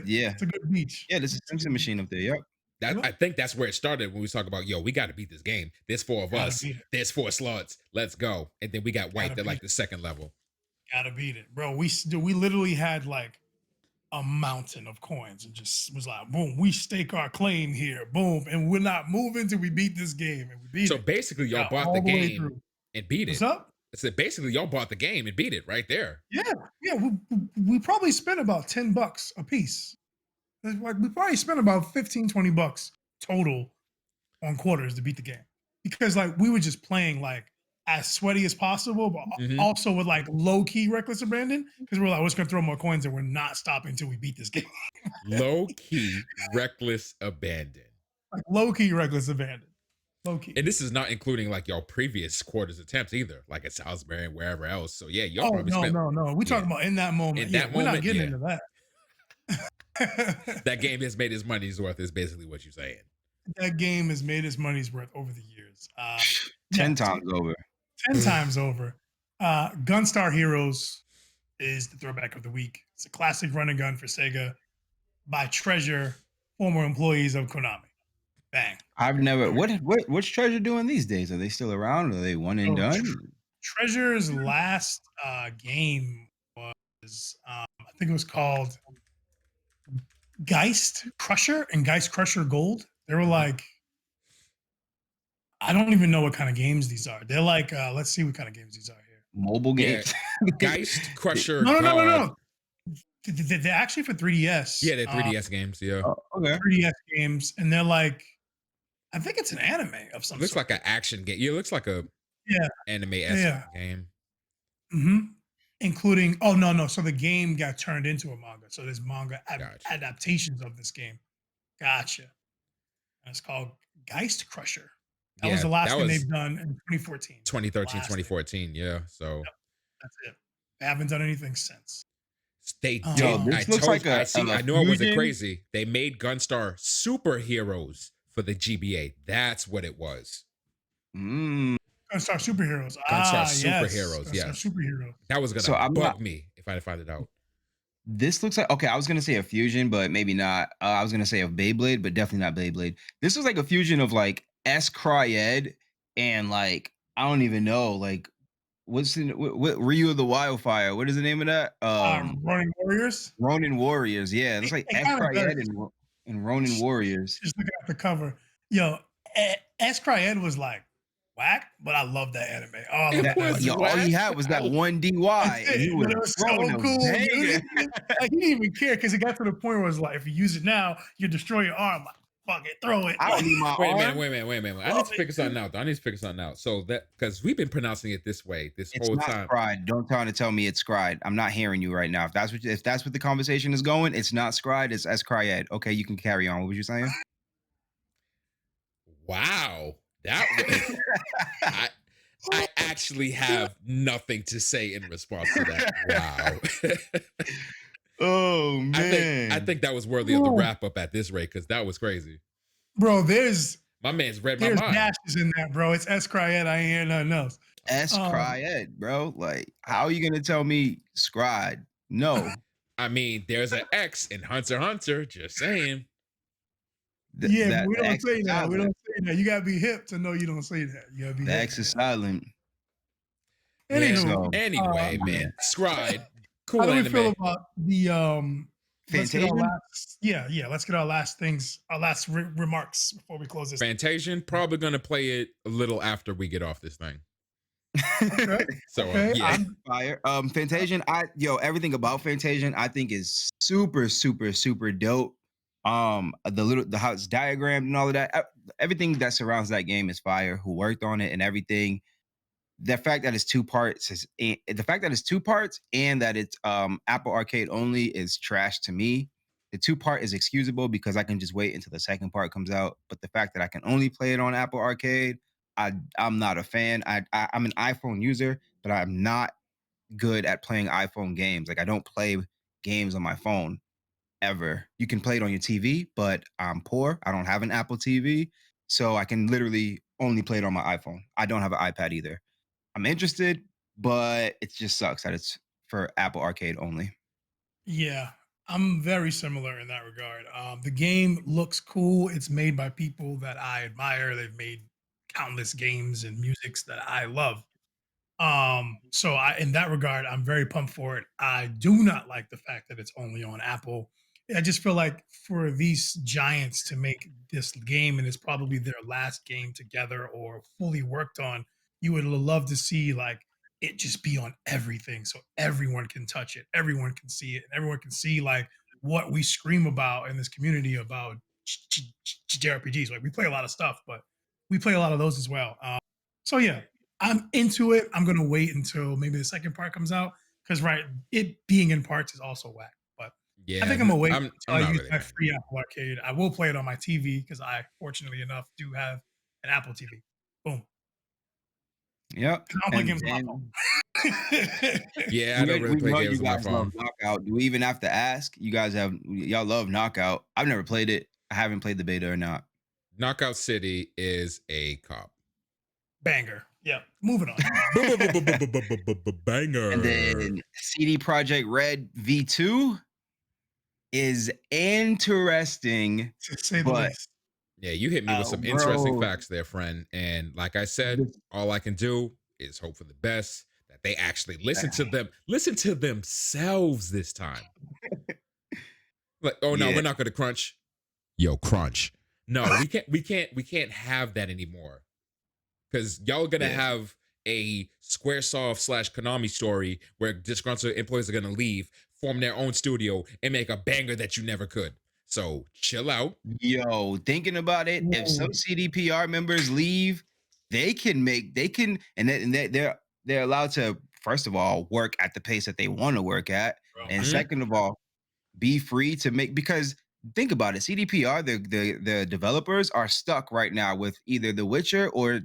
Yeah, it's a good beach. Yeah, there's a Simpson machine up there. Yep. I think that's where it started when we talk about, we got to beat this game. There's 4 of us. There's 4 slots. Let's go. And then we got wiped at like the second level. Gotta beat it, bro. We literally had like a mountain of coins and just was like, boom, we stake our claim here, boom, and we're not moving till we beat this game, and we beat it. So basically, y'all bought the game and beat it. What's up? So basically, y'all bought the game and beat it right there. Yeah. We probably spent about $10 a piece. Like we probably spent about $15-$20 total on quarters to beat the game, because like we were just playing like as sweaty as possible, but also with like low key reckless abandon, because we're like, we're just gonna throw more coins and we're not stopping until we beat this game. Low key reckless abandon. Like low key reckless abandon. Low key. And this is not including like y'all previous quarters attempts either, like at Salisbury and wherever else. So yeah, y'all probably spent. No. We talking about in that moment. We're not getting into that. That game has made its money's worth, is basically what you're saying. That game has made its money's worth over the years. 10 times over. 10 times over. Gunstar Heroes is the throwback of the week. It's a classic run and gun for Sega by Treasure, former employees of Konami. Bang. I've never. What's Treasure doing these days? Are they still around? Are they one and done? Treasure's last game was, I think it was called Geist Crusher and Geist Crusher Gold. They were like, I don't even know what kind of games these are. They're like, let's see what kind of games these are here. Mobile games. Geist Crusher. No. They're actually for 3DS. Yeah, they're 3DS games. Yeah. Okay. 3DS games, and they're like, I think it's an anime of some sort. Looks like an action game. Yeah, it looks like a anime-esque game. Mm-hmm. Including, so the game got turned into a manga. So there's manga adaptations of this game. Gotcha. And it's called Geist Crusher. That was the last thing they've done in 2014. 2013, 2014, yeah. So that's it. They haven't done anything since. They did. I know it wasn't crazy. They made Gunstar superheroes for the GBA. That's what it was. Gunstar Superheroes. Superheroes. Yes. Gunstar Superheroes. That was gonna bug me if I find it out. This looks like, I was gonna say a fusion, but maybe not. I was gonna say a Beyblade, but definitely not Beyblade. This was like a fusion of like S-Cryed and like, I don't even know, like what Ryu of the Wildfire? What is the name of that? Ronin Warriors. Ronin Warriors. Yeah, it's like S-Cryed and Ronin Warriors. Just look at the cover. Yo, S-Cryed was like whack, but I love that anime. All he had was that one DY. And he was so cool. Like, he didn't even care, because it got to the point where it was like, if you use it now, you destroy your arm. Like, Fuck it, throw it. I don't need my Wait a arm. minute. I need to figure something out. So that because we've been pronouncing it this way this It's whole not time. scried. Don't tell me it's scried. I'm not hearing you right now. If that's what the conversation is going, it's not scried. It's Escried. Okay, you can carry on. What was you saying? Wow, that was, I actually have nothing to say in response to that. Wow. Oh man, I think that was worthy of the wrap up at this rate because that was crazy, bro. My man's read my mind. There's dashes in that, bro. It's Escried. I ain't hear nothing else. Escried, bro. Like, how are you gonna tell me scried? No. I mean, there's an X in Hunter x Hunter. Just saying. Yeah, we don't say that. We don't say that. You gotta be hip to know you don't say that. You gotta be. The X is silent. Anywho, anyway, man, Scried. Cool. How do we anime. feel about the Fantasia? Let's get our last things, our last remarks before we close this. Fantasian, probably gonna play it a little after we get off this thing. Okay. So yeah, fire. Fantasian, everything about Fantasian I think is super, super, super dope. The how it's diagrammed and all of that, everything that surrounds that game is fire. Who worked on it and everything. The fact that it's two parts and that it's Apple Arcade only is trash to me. The 2-part is excusable because I can just wait until the second part comes out. But the fact that I can only play it on Apple Arcade, I'm not a fan. I'm an iPhone user, but I'm not good at playing iPhone games. Like I don't play games on my phone ever. You can play it on your TV, but I'm poor. I don't have an Apple TV, so I can literally only play it on my iPhone. I don't have an iPad either. I'm interested, but it just sucks that it's for Apple Arcade only. Yeah, I'm very similar in that regard. The game looks cool. It's made by people that I admire. They've made countless games and musics that I love. So in that regard, I'm very pumped for it. I do not like the fact that it's only on Apple. I just feel like for these giants to make this game, and it's probably their last game together or fully worked on, you would love to see like it just be on everything so everyone can touch it, everyone can see it, and everyone can see like what we scream about in this community about JRPGs. Like we play a lot of stuff, but we play a lot of those as well. So yeah, I'm into it. I'm gonna wait until maybe the second part comes out because it being in parts is also whack. But yeah, I think I'm gonna wait until I use really my free Apple Arcade. I will play it on my TV because I, fortunately enough, do have an Apple TV. Boom. Yep. I don't play games on my phone. Yeah, I don't really play games on my phone. Love Knockout. Do we even have to ask? Y'all love Knockout. I've never played it. I haven't played the beta or not. Knockout City is a cop. Banger. Yeah. Moving on. Banger. And then CD Projekt Red V2 is interesting, To say the least. Yeah, you hit me with some interesting facts there, friend. And like I said, all I can do is hope for the best, that they actually listen to themselves this time. Like, oh no, we're not gonna crunch. Yo, crunch. No, we can't have that anymore. Because y'all are gonna have a Squaresoft / Konami story where disgruntled employees are gonna leave, form their own studio, and make a banger that you never could. So chill out. Yo, thinking about it, if some CDPR members leave, they're allowed to, first of all, work at the pace that they want to work at, and second of all, be free to make, because think about it, CDPR, the developers are stuck right now with either The Witcher or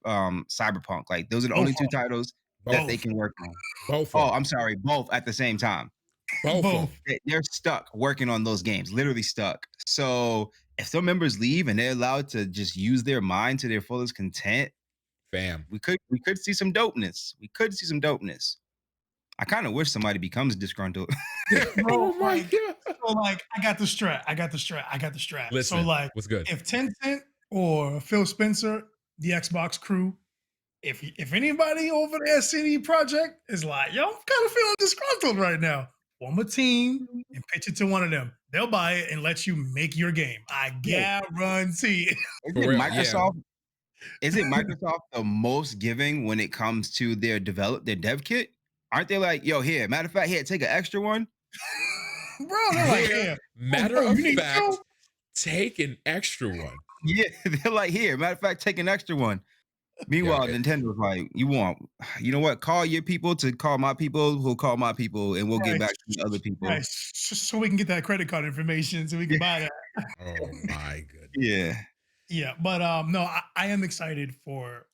Cyberpunk. Like those are the only two titles that they can work on. Both at the same time. Both. They're stuck working on those games, literally stuck. So if some members leave and they're allowed to just use their mind to their fullest content, fam, we could see some dopeness. I kind of wish somebody becomes disgruntled. Oh my god! So like, I got the strap. Listen, so like, what's good? If Tencent or Phil Spencer, the Xbox crew, if anybody over there at CD Projekt is like, yo, I'm kind of feeling disgruntled right now, form a team and pitch it to one of them. They'll buy it and let you make your game. I guarantee it. Isn't Microsoft the most giving when it comes to their dev kit? Aren't they like, yo, here, matter of fact, here, take an extra one? Bro, they're like, yeah. Matter of fact, take an extra one. Yeah, they're like, here. Matter of fact, take an extra one. Meanwhile, Nintendo's like, you know what? Call your people to call my people who'll call my people, and we'll get back to the other people. Right. So we can get that credit card information so we can buy that. Oh my goodness. Yeah. Yeah. But no, I am excited for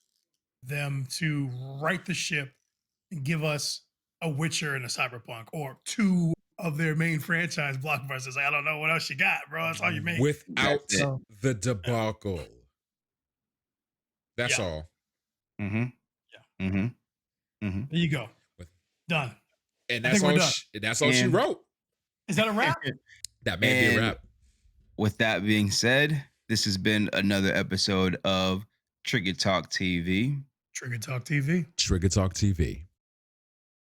them to right the ship and give us a Witcher and a Cyberpunk, or two of their main franchise blockbusters. I don't know what else you got, bro. That's all you make. Without the debacle. That's all. Mm-hmm. Yeah. Mm-hmm. Mm-hmm. There you go. Done. And that's all. That's all she wrote. Is that a wrap? That may be a wrap. With that being said, this has been another episode of Trigger Talk TV. Trigger Talk TV. Trigger Talk TV.